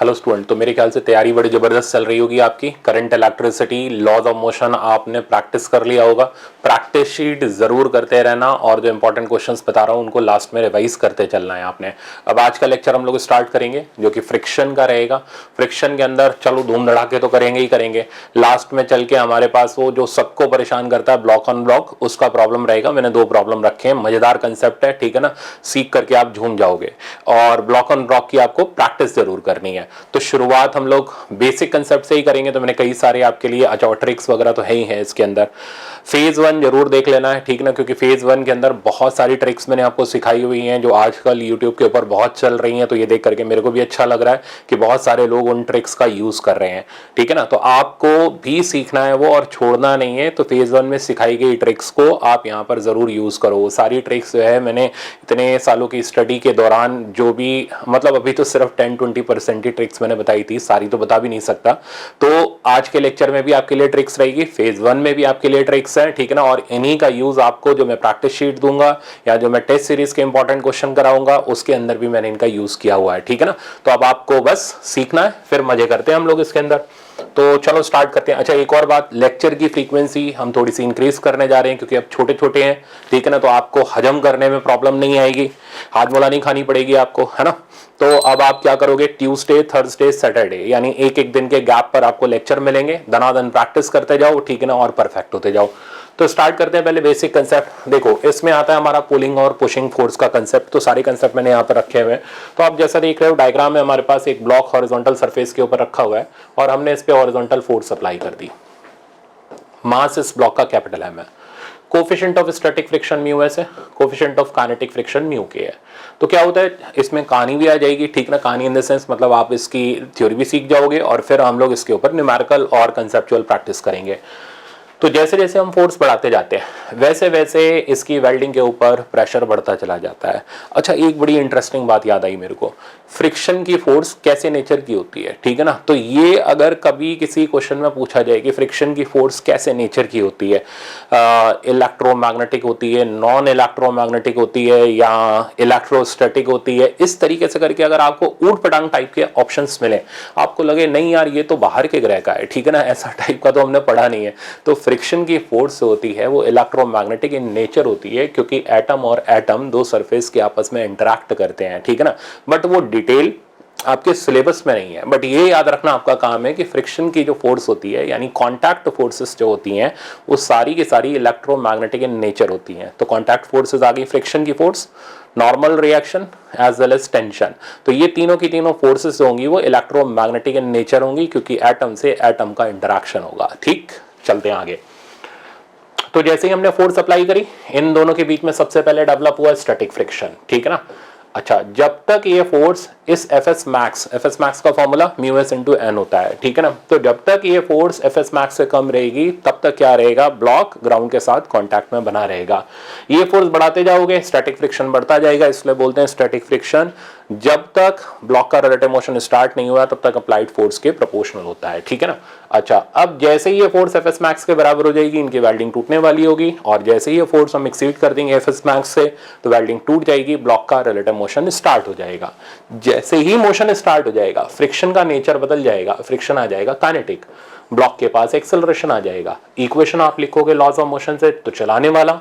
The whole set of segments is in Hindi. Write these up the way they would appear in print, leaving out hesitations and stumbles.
हेलो स्टूडेंट, तो मेरे ख्याल से तैयारी बड़ी ज़बरदस्त चल रही होगी आपकी। Current electricity, laws of motion आपने प्रैक्टिस कर लिया होगा। प्रैक्टिस शीट ज़रूर करते रहना और जो इंपॉर्टेंट क्वेश्चंस बता रहा हूँ उनको लास्ट में रिवाइज करते चलना है आपने। अब आज का लेक्चर हम लोग स्टार्ट करेंगे जो कि फ्रिक्शन का रहेगा। फ्रिक्शन के अंदर चलो धूम धड़ाके तो करेंगे ही करेंगे, लास्ट में चल के हमारे पास वो जो सबको परेशान करता है ब्लॉक ऑन ब्लॉक, उसका प्रॉब्लम रहेगा। मैंने 2 प्रॉब्लम रखे हैं, मज़ेदार कंसेप्ट है, ठीक है ना, सीख करके आप झूम जाओगे। और ब्लॉक ऑन ब्लॉक की आपको प्रैक्टिस जरूर करनी है। तो शुरुआत हम लोग बेसिक कंसेप्ट से ही करेंगे। तो मैंने कई सारे आपके लिए अच्छा ट्रिक्स वगैरह तो है ही है इसके अंदर। फेज 1 जरूर देख लेना है, ठीक ना, क्योंकि फेज 1 के अंदर बहुत सारी ट्रिक्स मैंने आपको सिखाई हुई हैं जो आजकल यूट्यूब के ऊपर बहुत चल रही हैं। तो ये देख करके मेरे को भी अच्छा लग रहा है कि बहुत सारे लोग उन ट्रिक्स का यूज कर रहे हैं, ठीक है ना। तो आपको भी सीखना है वो और छोड़ना नहीं है। तो फेज 1 में सिखाई गई ट्रिक्स को आप यहाँ पर जरूर यूज करो। वो सारी ट्रिक्स जो है मैंने इतने सालों की स्टडी के दौरान जो भी, मतलब अभी तो सिर्फ 10-20% ही ट्रिक्स मैंने बताई थी, सारी तो बता भी नहीं सकता। तो आज के लेक्चर में भी आपके लिए ट्रिक्स रहेगी, फेज 1 में भी आपके लिए ट्रिक्स है, ठीक है ना। और इन्हीं का यूज आपको जो मैं प्रैक्टिस शीट दूंगा या जो मैं टेस्ट सीरीज के इंपॉर्टेंट क्वेश्चन कराऊंगा उसके अंदर भी मैंने इनका यूज किया हुआ है, ठीक है ना। तो अब आपको बस सीखना है, फिर मजे करते हैं हम लोग इसके अंदर। तो चलो स्टार्ट करते हैं। अच्छा, एक और बात, लेक्चर की फ्रीक्वेंसी हम थोड़ी सी इंक्रीज करने जा रहे हैं क्योंकि अब छोटे छोटे हैं, ठीक है ना। तो आपको हजम करने में प्रॉब्लम नहीं आएगी, हाजमोला नहीं खानी पड़ेगी आपको, है ना। तो अब आप क्या करोगे, ट्यूसडे, थर्सडे, सैटरडे यानी एक एक दिन के गैप पर आपको लेक्चर मिलेंगे। दनादन प्रैक्टिस करते जाओ, ठीक है ना, और परफेक्ट होते जाओ। तो स्टार्ट करते हैं पहले बेसिक कंसेप्ट। देखो इसमें आता है हमारा पुलिंग और पुशिंग फोर्स का कंसेप्ट। तो सारे कंसेप्ट मैंने यहाँ पर रखे हुए हैं। तो आप जैसा देख रहे हो डायग्राम में हमारे पास एक ब्लॉक हॉरिजॉन्टल सरफेस के ऊपर रखा हुआ है और हमने इस पे हॉरिजॉन्टल फोर्स अप्लाई कर दी। मास इस ब्लॉक का कैपिटल एम है। Coefficient of static friction mu S है, coefficient of kinetic friction mu K है। तो क्या होता है, इसमें कहानी भी आ जाएगी, ठीक ना। कहानी इन द सेंस मतलब आप इसकी थ्योरी भी सीख जाओगे और फिर हम लोग इसके ऊपर न्यूमेरिकल और कंसेप्चुअल प्रैक्टिस करेंगे। तो जैसे जैसे हम फोर्स बढ़ाते जाते हैं वैसे वैसे इसकी वेल्डिंग के ऊपर प्रेशर बढ़ता चला जाता है। अच्छा, एक बड़ी इंटरेस्टिंग बात याद आई मेरे को, फ्रिक्शन की फोर्स कैसे नेचर की होती है, ठीक है ना। तो ये अगर कभी किसी क्वेश्चन में पूछा जाए कि फ्रिक्शन की फोर्स कैसे नेचर की होती है, इलेक्ट्रोमैग्नेटिक होती है, नॉन इलेक्ट्रोमैग्नेटिक होती है या इलेक्ट्रोस्टैटिक होती है, इस तरीके से करके अगर आपको ऊट पटांग टाइप के ऑप्शंस मिले, आपको लगे नहीं यार ये तो बाहर के ग्रह का है, ठीक है ना, ऐसा टाइप का तो हमने पढ़ा नहीं है। तो फ्रिक्शन की फोर्स होती है वो इलेक्ट्रोमैग्नेटिक इन नेचर होती है क्योंकि एटम और एटम दो सरफेस के आपस में इंटरैक्ट करते हैं, ठीक है ना। बट वो डिटेल आपके सिलेबस में नहीं है। बट ये याद रखना आपका काम है कि फ्रिक्शन की जो फोर्स होती है यानी कांटेक्ट फोर्सेस जो होती हैं वो सारी की सारी इलेक्ट्रोमैग्नेटिक इन नेचर होती हैं। तो कांटेक्ट फोर्सेस आ गई, फ्रिक्शन की force, normal reaction as well as tension. तो ये तीनों की तीनों फोर्सेस होंगी वो इलेक्ट्रोमैग्नेटिक इन नेचर होंगी क्योंकि एटम से एटम का इंटरैक्शन होगा। ठीक, चलते हैं आगे। तो जैसे ही हमने फोर्स अप्लाई करी, इन दोनों के बीच में सबसे पहले डेवलप हुआ स्टैटिक फ्रिक्शन, ठीक है ना। अच्छा, जब तक ये फोर्स इस एफ एस मैक्स का formula mu S into N होता है, ठीक है ना। तो जब तक ये फोर्स एफ एस मैक्स से कम रहेगी तब तक क्या रहेगा, ब्लॉक ग्राउंड के साथ कांटेक्ट में बना रहेगा। ये फोर्स बढ़ाते जाओगे स्टैटिक फ्रिक्शन बढ़ता जाएगा, इसलिए बोलते हैं स्टैटिक फ्रिक्शन जब तक ब्लॉक का रिलेटिव मोशन स्टार्ट नहीं हुआ तब तक अप्लाइड फोर्स के प्रोपोर्शनल होता है, ठीक है ना। अच्छा, अब जैसे ही ये फोर्स एफ एस मैक्स के बराबर हो जाएगी इनकी वेल्डिंग टूटने वाली होगी और जैसे ही ये फोर्स हम एक्सीड कर देंगे एफ एस मैक्स से तो वेल्डिंग टूट जाएगी, ब्लॉक का रिलेटिव मोशन स्टार्ट हो जाएगा। जैसे ही मोशन स्टार्ट हो जाएगा फ्रिक्शन का नेचर बदल जाएगा, फ्रिक्शन आ जाएगा काइनेटिक, ब्लॉक के पास एक्सेलरेशन आ जाएगा। इक्वेशन आप लिखोगे लॉज ऑफ मोशन से, तो चलाने वाला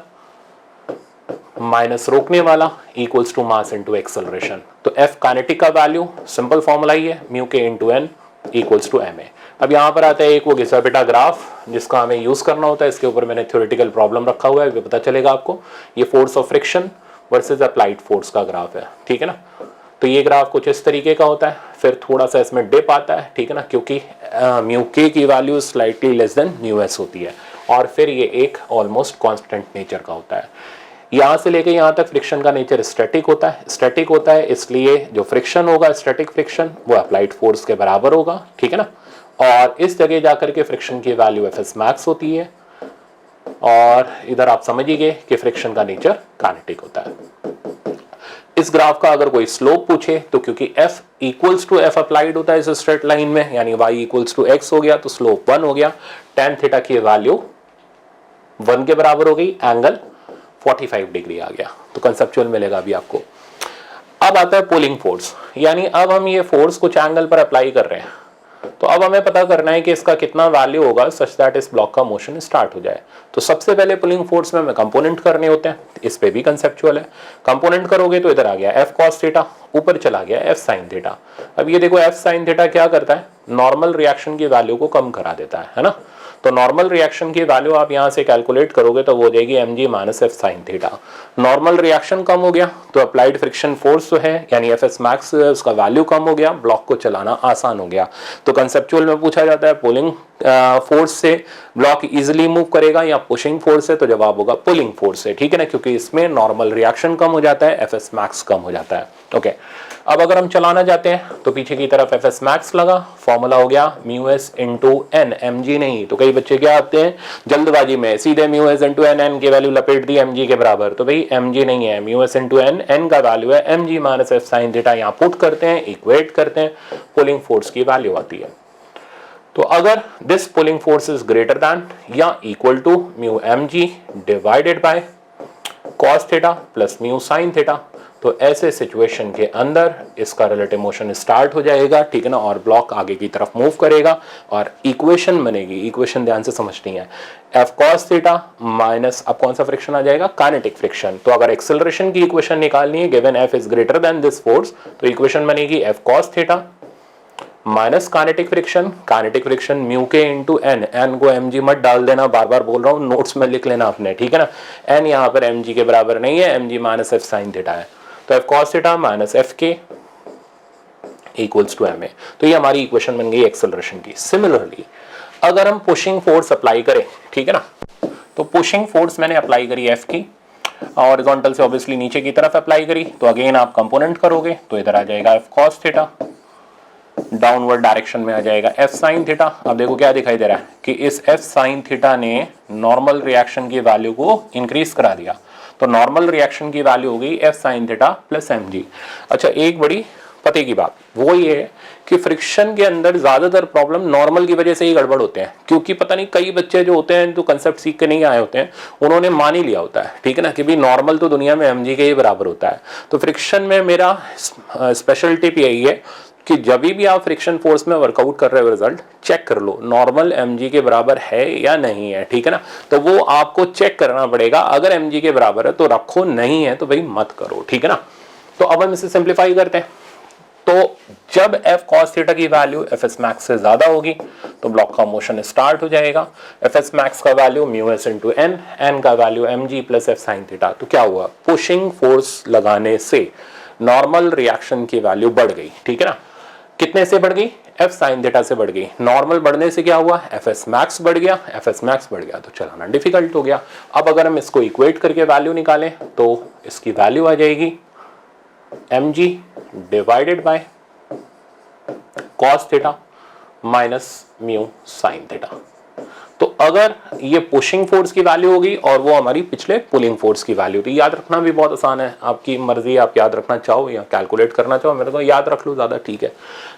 माइनस रोकने वाला equals to mass into acceleration. तो एफ काइनेटिक का वैल्यू सिंपल फॉर्मूला ही है mu k into N equals to M A. अब यहां पर आता है एक वो घिसा पिटा ग्राफ जिसका हमें यूज करना होता है। इसके ऊपर मैंने थ्योरेटिकल प्रॉब्लम रखा हुआ है, पता चलेगा आपको। ये force of friction versus applied force का ग्राफ है, ठीक है ना। तो ये ग्राफ कुछ इस तरीके का होता है, फिर थोड़ा सा इसमें डिप आता है, ठीक है ना, क्योंकि म्यू के की value slightly less than mu S होती है और फिर ये एक ऑलमोस्ट कांस्टेंट नेचर का होता है। यहां से लेके यहां तक फ्रिक्शन का नेचर स्टैटिक होता है। स्टैटिक होता है इसलिए जो फ्रिक्शन होगा स्टैटिक फ्रिक्शन वो अप्लाइड फोर्स के बराबर होगा, ठीक है ना। और इस जगह जाकर के फ्रिक्शन की वैल्यू एफ एस मैक्स होती है और इधर आप समझिए कि फ्रिक्शन का नेचर काइनेटिक होता है। इस ग्राफ का अगर कोई स्लोप पूछे तो क्योंकि f equals to F applied होता है इस स्ट्रेट लाइन में यानी y इक्वल्स टू x हो गया तो स्लोप 1 हो गया। tan थीटा की वैल्यू 1 के बराबर हो गई, एंगल 45 डिग्री आ गया। तो कंसेप्चुअल मिलेगा अभी आपको। अब आता है पुलिंग फोर्स, यानी अब हम ये फोर्स कुछ एंगल पर अप्लाई कर रहे हैं, तो अब हमें पता करना है कि इसका कितना वैल्यू होगा सच दैट इस ब्लॉक का मोशन स्टार्ट हो जाए। तो सबसे पहले पुलिंग फोर्स में हमें कंपोनेंट करने होते हैं, इस पे भी कंसेप्चुअल है। कंपोनेंट करोगे तो इधर आ गया एफ कॉस थीटा, ऊपर चला गया एफ साइन थीटा। अब ये देखो एफ साइन थीटा क्या करता है, नॉर्मल रिएक्शन की वैल्यू को कम करा देता है ना। तो नॉर्मल रिएक्शन की वैल्यू आप यहां से कैलकुलेट करोगे तो वो हो जाएगी mg minus F sine theta. Normal reaction कम हो गया तो अप्लाइड फ्रिक्शन फोर्स जो है यानी एफ एस मैक्स उसका वैल्यू कम हो गया, ब्लॉक को चलाना आसान हो गया। तो कंसेप्चुअल में पूछा जाता है पुलिंग फोर्स से ब्लॉक इजिली मूव करेगा या पुशिंग फोर्स से, तो जवाब होगा पुलिंग फोर्स से, ठीक है ना, क्योंकि इसमें नॉर्मल रिएक्शन कम हो जाता है, एफ एस मैक्स कम हो जाता है। ओके, अब अगर हम चलाना चाहते हैं तो पीछे की तरफ एफ एस मैक्स लगा, फॉर्मूला हो गया mu S into N, M G नहीं। तो कई बच्चे क्या आते हैं जल्दबाजी में सीधे mu S into N, N की वैल्यू लपेट दी एम जी के बराबर, तो भाई एम जी नहीं है, mu S into N, N का वैल्यू है M G minus F sine theta. यहाँ पुट करते हैं, इक्वेट करते हैं, पुलिंग फोर्स की वैल्यू आती है। तो अगर this pulling force is greater than या equal to mu M G divided by cos theta plus mu sine theta, तो ऐसे सिचुएशन के अंदर इसका रिलेटिव मोशन स्टार्ट हो जाएगा, ठीक है ना, और ब्लॉक आगे की तरफ मूव करेगा और इक्वेशन बनेगी। इक्वेशन ध्यान से समझनी है, एफ कॉस थीटा माइनस, अब कौन सा फ्रिक्शन आ जाएगा, काइनेटिक फ्रिक्शन। तो अगर एक्सेलरेशन की इक्वेशन निकालनी है given F is greater than this force, तो इक्वेशन बनेगी F cos theta minus kinetic friction mu के इंटू एन, एन को एम जी मत डाल देना, बार बार बोल रहा हूँ, नोट्स में लिख लेना आपने, ठीक है ना। एन यहाँ पर एम जी के बराबर नहीं है, M G minus F sine theta है, तो F cos theta minus F k equals to M A. तो ये हमारी इक्वेशन बन गई एक्सेलरेशन की। सिमिलरली अगर हम पुशिंग फोर्स अप्लाई करें, ठीक है ना, तो पुशिंग फोर्स मैंने अप्लाई करी एफ की, हॉरिजॉन्टल से ऑब्वियसली नीचे की तरफ अप्लाई करी, तो अगेन आप कंपोनेंट करोगे तो इधर आ जाएगा F cos theta, downward direction में आ जाएगा एफ साइन थीटा। अब देखो क्या दिखाई दे रहा है कि इस एफ साइन थीटा ने नॉर्मल रिएक्शन की वैल्यू को इंक्रीज करा दिया, तो नॉर्मल रिएक्शन की वैल्यू हो गई F sine theta plus M G. अच्छा, एक बड़ी पते की बात वो ये है कि फ्रिक्शन के अंदर ज्यादातर प्रॉब्लम नॉर्मल की वजह से ही गड़बड़ होते हैं, क्योंकि पता नहीं कई बच्चे जो होते हैं जो कंसेप्ट सीख के नहीं आए होते हैं, उन्होंने मान ही लिया होता है, ठीक है ना, कि भाई नॉर्मल तो दुनिया में एम जी के ही बराबर होता है। तो फ्रिक्शन में मेरा स्पेशल टिप यही है कि जब भी आप फ्रिक्शन फोर्स में वर्कआउट कर रहे हो रिजल्ट चेक कर लो नॉर्मल mg के बराबर है या नहीं है, ठीक है ना। तो वो आपको चेक करना पड़ेगा, अगर mg के बराबर है तो रखो, नहीं है तो भाई मत करो, ठीक है ना। तो अब हम इसे सिंप्लीफाई करते हैं, तो जब f cos थीटा की वैल्यू fs मैक्स से ज्यादा होगी तो ब्लॉक का मोशन स्टार्ट हो जाएगा। fs मैक्स का value mu S into N, N का value mg plus F sine theta. तो क्या हुआ, पुशिंग फोर्स लगाने से नॉर्मल रिएक्शन की वैल्यू बढ़ गई, ठीक है ना। कितने से बढ़ गई, एफ साइन थीटा से बढ़ गई। नॉर्मल बढ़ने से क्या हुआ, एफ एस मैक्स बढ़ गया, एफ एस मैक्स बढ़ गया तो चलाना डिफिकल्ट हो गया। अब अगर हम इसको इक्वेट करके वैल्यू निकालें तो इसकी वैल्यू आ जाएगी M G divided by cos theta minus mu sine theta. तो अगर ये पुशिंग फोर्स की वैल्यू होगी और वो हमारी पिछले पुलिंग फोर्स की वैल्यू थी। याद रखना भी बहुत आसान है, आपकी मर्जी, आप याद रखना चाहो या कैलकुलेट करना चाहो, मेरे को याद रख लो ज्यादा ठीक है।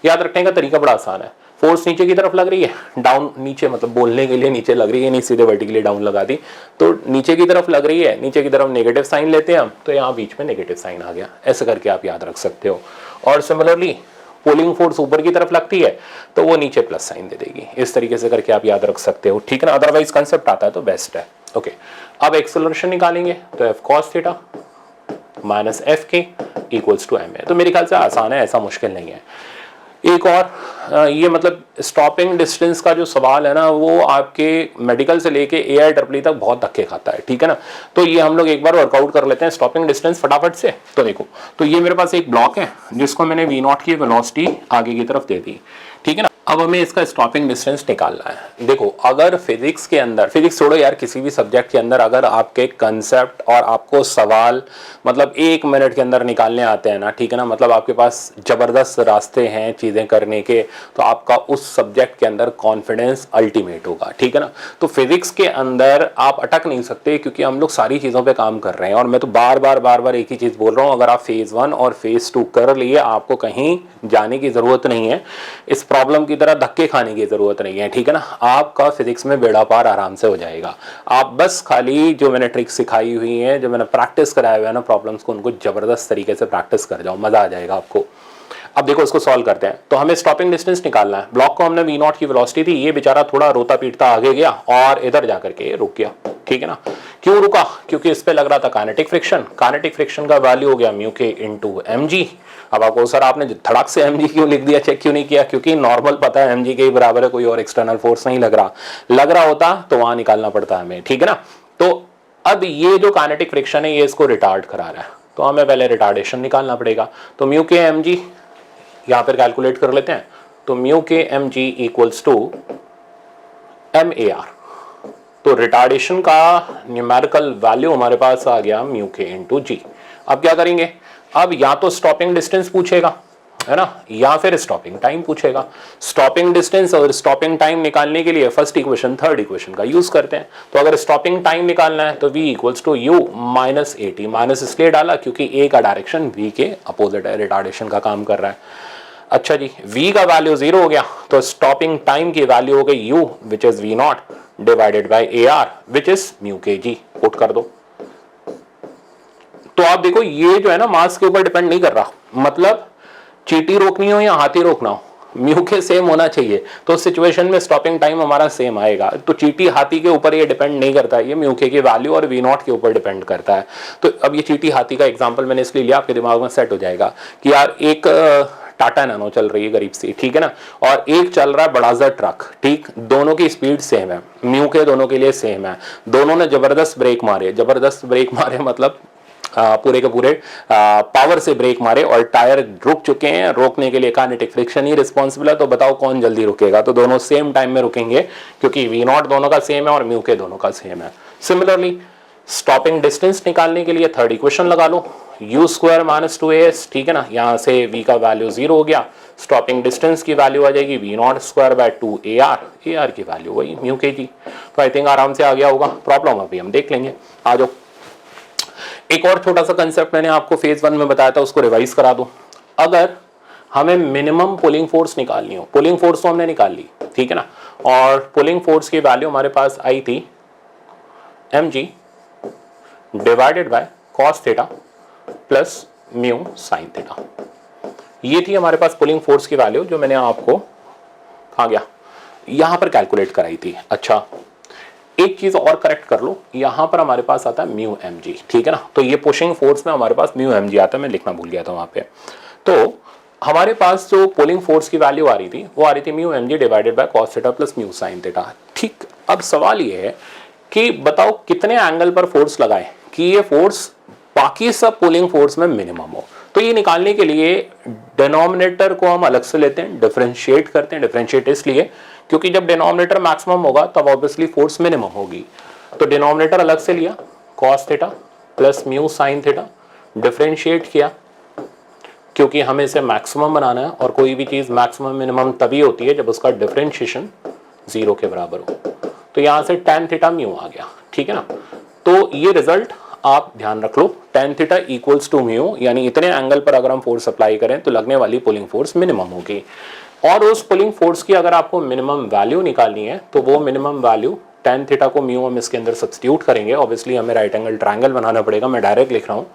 याद रखने का तरीका बड़ा आसान है, फोर्स नीचे की तरफ लग रही है, डाउन नीचे मतलब बोलने के लिए नीचे लग रही है, नहीं सीधे वर्टिकली डाउन लगा दी, तो नीचे की तरफ लग रही है, नीचे की तरफ नेगेटिव साइन लेते हैं हम, तो यहाँ बीच में नेगेटिव साइन आ गया, ऐसे करके आप याद रख सकते हो। और सिमिलरली पुलिंग फोर्स ऊपर की तरफ लगती है तो वो नीचे प्लस साइन दे देगी, इस तरीके से करके आप याद रख सकते हो, ठीक है ना। अदरवाइज कंसेप्ट आता है तो बेस्ट है। ओके, अब एक्सेलरेशन निकालेंगे तो F cos theta minus F k equals to M है। तो मेरे ख्याल से आसान है, ऐसा मुश्किल नहीं है। एक और ये मतलब स्टॉपिंग डिस्टेंस का जो सवाल है ना, वो आपके मेडिकल से लेके AIEEE तक बहुत धक्के खाता है, ठीक है ना। तो ये हम लोग एक बार वर्कआउट कर लेते हैं स्टॉपिंग डिस्टेंस फटाफट से। तो देखो, तो ये मेरे पास एक ब्लॉक है जिसको मैंने V0 की वेलोसिटी आगे की तरफ दे दी, ठीक है ना। अब हमें इसका स्टॉपिंग डिस्टेंस निकालना है। देखो, अगर फिजिक्स के अंदर, फिजिक्स छोड़ो यार, किसी भी सब्जेक्ट के अंदर अगर आपके कंसेप्ट और आपको सवाल मतलब 1 मिनट के अंदर निकालने आते हैं ना, ठीक है ना, मतलब आपके पास जबरदस्त रास्ते हैं चीजें करने के, तो आपका उस सब्जेक्ट के अंदर कॉन्फिडेंस अल्टीमेट होगा, ठीक है ना। तो फिजिक्स के अंदर आप अटक नहीं सकते क्योंकि हम लोग सारी चीजों पे काम कर रहे हैं। और मैं तो बार बार एक ही चीज बोल रहा हूँ, अगर आप फेज 1 और फेज 2 कर लिए, आपको कहीं जाने की जरूरत नहीं है। इस प्रॉब्लम की की तरह धक्के खाने की जरूरत नहीं है, ठीक है ना। आपका फिजिक्स में बेड़ा पार आराम से हो जाएगा। आप बस खाली जो मैंने ट्रिक्स सिखाई हुई हैं, जो मैंने प्रैक्टिस कराया हुआ है ना प्रॉब्लम्स को, उनको जबरदस्त तरीके से प्रैक्टिस कर जाओ, मजा आ जाएगा आपको। अब देखो इसको सॉल्व करते हैं। तो हमें स्टॉपिंग डिस्टेंस निकालना है। ब्लॉक को हमने v0 की वेलोसिटी थी, ये बेचारा थोड़ा रोता पीटता आगे गया और इधर जाकर के रुक गया, ठीक है ना। क्यों रुका? क्योंकि इस पे लग रहा था काइनेटिक फ्रिक्शन। काइनेटिक फ्रिक्शन का वैल्यू हो गया म्यू के इनटू mg। अब आपको सर आपने धड़क से mg क्यों लिख दिया, चेक क्यों नहीं किया? क्योंकि नॉर्मल पता है mg के ही बराबर है, कोई और एक्सटर्नल फोर्स नहीं लग रहा होता तो वहां निकालना पड़ता है हमें, ठीक है ना। तो अब ये जो काइनेटिक फ्रिक्शन है ये इसको रिटार्ड करा रहा है, तो हमें पहले रिटार्डेशन निकालना पड़ेगा। तो म्यू के mg यहां पर कैलकुलेट कर लेते हैं। तो म्यू के mg इक्वल्स टू MAR। तो रिटार्डेशन का न्यूमेरिकल वैल्यू हमारे पास आ गया म्यू के इनटू जी। अब क्या करेंगे? अब या तो स्टॉपिंग डिस्टेंस पूछेगा, है ना, या फिर स्टॉपिंग टाइम पूछेगा। स्टॉपिंग डिस्टेंस और स्टॉपिंग टाइम निकालने के लिए फर्स्ट इक्वेशन थर्ड इक्वेशन का यूज करते हैं। तो अगर स्टॉपिंग टाइम निकालना है तो v equals to u minus AT। Minus इसलिए डाला क्योंकि a का डायरेक्शन v के अपोजिट है, रिटार्डेशन का काम कर रहा है। अच्छा जी, v का वैल्यू 0 हो गया, तो स्टॉपिंग टाइम की वैल्यू हो गई u which is v0 divided by AR which is mu के जी। पुट कर दो। तो आप देखो ये जो है ना मास के ऊपर डिपेंड नहीं कर रहा, मतलब चींटी रोकनी हो या हाथी रोकना हो, म्यू के सेम होना चाहिए। तो सिचुएशन में स्टॉपिंग टाइम हमारा सेम आएगा। तो चींटी हाथी के ऊपर ये डिपेंड नहीं करता है, ये म्यू के की वैल्यू और v0 के ऊपर डिपेंड करता है। तो अब ये चींटी हाथी का एग्जांपल मैंने इसलिए लिया, आपके दिमाग में सेट हो जाएगा कि यार एक टाटा नैनो चल रही है गरीब सी, ठीक है ना, और एक चल रहा है बड़ा सा ट्रक, ठीक, दोनों की स्पीड सेम है, म्यू के दोनों के लिए सेम है। दोनों ने जबरदस्त ब्रेक मारे मतलब पूरे के पूरे पावर से ब्रेक मारे और टायर रुक चुके हैं। रोकने के लिए काइनेटिक फ्रिक्शन ही रिस्पॉन्सिबल है। तो बताओ कौन जल्दी रुकेगा? तो दोनों सेम टाइम में रुकेंगे क्योंकि v0 दोनों का सेम है और म्यू के दोनों का सेम है। सिमिलरली स्टॉपिंग डिस्टेंस निकालने के लिए थर्ड इक्वेशन लगा लो, u स्क्वायर माइनस 2as, ठीक है ना। यहां से v का वैल्यू 0 हो गया, स्टॉपिंग डिस्टेंस की वैल्यू आ जाएगी v0 square by 2AR। AR की वैल्यू वही म्यू के जी। तो आई थिंक आराम से आ गया होगा। प्रॉब्लम अभी हम देख लेंगे। आ जाओ, एक और छोटा सा कंसेप्ट मैंने आपको फेज 1 में बताया था, उसको रिवाइज करा दो। अगर हमें मिनिमम पुलिंग फोर्स निकालनी हो, पुलिंग फोर्स तो हमने निकाल ली, ठीक है ना, और पुलिंग फोर्स की वैल्यू हमारे पास आई थी mg divided by cos theta plus mu sine theta. ये थी हमारे पास पुलिंग फोर्स की वैल्यू जो मैंने आपको कहा गया यहां पर कैलकुलेट कराई थी। अच्छा, एक चीज और करेक्ट कर लो, यहां पर हमारे पास आता है म्यू mg, ठीक है ना। तो ये पुशिंग फोर्स में हमारे पास म्यू mg आता है, मैं लिखना भूल गया था वहां पे। तो हमारे पास जो पुलिंग फोर्स की वैल्यू आ रही थी वो आ रही थी mu mg divided by cos theta plus mu sine theta, ठीक। अब सवाल ये है कि बताओ कितने एंगल पर फोर्स लगाए कि ये फोर्स बाकी सब पुलिंग फोर्स में मिनिमम हो। तो ये निकालने के लिए डिनोमिनेटर को हम अलग से लेते हैं, डिफरेंशिएट करते हैं। डिफरेंशिएट इसलिए क्योंकि जब डिनोमिनेटर मैक्सिमम होगा तब ऑब्वियसली फोर्स मिनिमम होगी। तो डिनोमिनेटर अलग से लिया, cos theta plus mu sine theta, differentiate किया क्योंकि हमें इसे मैक्सिमम बनाना है और कोई भी चीज मैक्सिमम मिनिमम तभी होती है जब उसका डिफरेंशिएशन 0 के बराबर हो। तो यहां से tan थीटा म्यू आ गया, ठीक है ना। तो ये रिजल्ट आप ध्यान रख लो, tan theta equals to mu, यानी इतने एंगल पर अगर हम फोर्स अप्लाई करें तो लगने वाली पुलिंग फोर्स मिनिमम होगी। और उस पुलिंग फोर्स की अगर आपको मिनिमम वैल्यू निकालनी है तो वो मिनिमम वैल्यू tan थीटा को म्यू हम इसके अंदर सब्स्टिट्यूट करेंगे। ऑब्वियसली हमें राइट एंगल ट्रायंगल बनाना पड़ेगा, मैं डायरेक्ट लिख रहा हूँ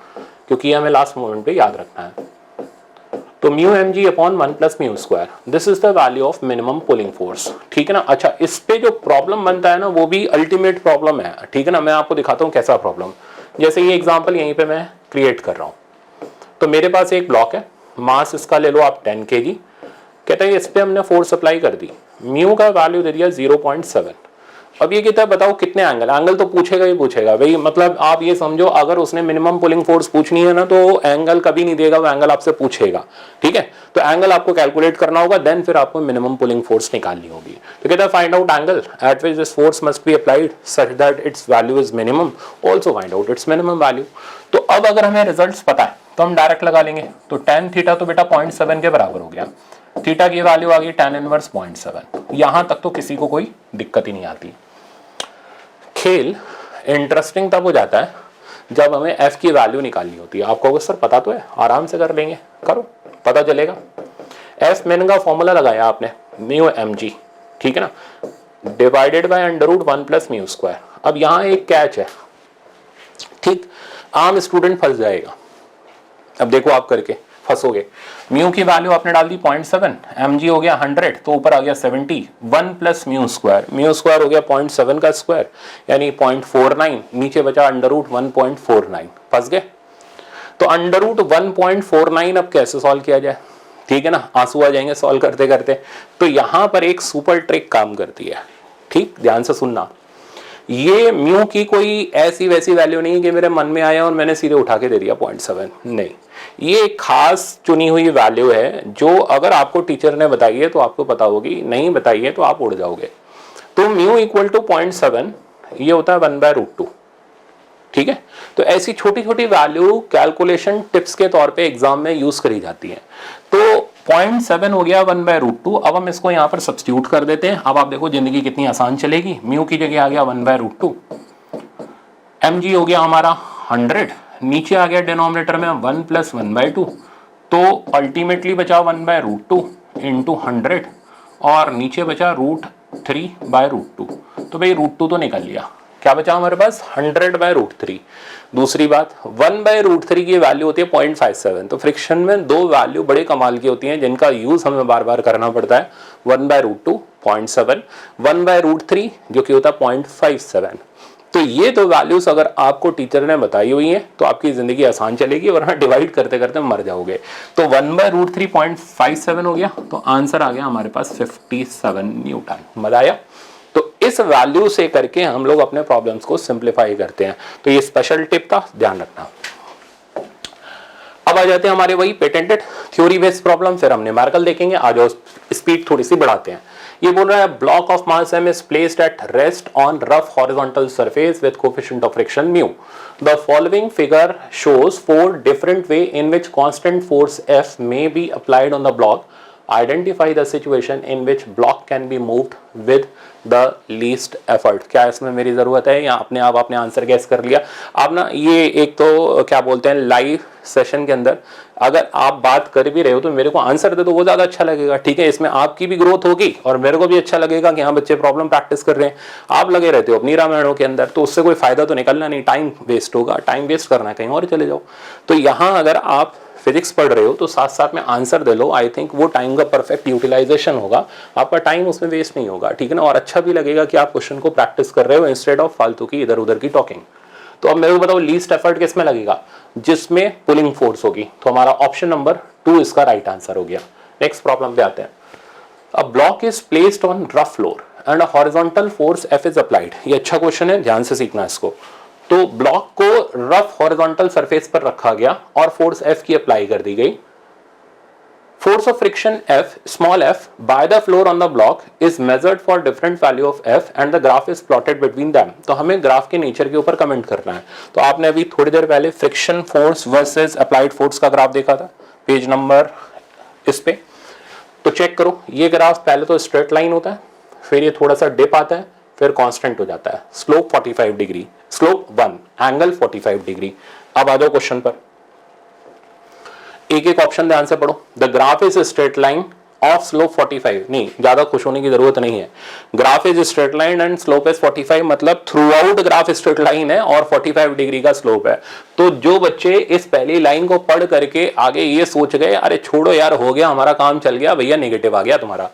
क्योंकि हमें लास्ट मोमेंट पे याद रखना है। तो mu mg upon 1 plus mu square, this is the value of minimum pulling force, ठीक है ना। अच्छा, इस पे जो प्रॉब्लम बनता है ना वो भी अल्टीमेट प्रॉब्लम है, ठीक है ना। मैं आपको दिखाता हूँ कैसा प्रॉब्लम। जैसे ये एग्जाम्पल यहीं पे मैं क्रिएट कर रहा हूँ। तो मेरे पास एक ब्लॉक है, मास इसका ले लो आप 10 kg, कहता है इस पे हमने फोर्स अप्लाई कर दी, म्यू का वैल्यू दे दिया 0.7। अब ये कहता है बताओ कितने एंगल, एंगल तो पूछेगा ही पूछेगा भाई, मतलब आप ये समझो अगर उसने मिनिमम पुलिंग फोर्स पूछनी है ना तो एंगल कभी नहीं देगा, वो एंगल आपसे पूछेगा, ठीक है। तो एंगल आपको कैलकुलेट करना होगा, देन फिर आपको मिनिमम पुलिंग फोर्स निकालनी होगी। तो कहता है find out angle eight which this force must be applied such that it's value is minimum, also find out it's minimum value. तो अब अगर हमें रिजल्ट पता है तो हम डायरेक्ट लगा लेंगे। तो tan थीटा तो बेटा 0.7 के बराबर हो गया, थीटा की वैल्यू आ गई tan इनवर्स 0.7। यहां तक तो किसी को कोई दिक्कत ही नहीं आती। खेल इंटरेस्टिंग तब हो जाता है जब हमें f की वैल्यू निकालनी होती है। आपको अगर सर पता तो है, आराम से कर लेंगे, करो, पता चलेगा। f min का फॉर्मूला लगाया आपने, म्यू एम जी, ठीक है ना, divided by under root 1 plus mu square. अब यहां एक कैच है, ठीक, आम स्टूडेंट फंस जाएगा। अब देखो आप करके फंसोगे। म्यू की वैल्यू आपने डाल दी 0.7, एम जी हो गया 100, तो ऊपर आ गया 70, 1 प्लस म्यू स्क्वायर हो गया 0.7 का स्क्वायर यानी 0.49, नीचे बचा अंडर रूट 1.49, फंस गए। तो अंडर रूट 1.49 अब कैसे सॉल्व किया जाए, ठीक है ना, आंसू आ जाएंगे सॉल्व करते करते। तो यहां पर एक सुपर ट्रिक काम करती है, ठीक, ध्यान से सुनना। ये म्यू की कोई ऐसी वैसी वैल्यू नहीं है कि मेरे मन में आया और मैंने सीधे उठा के दे दिया 0.7, नहीं, ये एक खास चुनी हुई वैल्यू है जो अगर आपको टीचर ने बताई है तो आपको पता होगी, नहीं बताई है तो आप उड़ जाओगे। तो म्यू इक्वल टू 0.7 ये होता है 1/√2, ठीक है। तो ऐसी छोटी छोटी वैल्यू कैलकुलेशन टिप्स के तौर पे एग्जाम में यूज करी जाती है। तो 0.7 हो गया 1/√2। अब हम इसको यहां पर सब्स्टिट्यूट कर देते हैं। अब आप देखो जिंदगी कितनी आसान चलेगी। म्यू की जगह आ गया 1/√2, एम जी हो गया हमारा 100, नीचे आ गया डिनोमिनेटर में 1 प्लस 1/2, तो अल्टीमेटली बचा 1/√2 इंटू 100 और नीचे बचा √3/√2। तो भाई √2 तो निकल लिया, क्या बचा हमारे पास 100/√3। दूसरी बात 1/√3 की वैल्यू होती है 0.57। तो फ्रिक्शन में दो वैल्यू बड़े कमाल की होती हैं जिनका यूज हमें बार बार करना पड़ता है। 1/√2 0.7, 1/√3 जो कि होता है 0.57। तो ये दो वैल्यूज अगर आपको टीचर ने बताई हुई हैं तो आपकी जिंदगी आसान चलेगी, वरना डिवाइड करते करते मर जाओगे। तो 1/√3 0.57 हो गया, तो आंसर आ गया हमारे पास 57 न्यूटन। मजा आया। तो इस वैल्यू से करके हम लोग अपने प्रॉब्लम्स को सिंप्लीफाई करते हैं। तो ये स्पेशल टिप था, ध्यान रखना। अब आ जाते हैं हमारे वही पेटेंटेड थ्योरी बेस्ड प्रॉब्लम, फिर हम न्यूमेरिकल देखेंगे। आ जाओ स्पीड थोड़ी सी बढ़ाते हैं। ये बोल रहा है block of mass m is placed at rest on rough horizontal surface with coefficient of friction mu. The following figure shows 4 different way in which constant force F may be applied on the block. Identify the situation in which block can be moved with the least effort. क्या इसमें मेरी जरूरत है या अपने आप आपने आंसर गैस कर लिया? आप ना ये एक तो क्या बोलते हैं लाइव सेशन के अंदर अगर आप बात कर भी रहे हो तो मेरे को आंसर दे दो, वो ज्यादा अच्छा लगेगा, ठीक है। इसमें आपकी भी ग्रोथ होगी और मेरे को भी अच्छा लगेगा कि हाँ बच्चे प्रॉब्लम प्रैक्टिस कर रहे हैं। आप लगे रहते हो अपनी रामायणों के अंदर तो उससे कोई फायदा तो निकलना नहीं, टाइम वेस्ट होगा। टाइम वेस्ट करना है कहीं और चले जाओ। तो यहाँ अगर आप फिजिक्स पढ़ रहे हो तो साथ साथ में answer they low. I think वो टाइम का परफेक्ट यूटिलाइजेशन होगा, आपका टाइम उसमें वेस्ट नहीं होगा, ठीक है ना। और अच्छा भी लगेगा कि आप क्वेश्चन को प्रैक्टिस कर रहे हो इंस्टेड ऑफ फालतू की इधर उधर की टॉकिंग। तो अब मेरे को बताओ लीस्ट एफर्ट किसमें लगेगा? जिसमें पुलिंग फोर्स होगी। तो हमारा ऑप्शन नंबर 2 इसका राइट आंसर हो गया। नेक्स्ट प्रॉब्लम पे आते हैं। A block is placed on rough floor and a horizontal force F is applied. ये अच्छा क्वेश्चन है, ध्यान से सीखना इसको। तो ब्लॉक को रफ हॉरिजॉन्टल सरफेस पर रखा गया और फोर्स F की अप्लाई कर दी गई। Force of friction F, small f, by the floor on the block is measured for different value of F and the graph is plotted between them. तो हमें ग्राफ के नेचर के ऊपर कमेंट करना है। तो आपने अभी थोड़ी देर पहले friction force versus applied force का ग्राफ देखा था, पेज नंबर इस पे। तो चेक करो, ये ग्राफ पहले तो स्ट्रेट लाइन होता है, फिर ये थोड़ा सा डिप आता है, फिर कांस्टेंट हो जाता है। Slope 45 degree, slope 1, angle 45 degree. अब आ जाओ क्वेश्चन पर, एक एक ऑप्शन ध्यान से पढ़ो। The graph is straight line of slope 45, नहीं ज्यादा खुश होने की जरूरत नहीं है। Graph is straight line and slope is 45, मतलब through out graph straight line है और 45 डिग्री का स्लोप है। तो जो बच्चे इस पहली लाइन को पढ़ करके आगे ये सोच गए अरे छोड़ो यार हो गया हमारा काम चल गया भैया, नेगेटिव आ गया तुम्हारा।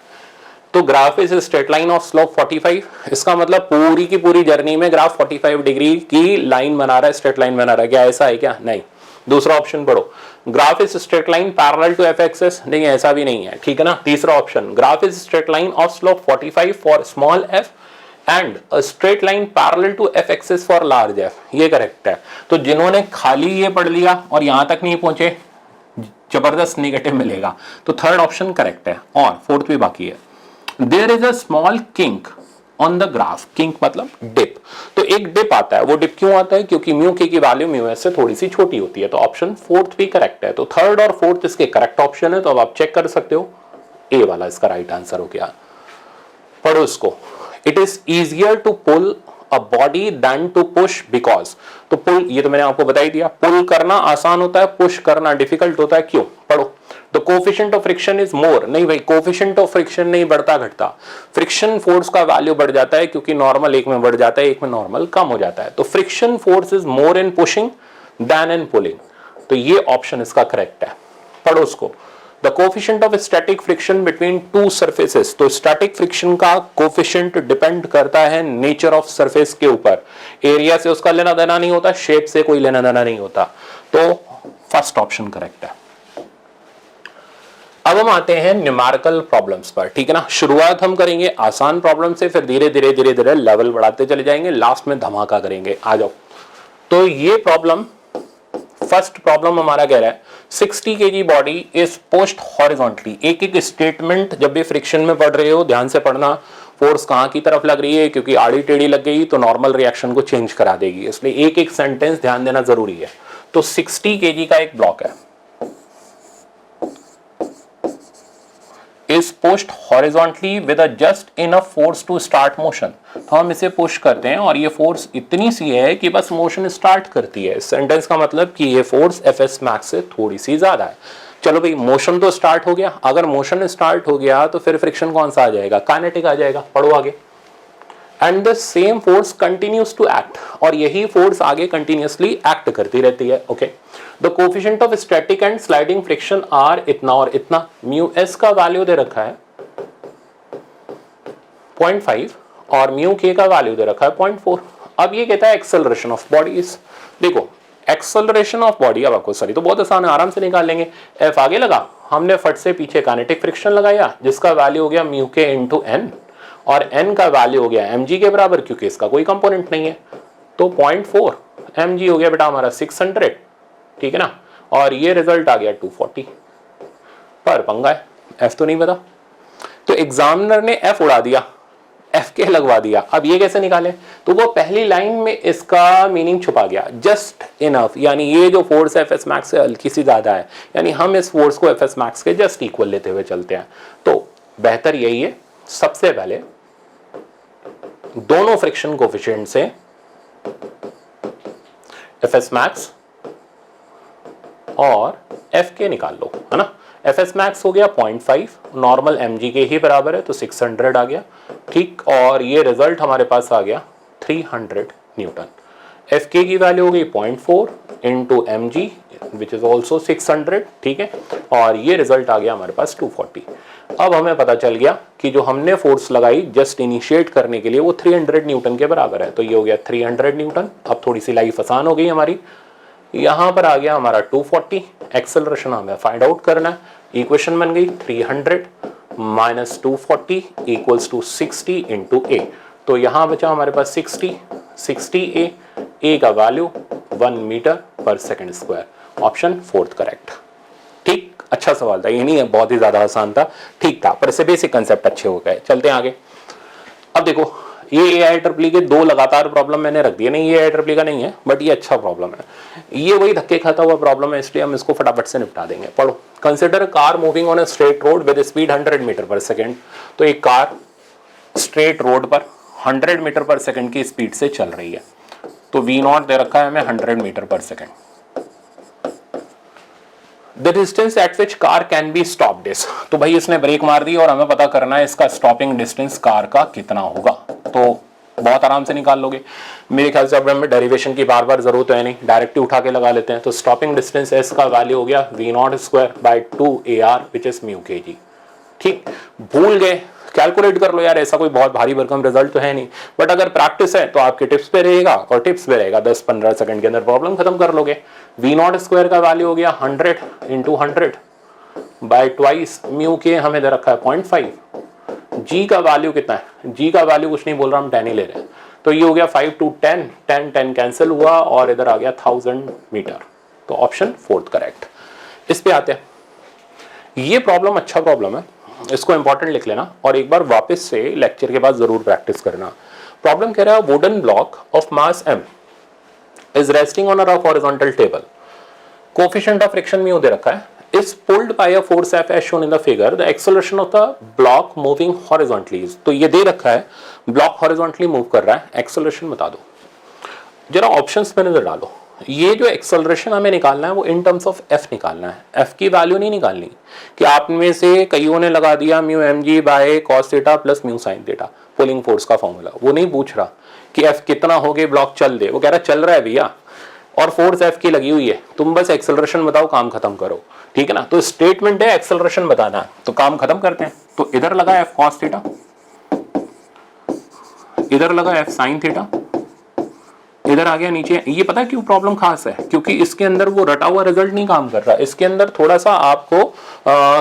तो graph is straight line of slope 45, इसका मतलब पूरी की पूरी जर्नी में ग्राफ 45 डिग्री की लाइन बना रहा है, स्ट्रेट लाइन बना रहा है। क्या ऐसा है क्या? नहीं। दूसरा ऑप्शन पढ़ो, graph is straight line parallel to F axis, नहीं ऐसा भी नहीं है, ठीक है ना। तीसरा option, graph is straight line of slope 45 for small F and a straight line parallel to F axis for large F, ये करेक्ट है। तो जिन्होंने खाली ये पढ़ लिया और यहां तक नहीं पहुंचे जबरदस्त नेगेटिव मिलेगा। तो थर्ड ऑप्शन करेक्ट है और फोर्थ भी बाकी है। There is a small kink on the graph, kink मतलब डिप। तो एक डिप आता है, वो डिप क्यों आता है? क्योंकि म्यू के की वैल्यू म्यू एस से थोड़ी सी छोटी होती है। तो ऑप्शन फोर्थ भी करेक्ट है। तो थर्ड और फोर्थ इसके करेक्ट ऑप्शन है। तो अब आप चेक कर सकते हो, ए वाला इसका राइट आंसर हो गया। पढ़ो इसको, it is easier to pull a body than to push because. तो पुल, ये तो मैंने आपको बता ही दिया, पुल करना आसान होता है, पुश करना डिफिकल्ट होता है। क्यों? पढ़ो, the coefficient of friction is more, नहीं भाई कोफिशिएंट ऑफ फ्रिक्शन नहीं बढ़ता घटता, फ्रिक्शन फोर्स का वैल्यू बढ़ जाता है क्योंकि नॉर्मल एक में बढ़ जाता है, एक में नॉर्मल कम हो जाता है। तो friction force is more in pushing than in pulling, तो ये ऑप्शन इसका करेक्ट है। पढ़ो उसको। The coefficient of static friction between two surfaces, तो स्टैटिक फ्रिक्शन का कोफिशिएंट डिपेंड करता है नेचर ऑफ सरफेस के ऊपर, एरिया से उसका लेना देना नहीं होता, शेप से कोई लेना देना नहीं होता, तो फर्स्ट ऑप्शन करेक्ट है। अब हम आते हैं न्यूमेरिकल प्रॉब्लम्स पर, ठीक है ना। शुरुआत हम करेंगे आसान प्रॉब्लम से, फिर धीरे धीरे धीरे धीरे लेवल बढ़ाते चले जाएंगे, लास्ट में धमाका करेंगे। आ जाओ। तो ये प्रॉब्लम, फर्स्ट प्रॉब्लम हमारा कह रहा है 60 kg body is post horizontally. एक एक स्टेटमेंट जब भी फ्रिक्शन में पढ़ रहे हो ध्यान से पढ़ना, फोर्स कहां की तरफ लग रही है, क्योंकि आड़ी टेढ़ी लग गई तो नॉर्मल रिएक्शन को चेंज करा देगी, इसलिए एक एक सेंटेंस ध्यान देना जरूरी है। तो 60 kg का एक ब्लॉक है, is post horizontally with a just enough force to start motion. तो हम इसे पुश करते हैं और ये फोर्स इतनी सी है कि बस मोशन स्टार्ट करती है। सेंटेंस का मतलब कि ये फोर्स एफएस मैक्स से थोड़ी सी ज्यादा है। चलो भाई मोशन तो स्टार्ट हो गया, अगर मोशन स्टार्ट हो गया तो फिर फ्रिक्शन कौन सा आ जाएगा, काइनेटिक आ जाएगा। पढ़ो आगे। And the same force continues to act, और यही फोर्स आगे कंटिन्यूसली एक्ट करती रहती है। Okay, the coefficient of static and sliding friction are इतना और इतना, म्यू एस का वैल्यू दे रखा है 0.5 और म्यू के का वैल्यू दे रखा है 0.4। अब ये कहता है एक्सेलरेशन ऑफ बॉडीज। देखो एक्सेलरेशन ऑफ बॉडी, अब आपको सॉरी तो बहुत आसान है, आराम से निकाल लेंगे। एफ आगे लगा, हमने फट से पीछे काइनेटिक फ्रिक्शन लगाया जिसका वैल्यू हो गया म्यू के इंटू एन, और n का वैल्यू हो गया mg के बराबर क्योंकि इसका कोई कंपोनेंट नहीं है, तो 0.4 mg हो गया बेटा हमारा 600, ठीक है ना। और ये रिजल्ट आ गया 240। पर पंगा है, f तो नहीं पता, तो एग्जामिनर ने f उड़ा दिया, f के लगवा दिया। अब ये कैसे निकाले, तो वो पहली लाइन में इसका मीनिंग छुपा गया, जस्ट इनफ, यानी ये जो फोर्स है fs मैक्स से हल्की सी ज्यादा है, यानी हम इस फोर्स को fs मैक्स के जस्ट इक्वल लेते हुए चलते हैं। तो बेहतर यही है, सबसे पहले दोनों फ्रिक्शन कोफिशिएंट से एफएस मैक्स और एफ के निकाल लो, है ना। एफएस मैक्स हो गया 0.5, नॉर्मल एमजी के ही बराबर है तो 600 आ गया, ठीक। और ये रिजल्ट हमारे पास आ गया 300 न्यूटन। एफ के की वैल्यू हो गई 0.4 into M G which is also 600, ठीक है। और ये रिजल्ट आ गया हमारे पास 240। अब हमें पता चल गया कि जो हमने फोर्स लगाई जस्ट इनिशिएट करने के लिए वो 300 न्यूटन के बराबर है, तो ये हो गया 300 न्यूटन। अब थोड़ी सी लाइफ आसान हो गई हमारी, यहां पर आ गया हमारा 240, एक्सेलरेशन हमें फाइंड आउट करना है। इक्वेशन बन गई 300 माइनस 240 इक्वल्स टू 60 इंटू ए, तो यहां बचा हमारे पास 60 ए का value 1 metre per second square, option fourth correct. ठीक, अच्छा सवाल था, ये नहीं है बहुत ही ज्यादा आसान था, ठीक था, पर इससे बेसिक कंसेप्ट अच्छे हो गए। चलते हैं आगे। अब देखो ये AIEEE के 2 लगातार प्रॉब्लम मैंने रख दिए, नहीं ये AIEEE का नहीं है बट ये अच्छा प्रॉब्लम है, ये वही धक्के खाता हुआ प्रॉब्लम है, इसलिए हम इसको फटाफट से निपटा देंगे। पढ़ो। Consider car moving on a straight road with speed 100 metre per second. तो एक कार स्ट्रेट रोड पर 100 मीटर पर सेकेंड की स्पीड से चल रही है, तो V0 दे रखा है हमें 100 metre per second. The distance at which car can be stopped is, तो भाई इसने ब्रेक मार दी और हमें पता करना है इसका स्टॉपिंग डिस्टेंस कार का कितना होगा, तो बहुत आराम से निकाल लोगे। मेरे ख्याल से अब हमें डेरिवेशन की बार बार जरूरत है नहीं, डायरेक्ट उठा के लगा लेते हैं। तो स्टॉपिंग डिस्टेंस एस का वैल्यू हो गया V0 square by 2AR which is mu kg। ठीक, भूल गए कैलकुलेट कर लो यार, ऐसा कोई बहुत भारी भरकम रिजल्ट तो है नहीं, बट अगर प्रैक्टिस है तो आपके टिप्स पे रहेगा, और टिप्स पे रहेगा 10-15 सेकंड के अंदर प्रॉब्लम खत्म कर लोगे। V0 स्क्वायर का वैल्यू हो गया 100 इंटू 100 बाय ट्वाइस म्यू के हमें दे रखा है 0.5। जी का वैल्यू कितना है, जी का वैल्यू कुछ नहीं बोल रहा, हम 10 ही ले रहे हैं, तो ये हो गया 5 to 10, 10 कैंसिल हुआ और इधर आ गया 1000 मीटर, तो ऑप्शन फोर्थ करेक्ट। इस पे आते हैं, ये प्रॉब्लम अच्छा प्रॉब्लम है, इसको इंपॉर्टेंट लिख लेना और एक बार वापस से लेक्चर के बाद जरूर प्रैक्टिस करना। प्रॉब्लम कह रहा है wooden block of mass m is resting on a rough horizontal table. Coefficient of friction mu दे रखा है, is pulled by a force F as shown in the figure. The acceleration of the block moving horizontally is, तो ये दे रखा है ब्लॉक horizontally मूव कर रहा है, एक्सेलरेशन बता दो। जरा ऑप्शंस में नजर डालो, ये जो एक्सेलरेशन हमें निकालना है वो इन टर्म्स ऑफ एफ निकालना है, एफ की वैल्यू नहीं निकालनी कि आप में से कईयों ने लगा दिया mu M G by cos theta plus mu sine theta pulling force का फॉर्मूला। वो नहीं पूछ रहा कि एफ कितना हो गया ब्लॉक चल दे, वो कह रहा चल रहा है भैया और फोर्स एफ की लगी हुई है, तुम बस एक्सेलरेशन बताओ काम खत्म करो, ठीक है ना। तो स्टेटमेंट है एक्सेलरेशन बताना है, तो काम खत्म करते हैं। तो इधर लगा एफ कॉस थीटा, इधर लगा एफ साइन थीटा, इधर आ गया नीचे। ये पता है क्यों प्रॉब्लम खास है, क्योंकि इसके अंदर वो रटा हुआ रिजल्ट नहीं काम कर रहा, इसके अंदर थोड़ा सा आपको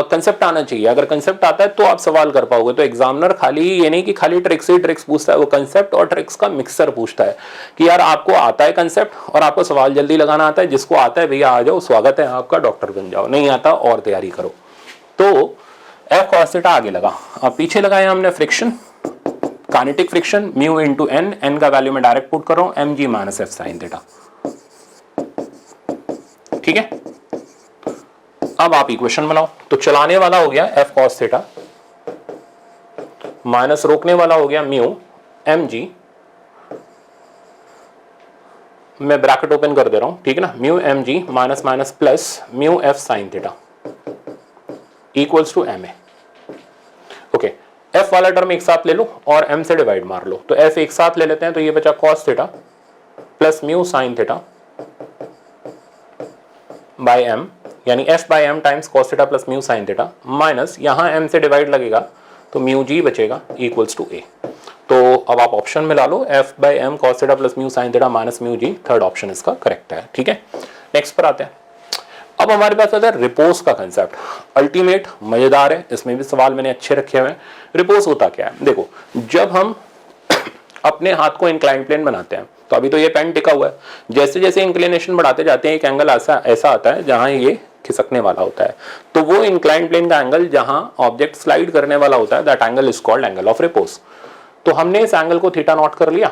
कंसेप्ट आना चाहिए। अगर कंसेप्ट आता है तो आप सवाल कर पाओगे। तो एग्जामिनर खाली ये नहीं कि खाली ट्रिक्स ही ट्रिक्स पूछता है, वो कंसेप्ट और ट्रिक्स का मिक्सर पूछता है कि यार आपको आता है कंसेप्ट और आपको सवाल जल्दी लगाना आता है। जिसको आता है भैया आ जाओ, स्वागत है आपका, डॉक्टर बन जाओ। नहीं आता और तैयारी करो। तो एफ कॉस थीटा आगे लगा, अब पीछे लगाया हमने friction, kinetic friction mu into N, N का वैल्यू मैं डायरेक्ट पुट कर रहा हूं M G minus F sine theta, ठीक है। अब आप इक्वेशन बनाओ। तो चलाने वाला हो गया एफ कॉस थीटा माइनस रोकने वाला हो गया म्यू एम जी, मैं ब्रैकेट ओपन कर दे रहा हूं, ठीक है ना, mu M G minus minus plus mu F sine theta equals to M A. Okay, F वाला टर्म एक साथ ले लो और एम से डिवाइड मार लो। तो एफ एक साथ ले लेते हैं, तो ये बचा cos theta plus mu sine theta by M, यानी F by M times cos theta plus mu sine theta, minus यहां एम से डिवाइड लगेगा तो म्यू जी बचेगा इक्वल्स टू ए। तो अब आप ऑप्शन में ला लो F by M cos theta plus mu sine theta minus mu G, third option इसका करेक्ट है, ठीक है। नेक्स्ट पर आते हैं। अब हमारे पास आता है रिपोज का कंसेप्ट, अल्टीमेट मजेदार है, इसमें भी सवाल मैंने अच्छे रखे हुए हैं। रिपोज होता क्या है, देखो जब हम अपने हाथ को इंक्लाइन प्लेन बनाते हैं, तो अभी तो ये पेन टिका हुआ है, जैसे जैसे इंक्लिनेशन बढ़ाते जाते हैं एक एंगल ऐसा आता है जहां ये खिसकने वाला होता है। तो वो इंक्लाइन प्लेन का एंगल जहां ऑब्जेक्ट स्लाइड करने वाला होता है, that angle is called angle of repose. तो हमने इस एंगल को थीटा नॉट कर लिया,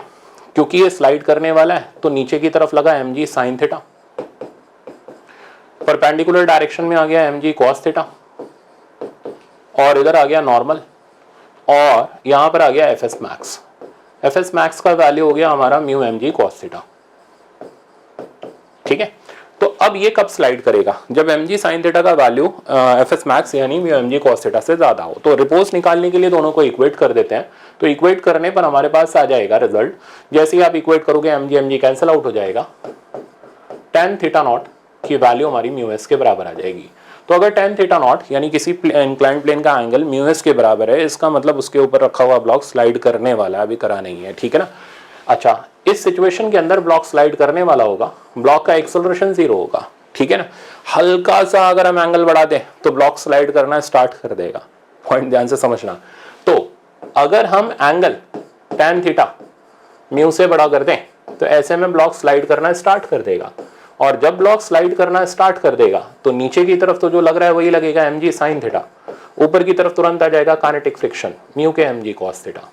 क्योंकि ये स्लाइड करने वाला है तो नीचे की तरफ लगा M G sine theta, perpendicular direction में आ गया एम जी कॉस थीटा, और इधर आ गया नॉर्मल, और यहां पर आ गया F S max. F S max का वैल्यू हो गया हमारा mu M G cos theta, ठीक है। तो अब ये कब स्लाइड करेगा, जब एम जी साइन थीटा का वैल्यू एफ एस मैक्स यानी mu M G cos theta से ज्यादा हो। तो रिपोज निकालने के लिए दोनों को इक्वेट कर देते हैं। तो इक्वेट करने पर हमारे पास आ जाएगा रिजल्ट, जैसे ही आप इक्वेट करोगे एम जी कैंसिल आउट हो जाएगा, टेन थीटा नॉट की वैल्यू हमारी म्यू एस के बराबर आ जाएगी। तो अगर टेन थीटा नॉट यानी किसी इंक्लाइंड प्लेन का एंगल म्यू एस के बराबर है, इसका मतलब उसके ऊपर रखा हुआ ब्लॉक स्लाइड करने वाला है, अभी करा नहीं है, ठीक है ना। अच्छा, इस सिचुएशन के अंदर ब्लॉक स्लाइड करने वाला होगा, ब्लॉक का एक्सेलरेशन 0 होगा, ठीक है ना। हल्का सा अगर हम एंगल बढ़ा दें तो ब्लॉक स्लाइड करना स्टार्ट कर देगा, पॉइंट ध्यान से समझना। तो अगर हम एंगल टेन थीटा म्यू से बड़ा कर दें तो ऐसे में ब्लॉक स्लाइड करना स्टार्ट कर देगा, और जब ब्लॉक स्लाइड करना स्टार्ट कर देगा तो नीचे की तरफ तो जो लग रहा है वही लगेगा एम जी साइन थीटा, ऊपर की तरफ तुरंत आ जाएगा kinetic friction mu k M G cos theta,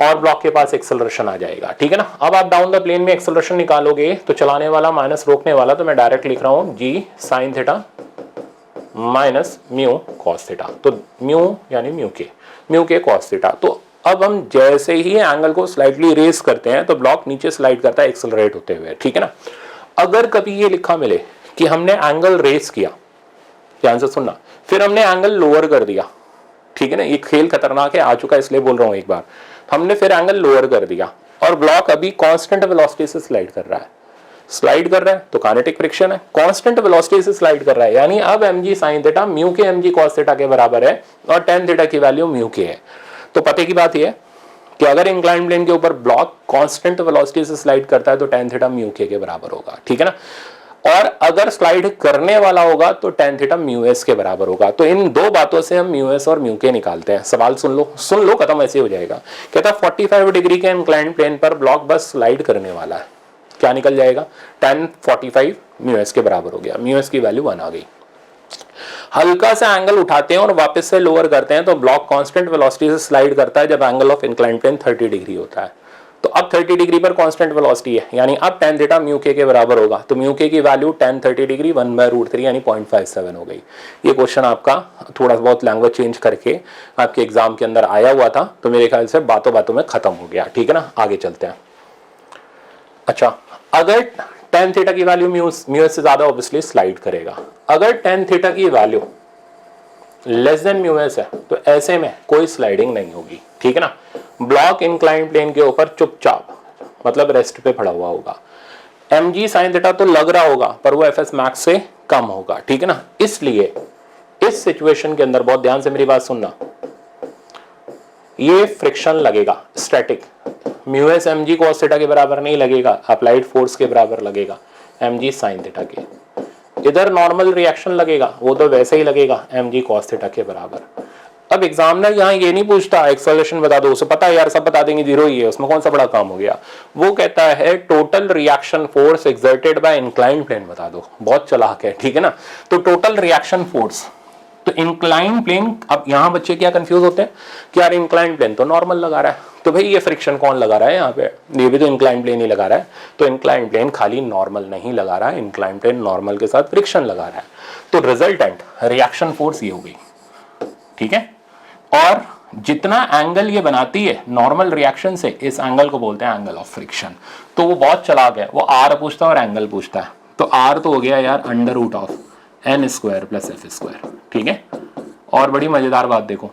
और ब्लॉक के पास एक्सेलरेशन आ जाएगा, ठीक है ना। अब आप डाउन द प्लेन में एक्सेलरेशन निकालोगे तो चलाने वाला माइनस रोकने वाला, तो मैं डायरेक्ट लिख रहा हूं G sine theta minus mu cos theta. तो म्यू यानी म्यू के कॉस थीटा। तो अब हम जैसे ही एंगल को स्लाइटली रेस करते हैं तो ब्लॉक नीचे स्लाइड करता है एक्सेलरेट होते हुए, ठीक है ना। अगर कभी ये लिखा मिले कि हमने एंगल रेस किया, ध्यान से सुनना, फिर हमने एंगल लोअर कर दिया, ठीक है ना, ये खेल खतरनाक है, आ चुका है इसलिए बोल रहा हूं एक बार, हमने फिर एंगल लोअर कर दिया और ब्लॉक अभी कांस्टेंट वेलोसिटी से स्लाइड कर रहा है, तो काइनेटिक फ्रिक्शन है, कांस्टेंट वेलोसिटी से स्लाइड कर रहा है, यानी अब mg sin थीटा म्यू के mg cos थीटा के बराबर है और tan थीटा की वैल्यू म्यू के है। तो पते की बात यह कि अगर इंक्लाइंड प्लेन के ऊपर ब्लॉक कांस्टेंट वेलोसिटी से स्लाइड करता है तो tan थीटा म्यू के बराबर होगा, ठीक है ना। और अगर स्लाइड करने वाला होगा तो tan थीटा म्यू एस के बराबर होगा। तो इन दो बातों से हम म्यू एस और म्यू के निकालते हैं। सवाल सुन लो खत्म ऐसे हो जाएगा। कहता 45 डिग्री के इंक्लाइंड प्लेन पर ब्लॉक बस स्लाइड करने वाला है, क्या निकल जाएगा, tan 45 म्यू एस के बराबर हो गया, म्यू एस की वैल्यू 1 आ गई। हल्का सा एंगल उठाते हैं और वापस से लोअर करते हैं तो ब्लॉक कांस्टेंट वेलोसिटी से स्लाइड करता है जब angle of inclined plane 30 degree होता है। तो अब 30 डिग्री पर कांस्टेंट वेलोसिटी है, यानी अब tan थीटा म्यू के बराबर होगा। तो म्यू के की वैल्यू tan 30 डिग्री 1/√3 यानी 0.57 हो गई। ये क्वेश्चन आपका थोड़ा बहुत लैंग्वेज चेंज करके आपके एग्जाम के अंदर आया हुआ था, तो मेरे ख्याल से बातों बातों में खत्म हो गया, ठीक है ना। आगे चलते हैं। अच्छा, अगर tan थीटा की वैल्यू म्यू एस से ज्यादा ऑब्वियसली स्लाइड करेगा। अगर tan थीटा की value less than mu S है तो ऐसे में कोई स्लाइडिंग नहीं होगी, ठीक है ना। ब्लॉक इंक्लाइन प्लेन के ऊपर चुपचाप मतलब रेस्ट पे पड़ा हुआ होगा। mg sin थीटा तो लग रहा होगा पर वो fs मैक्स से कम होगा, ठीक है ना। इसलिए इस सिचुएशन के अंदर बहुत ध्यान से मेरी बात सुनना, ये फ्रिक्शन लगेगा static, mu S mg cos theta के बराबर नहीं लगेगा, अप्लाइड फोर्स के बराबर लगेगा mg sin थीटा के। इधर नॉर्मल रिएक्शन लगेगा, वो तो वैसे ही लगेगा mg cos थीटा के बराबर। अब एग्जामिनर यहाँ ये नहीं पूछता एक्सेलरेशन बता दो, उसे पता है यार सब बता देंगे, जीरो ही है, उसमें कौन सा बड़ा काम हो गया। वो कहता है total reaction force exerted by incline plane बता दो। बहुत चालाक है, ठीक है ना। तो टोटल रिएक्शन फोर्स, तो इंक्लाइन प्लेन, अब यहाँ बच्चे क्या कंफ्यूज होते हैं कि यार इंक्लाइन प्लेन तो नॉर्मल लगा रहा है, तो भाई ये फ्रिक्शन कौन लगा रहा है यहाँ पे, ये भी तो इंक्लाइन प्लेन ही लगा रहा है। तो इंक्लाइन प्लेन खाली नॉर्मल नहीं लगा रहा है, इंक्लाइन प्लेन नॉर्मल के साथ फ्रिक्शन लगा रहा है। तो रिजल्टेंट रिएक्शन फोर्स ये हो गई, ठीक है। और जितना एंगल ये बनाती है नॉर्मल रिएक्शन से, इस एंगल को बोलते हैं एंगल ऑफ फ्रिक्शन। तो वो बहुत चालाक है, वो आर पूछता है और एंगल पूछता है। तो आर तो हो गया यार under root of N square plus F square, ठीक है। और बड़ी मजेदार बात देखो,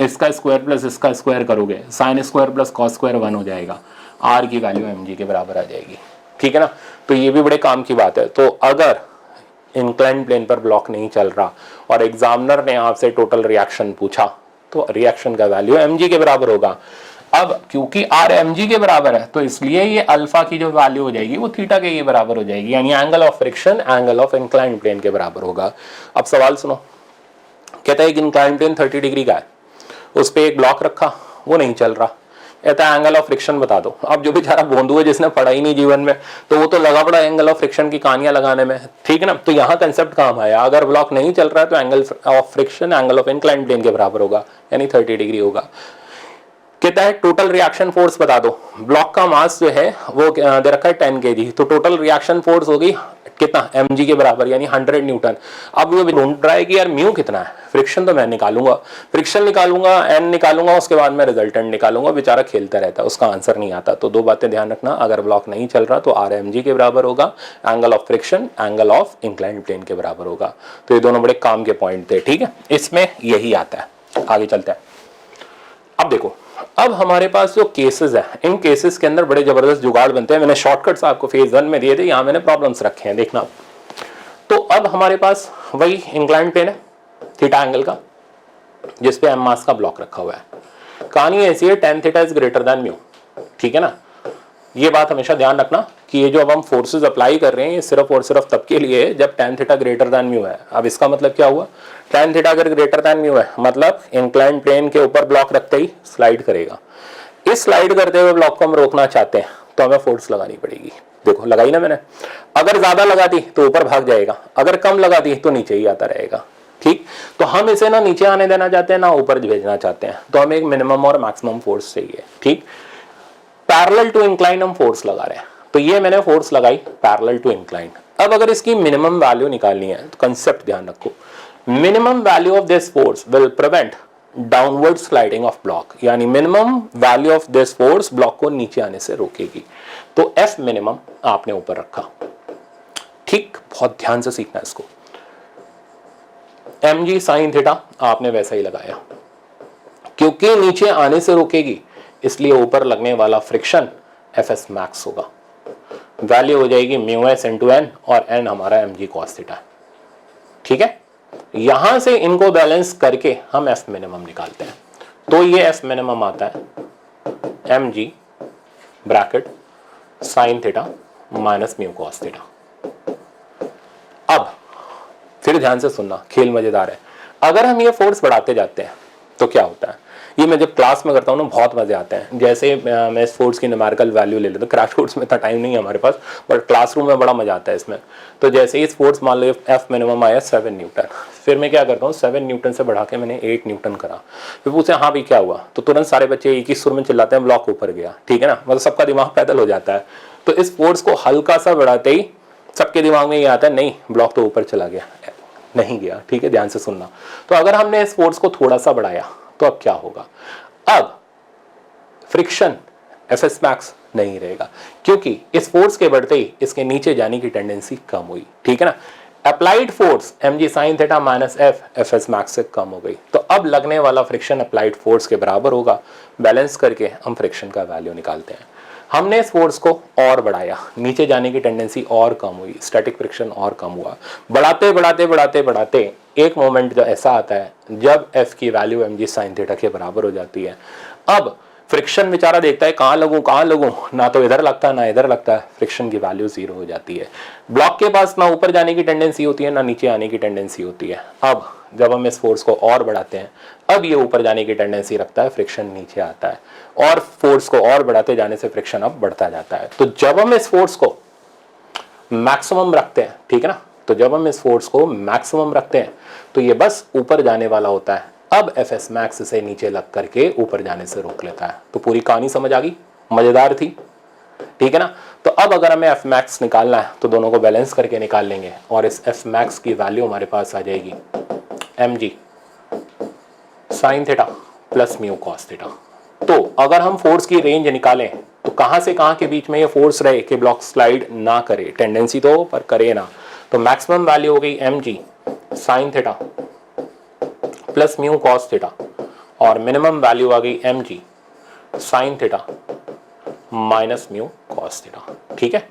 इसका स्क्वायर प्लस इसका स्क्वायर करोगे, sine square plus cos square 1 हो जाएगा, आर की वैल्यू mg के बराबर आ जाएगी, ठीक है ना। तो ये भी बड़े काम की बात है। तो अगर इंक्लाइन प्लेन पर ब्लॉक नहीं चल रहा और एग्जामिनर ने आपसे टोटल रिएक्शन पूछा तो रिएक्शन का वैल्यू mg के बराबर होगा। अब क्योंकि r mg के बराबर है तो इसलिए ये अल्फा की जो वैल्यू हो जाएगी वो थीटा के ये बराबर हो जाएगी, यानी angle of friction angle of incline plane के बराबर होगा। अब सवाल सुनो, कहता है कि इंक्लाइन प्लेन 30 डिग्री का है, उस पर एक ब्लॉक रखा, वो नहीं चल रहा, कहता है एंगल ऑफ फ्रिक्शन बता दो। अब जो बेचारा बोंदू है जिसने पढ़ा ही नहीं जीवन में, तो वो तो लगा पड़ा एंगल ऑफ फ्रिक्शन की कहानियां लगाने में, ठीक है ना। तो यहाँ कंसेप्ट काम आया, अगर ब्लॉक नहीं चल रहा है तो angle of friction angle of incline plane के बराबर होगा, यानी 30 डिग्री होगा। कहता है टोटल रिएक्शन फोर्स बता दो। ब्लॉक का मास जो है वो दे रखा है 10 kg, तो टोटल रिएक्शन फोर्स होगी कितना, mg के बराबर यानी 100 न्यूटन। अब वो ढूंढ रहा है कि यार म्यू कितना है, फ्रिक्शन तो मैं निकालूंगा, फ्रिक्शन निकालूंगा, एन निकालूंगा, उसके बाद मैं रिजल्टेंट निकालूंगा। बेचारा खेलता रहता है, उसका आंसर नहीं आता। तो दो बातें ध्यान रखना, अगर ब्लॉक नहीं चल रहा तो आर mg के बराबर होगा, angle of friction angle of inclined plane के बराबर होगा। तो ये दोनों बड़े काम के पॉइंट थे, ठीक है। इसमें यही आता है, आगे चलते हैं। अब देखो, अब हमारे पास जो केसेस है, इन केसेस के अंदर बड़े जबरदस्त जुगाड़ बनते हैं। मैंने शॉर्टकट्स आपको फेज 1 में दिए थे, यहाँ मैंने प्रॉब्लम्स रखे हैं, देखना। तो अब हमारे पास वही इंक्लाइंड प्लेन है थीटा एंगल का, जिसपे एम मास का ब्लॉक रखा हुआ है। कहानी ऐसी है, tan theta is greater than mu, ठीक है ना। ये बात हमेशा ध्यान रखना कि ये जो अब हम फोर्सेस अप्लाई कर रहे हैं ये सिर्फ और सिर्फ तब के लिए है जब tan theta greater than mu है। अब इसका मतलब क्या हुआ, tan थीटा अगर ग्रेटर देन म्यू है मतलब इंक्लाइंड प्लेन के ऊपर ब्लॉक रखते ही स्लाइड करेगा। इस स्लाइड करते हुए ब्लॉक को हम रोकना चाहते हैं तो हमें फोर्स लगानी पड़ेगी। देखो लगाई ना मैंने, अगर ज्यादा लगा दी तो ऊपर भाग जाएगा, अगर कम लगा दी तो नीचे ही आता रहेगा, ठीक। तो हम इसे ना नीचे आने देना चाहते हैं ना ऊपर भेजना चाहते हैं, तो हमें एक मिनिमम और मैक्सिमम फोर्स चाहिए, ठीक। पैरेलल टू इंक्लाइन हम फोर्स लगा रहे हैं, तो ये मैंने फोर्स लगाई पैरेलल टू इंक्लाइन। अब अगर इसकी मिनिमम वैल्यू निकालनी है तो कंसेप्ट ध्यान रखो, minimum value of this force will prevent downward sliding of block, यानी minimum value of this force block को नीचे आने से रोकेगी। तो एफ मिनिमम आपने ऊपर रखा, ठीक। बहुत ध्यान से सीखना इसको। mg sin थीटा आपने वैसा ही लगाया, क्योंकि नीचे आने से रोकेगी इसलिए ऊपर लगने वाला फ्रिक्शन एफएस मैक्स होगा। वैल्यू हो जाएगी म्यू एस इंटू एन, और एन हमारा mg cos थीटा, ठीक है। यहां से इनको बैलेंस करके हम एफ मिनिमम निकालते हैं। तो ये एफ मिनिमम आता है mg bracket sign theta minus mu cos theta. अब फिर ध्यान से सुनना, खेल मजेदार है। अगर हम ये फोर्स बढ़ाते जाते हैं तो क्या होता है, ये मैं जब क्लास में करता हूँ ना बहुत मजे आते हैं। जैसे मैं इस फोर्स की न्यूमेरिकल वैल्यू ले लेता हूँ, क्रैश कोर्स में इतना टाइम नहीं है हमारे पास, बट क्लासरूम में बड़ा मजा आता है इसमें। तो जैसे ही इस फोर्स मान लो एफ मिनिमम आया 7 न्यूटन, फिर मैं क्या करता हूँ 7 न्यूटन से बढ़ा के मैंने 8 न्यूटन करा, फिर पूछे हाँ भाई क्या हुआ, तो तुरंत सारे बच्चे एक ही सुर में चिल्लाते हैं ब्लॉक ऊपर गया, ठीक है ना। मतलब सबका दिमाग पैदल हो जाता है। तो इस फोर्स को हल्का सा बढ़ाते ही सबके दिमाग में ये आता है नहीं ब्लॉक तो ऊपर चला गया, नहीं गया, ठीक है। ध्यान से सुनना। तो अगर हमने इस फोर्स को थोड़ा सा बढ़ाया तो अब क्या होगा, अब फ्रिक्शन एफ एस मैक्स नहीं रहेगा, क्योंकि इस फोर्स के बढ़ते ही इसके नीचे जाने की टेंडेंसी कम हुई, ठीक है ना। Applied force mg sin theta minus F S max से कम हो गई, तो अब लगने वाला फ्रिक्शन अप्लाइड फोर्स के बराबर होगा। बैलेंस करके हम फ्रिक्शन का वैल्यू निकालते हैं। हमने इस फोर्स को और बढ़ाया, नीचे जाने की टेंडेंसी और कम हुई, स्टैटिक फ्रिक्शन और कम हुआ। बढ़ाते बढ़ाते बढ़ाते बढ़ाते एक मोमेंट जो ऐसा आता है जब f की वैल्यू mg sin थीटा के बराबर हो जाती है। अब फ्रिक्शन बेचारा देखता है कहाँ लगूं, ना तो इधर लगता है ना इधर लगता है, फ्रिक्शन की वैल्यू 0 हो जाती है। ब्लॉक के पास ना ऊपर जाने की टेंडेंसी होती है ना नीचे आने की टेंडेंसी होती है। अब जब हम इस फोर्स को और बढ़ाते हैं, अब ये ऊपर जाने की टेंडेंसी रखता है, फ्रिक्शन नीचे आता है, और फोर्स को और बढ़ाते जाने से फ्रिक्शन अब बढ़ता जाता है। तो जब हम इस फोर्स को मैक्सिमम रखते हैं, ठीक है ना, तो जब हम इस फोर्स को मैक्सिमम रखते हैं तो ये बस ऊपर जाने वाला होता है। अब एफ एस मैक्स से नीचे लग करके ऊपर जाने से रोक लेता है। तो पूरी कहानी समझ आ गई, मजेदार थी, ठीक है ना। तो अब अगर हमें एफ मैक्स निकालना है तो दोनों को बैलेंस करके निकाल लेंगे, और इस एफ मैक्स की वैल्यू हमारे पास आ जाएगी mg sin theta plus mu cos theta. तो अगर हम फोर्स की रेंज निकालें तो कहां से कहां के बीच में ये फोर्स रहे कि ब्लॉक स्लाइड ना करे, टेंडेंसी तो पर करे ना। तो मैक्सिमम वैल्यू हो गई mg sin theta plus mu cos theta, और मिनिमम वैल्यू आ गई mg sin theta minus mu cos theta, ठीक है।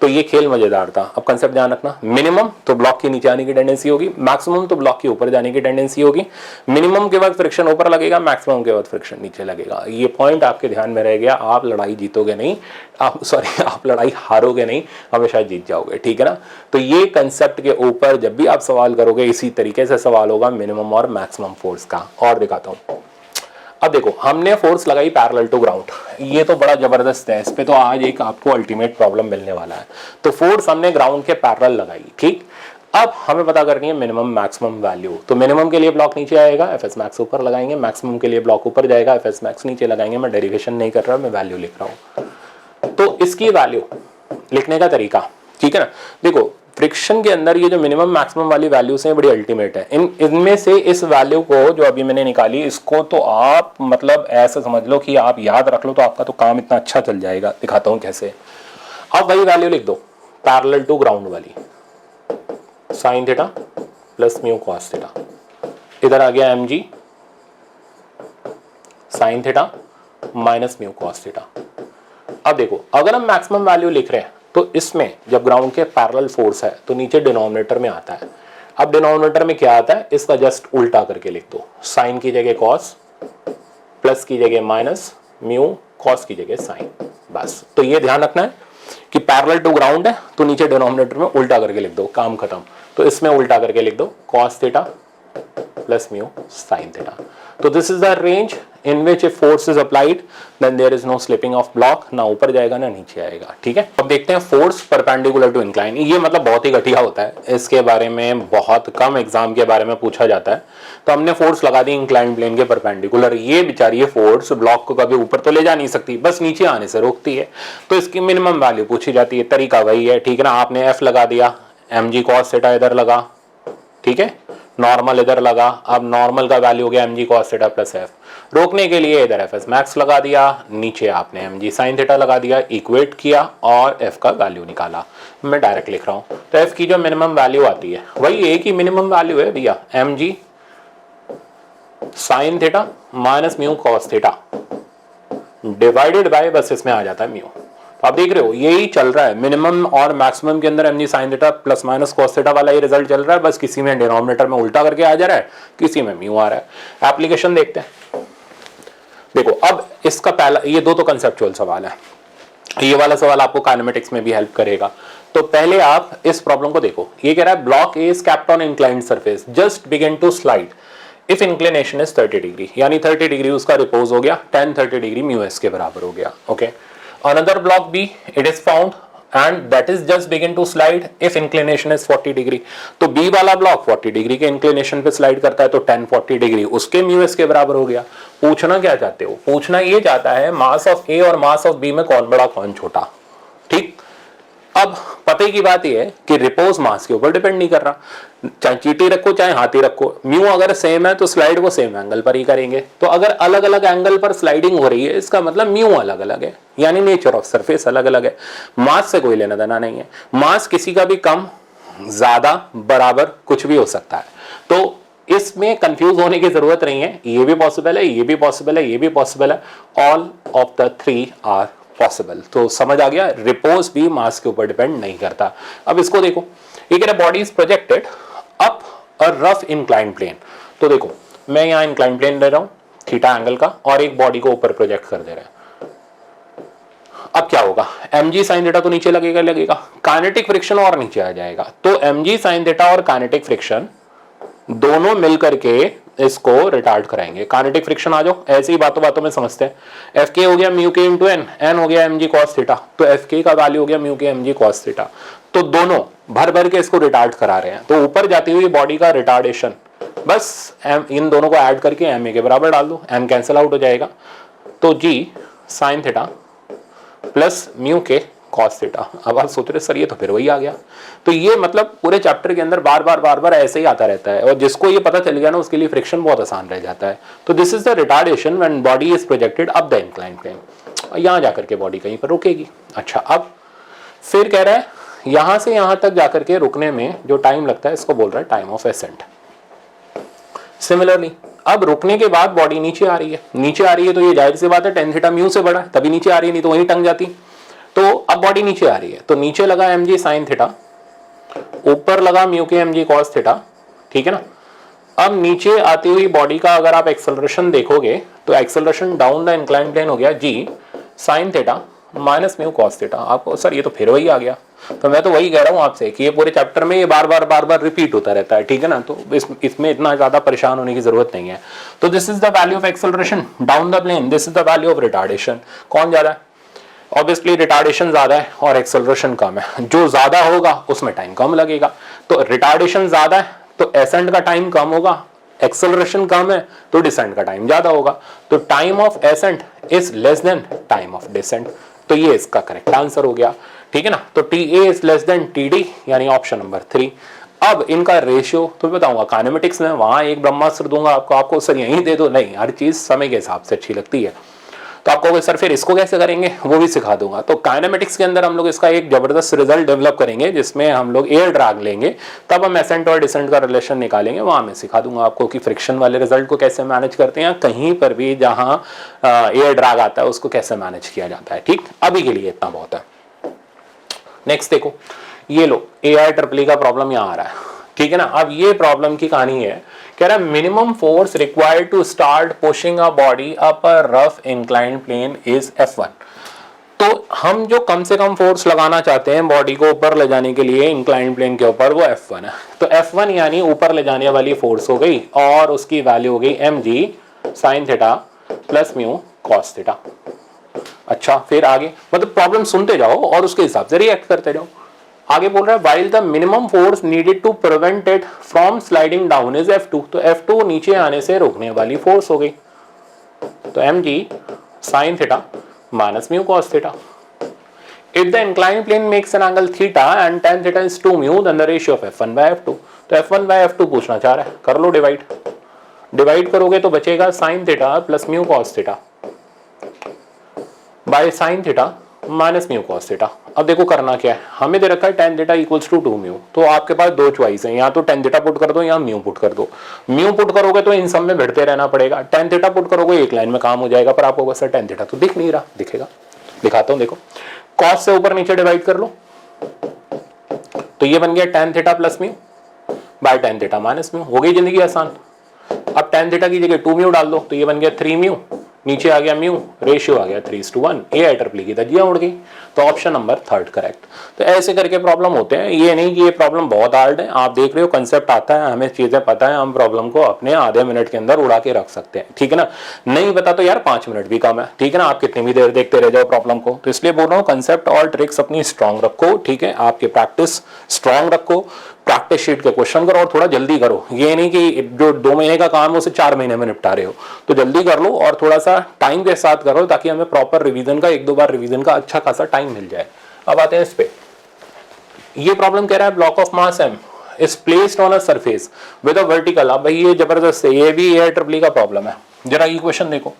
तो ये खेल मजेदार था। अब कंसेप्ट ध्यान रखना, मिनिमम तो ब्लॉक के नीचे आने की टेंडेंसी होगी, मैक्सिमम तो ब्लॉक के ऊपर जाने की टेंडेंसी होगी। मिनिमम के बाद फ्रिक्शन ऊपर लगेगा, मैक्सिमम के बाद फ्रिक्शन नीचे लगेगा। ये पॉइंट आपके ध्यान में रह गया। आप लड़ाई जीतोगे नहीं, आप लड़ाई हारोगे नहीं, हमेशा जीत जाओगे, ठीक है ना। तो ये कंसेप्ट के ऊपर जब भी आप सवाल करोगे इसी तरीके से सवाल होगा, मिनिमम और मैक्सिमम फोर्स का। और दिखाता हूं, अब देखो हमने फोर्स लगाई पैरेलल टू ग्राउंड, ये तो बड़ा जबरदस्त है, इस पे तो आज एक आपको अल्टीमेट प्रॉब्लम मिलने वाला है। तो फोर्स हमने ग्राउंड के पैरेलल लगाई, ठीक। अब हमें पता करनी है मिनिमम मैक्सिमम वैल्यू। तो मिनिमम के लिए ब्लॉक नीचे आएगा, एफ एस मैक्स ऊपर लगाएंगे, मैक्सिमम के लिए ब्लॉक ऊपर जाएगा, एफ एस मैक्स नीचे लगाएंगे। मैं डेरिवेशन नहीं कर रहा, मैं वैल्यू लिख रहा हूं। तो इसकी वैल्यू लिखने का तरीका, ठीक है ना। देखो फ्रिक्शन के अंदर ये जो मिनिमम मैक्सिमम वाली वैल्यूज हैं बड़ी अल्टीमेट है। इनमें से इस वैल्यू को जो अभी मैंने निकाली, इसको तो आप मतलब ऐसा समझ लो कि आप याद रख लो तो आपका तो काम इतना अच्छा चल जाएगा। दिखाता हूं कैसे। अब वही वैल्यू लिख दो पैरेलल टू ग्राउंड वाली, sign theta plus mu cos theta. इधर आ गया mg sign theta minus mu cos theta. अब देखो अगर हम मैक्सिमम वैल्यू लिख रहे हैं तो इसमें जब ग्राउंड के पैरेलल फोर्स है तो नीचे डिनोमिनेटर में आता है। अब डिनोमिनेटर में क्या आता है, इसका जस्ट उल्टा करके लिख दो, साइन की जगह कॉस, प्लस की जगह माइनस, म्यू कॉस की जगह साइन, बस। तो ये ध्यान रखना है कि पैरेलल टू ग्राउंड है तो नीचे डिनोमिनेटर में उल्टा करके लिख दो, काम खत्म। तो इसमें उल्टा करके लिख दो cos theta plus mu sine theta. तो this is the range in which if force is applied then there is no slipping of block, ना ऊपर जाएगा ना नीचे आएगा, ठीक है। अब देखते हैं फोर्स परपेंडिकुलर टू इंक्लाइन। ये मतलब बहुत ही घटिया होता है, इसके बारे में बहुत कम एग्जाम के बारे में पूछा जाता है। तो हमने फोर्स लगा दी इंक्लाइन प्लेन के परपेंडिकुलर। ये बेचारी फोर्स ब्लॉक को कभी ऊपर तो ले जा नहीं सकती, बस नीचे आने से रोकती है। तो इसकी मिनिमम वैल्यू पूछी जाती है, तरीका वही है, ठीक है ना। आपने एफ लगा दिया, mg cos थीटा इधर लगा, ठीक है, नॉर्मल इधर लगा। अब नॉर्मल का वैल्यू हो गया mg cos theta plus F. रोकने के लिए इधर एफ एस मैक्स लगा दिया, नीचे आपने mg sin थीटा लगा दिया, इक्वेट किया और f का वैल्यू निकाला। मैं डायरेक्ट लिख रहा हूं। तो f की जो मिनिमम वैल्यू आती है वही एक ही मिनिमम वैल्यू है भैया, mg sin theta minus mu cos theta divided by, बस इसमें आ जाता है म्यू। तो आप देख रहे हो यही चल रहा है, मिनिमम और मैक्सिमम के अंदर mg sin theta plus minus cos theta वाला ये रिजल्ट चल रहा है। बस किसी में डिनोमिनेटर में उल्टा करके आ जा रहा है, किसी में म्यू आ रहा है। एप्लीकेशन देखते हैं। देखो अब इसका पहला, ये दो तो कंसेप्चुअल सवाल है, ये वाला सवाल आपको काइनेमेटिक्स में भी हेल्प करेगा। तो पहले आप इस प्रॉब्लम को देखो। ये कह रहा है block is kept on inclined surface, just begin to slide if inclination is 30 degree, यानी 30 डिग्री उसका रिपोज हो गया, 10-30 डिग्री म्यू एस के बराबर हो गया, okay. Another block B, it is found and that is just begin to slide if inclination is 40 degree. तो B वाला ब्लॉक 40 डिग्री के इंक्लिनेशन पे स्लाइड करता है, तो 10-40 डिग्री उसके म्यू एस के बराबर हो गया। पूछना क्या चाहते हो, पूछना ये चाहता है मास ऑफ A और मास ऑफ B में कौन बड़ा कौन छोटा, ठीक। अब पते की बात यह है कि रिपोज मास के ऊपर डिपेंड नहीं कर रहा, चाहे चीटी रखो चाहे हाथी रखो, म्यू अगर सेम है तो स्लाइड वो सेम एंगल पर ही करेंगे। तो अगर अलग अलग एंगल पर स्लाइडिंग हो रही है इसका मतलब म्यू अलग अलग है, यानी नेचर ऑफ सरफेस अलग अलग है। मास से कोई लेना देना नहीं है, मास किसी का भी कम ज्यादा बराबर कुछ भी हो सकता है, तो इसमें कंफ्यूज होने की जरूरत नहीं है। ये भी पॉसिबल है, ये भी पॉसिबल है, ये भी पॉसिबल है, all of the three are possible. तो समझ आ गया, रिपोज भी मास के ऊपर डिपेंड नहीं करता। अब इसको देखो, ये कह रहा body is projected up a rough incline plane. तो देखो मैं यहां इंक्लाइन प्लेन ले रहा हूं थीटा एंगल का और एक बॉडी को ऊपर प्रोजेक्ट कर दे रहा है। अब क्या होगा, mg sin थीटा तो नीचे लगेगा लगेगा, काइनेटिक फ्रिक्शन और नीचे आ जाएगा। तो mg sin थीटा और काइनेटिक फ्रिक्शन दोनों मिलकर के इसको रिटार्ड कराएंगे। काइनेटिक फ्रिक्शन आ जाओ, ऐसे ही बातों बातों में समझते हैं। एफ के हो गया म्यू के इंटू एन, एन हो गया mg cos थीटा, तो एफ के का वैल्यू हो गया म्यू के mg cos थीटा। तो दोनों भर भर के इसको रिटार्ड करा रहे हैं, तो ऊपर जाती हुई बॉडी का रिटार्डेशन बस इन दोनों को ऐड करके एम ए के बराबर डाल दो, एम कैंसिल आउट हो जाएगा। तो जी साइन थीटा प्लस म्यू के कॉस थीटा। अब आप सोच रहे सर ये तो फिर वही आ गया। तो ये मतलब पूरे चैप्टर के अंदर बार बार ऐसे ही आता रहता है, और जिसको ये पता चल गया ना उसके लिए फ्रिक्शन बहुत आसान रह जाता है। तो this is the retardation when body is projected up the incline plane, यहां जाकर के बॉडी कहीं पर रुकेगी। अच्छा, अब फिर कह रहा है यहां से यहां तक जाकर के रुकने में जो टाइम लगता है इसको बोल रहा है टाइम ऑफ एसेंट। सिमिलरली अब रुकने के बाद बॉडी नीचे आ रही है, नीचे आ रही है तो ये जाहिर सी बात है टेन थीटा म्यू से बड़ा है तभी नीचे आ रही है, नहीं तो वहीं टंग जाती। तो अब बॉडी नीचे आ रही है, तो नीचे लगा mg साइन थीटा, ऊपर लगा म्यू के mg cos थीटा, ठीक है ना। अब नीचे आती हुई बॉडी का अगर आप एक्सेलरेशन देखोगे तो acceleration down the incline plane हो गया g sine theta minus mu cos theta. आपको सर ये तो फिर वही आ गया, तो मैं तो वही कह रहा हूं आपसे कि ये पूरे चैप्टर में ये बार बार रिपीट होता रहता है, ठीक है ना। तो इसमें इतना ज्यादा परेशान होने की जरूरत नहीं है। तो this is the value of acceleration down the plane, this is the value of retardation. कौन ज्यादा है, ऑब्वियसली रिटार्डेशन ज्यादा है और एक्सेलरेशन कम है, जो ज्यादा होगा उसमें टाइम कम लगेगा। तो रिटार्डेशन ज्यादा है तो एसेंट का टाइम कम होगा, एक्सेलरेशन कम है तो डिसेंट का टाइम ज्यादा होगा। तो time of ascent is less than time of descent, तो ये इसका करेक्ट आंसर हो गया, ठीक है ना। तो T A is less then T D, यानी ऑप्शन नंबर 3। अब इनका रेशियो तो बताऊंगा काइनेमेटिक्स में, वहां एक ब्रह्मास्त्र दूंगा आपको सर यहीं दे दो, नहीं, हर चीज समय के हिसाब से अच्छी लगती है। तो आपको सर फिर इसको कैसे करेंगे वो भी सिखा दूंगा। तो काइनेमेटिक्स के अंदर हम लोग इसका एक जबरदस्त रिजल्ट डेवलप करेंगे जिसमें हम लोग एयर ड्रैग लेंगे, तब हम एसेंट और डिसेंट का रिलेशन निकालेंगे। वहां मैं सिखा दूंगा आपको कि फ्रिक्शन वाले रिजल्ट को कैसे मैनेज करते हैं, कहीं पर भी जहां एयर ड्रैग आता है उसको कैसे मैनेज किया जाता है। ठीक, अभी के लिए इतना बहुत है। नेक्स्ट देखो, ये लो AIEEE का प्रॉब्लम यहाँ आ रहा है, ठीक है ना। अब ये प्रॉब्लम की कहानी है, कह रहा है minimum force required to start pushing a body up a rough inclined plane is F1। तो हम जो कम से कम फोर्स लगाना चाहते हैं बॉडी को ऊपर ले जाने के लिए इंक्लाइंड प्लेन के ऊपर, वो F1 है। तो F1 यानी ऊपर ले जाने वाली फोर्स हो गई और उसकी वैल्यू हो गई mg sign theta plus mu cos theta. अच्छा, फिर आगे मतलब प्रॉब्लम सुनते जाओ और उसके हिसाब से रिएक्ट करते जाओ। आगे बोल रहा है while the minimum force needed to prevent it from sliding down is F2। तो F2 नीचे आने से रोकने वाली फोर्स हो गई, तो mg sin theta minus mu cos theta. If the inclined plane makes an angle theta and tan theta is 2 mu, then the ratio of F1 by F2। तो F1 by F2 पूछना चाह रहा है, कर लो डिवाइड करोगे तो बचेगा sin theta plus mu cos theta by sin theta minus mu cos theta. अब देखो करना क्या है, हमें दे रखा है tan theta equals to 2 mu, तो आपके पास दो चॉइस है, या तो tan थीटा पुट कर दो या म्यू पुट कर दो। म्यू पुट करोगे तो इन सब में भिड़ते रहना पड़ेगा, tan थीटा पुट करोगे एक लाइन में काम हो जाएगा, पर आपको बस tan थीटा तो दिख नहीं रहा, दिखेगा, दिखाता हूं। देखो cos से ऊपर नीचे डिवाइड कर लो, तो ये बन गया tan theta plus mu bye tan theta minus mu, हो गई जिंदगी आसान। अब tan थीटा की जगह 2 म्यू डाल दो, तो ये बन गया 3 म्यू, नीचे आ गया म्यू, रेशियो आ गया 3:1, AIEEE की धज्जियां उड़ गई। तो ऑप्शन नंबर 3 करेक्ट। तो ऐसे करके प्रॉब्लम होते हैं, ये नहीं कि ये प्रॉब्लम बहुत हार्ड है। आप देख रहे हो कंसेप्ट आता है, हमें चीजें पता है, हम प्रॉब्लम को अपने आधे मिनट के अंदर उड़ा के रख सकते हैं, ठीक है ना। नहीं पता तो यार 5 मिनट भी कम है, ठीक है ना। आप कितनी भी देर देखते रह जाओ प्रॉब्लम को। तो इसलिए बोल रहा हूँ कंसेप्ट और ट्रिक्स अपनी स्ट्रांग रखो, ठीक है, आपकी प्रैक्टिस स्ट्रांग रखो, प्रैक्टिस शीट के क्वेश्चन करो और थोड़ा जल्दी करो। ये नहीं कि जो 2 महीने का काम है उसे 4 महीने में निपटा रहे हो, तो जल्दी कर लो और थोड़ा सा टाइम के साथ करो ताकि हमें प्रॉपर रिवीजन का 1-2 बार रिवीजन का अच्छा खासा टाइम मिल जाए। अब आते हैं इस पे, ये प्रॉब्लम कह रहा है block of mass m is placed on a surface with a vertical. अब भाई ये जबरदस्त है, ये भी AIEEE का प्रॉब्लम है। जरा इक्वेशन देखो,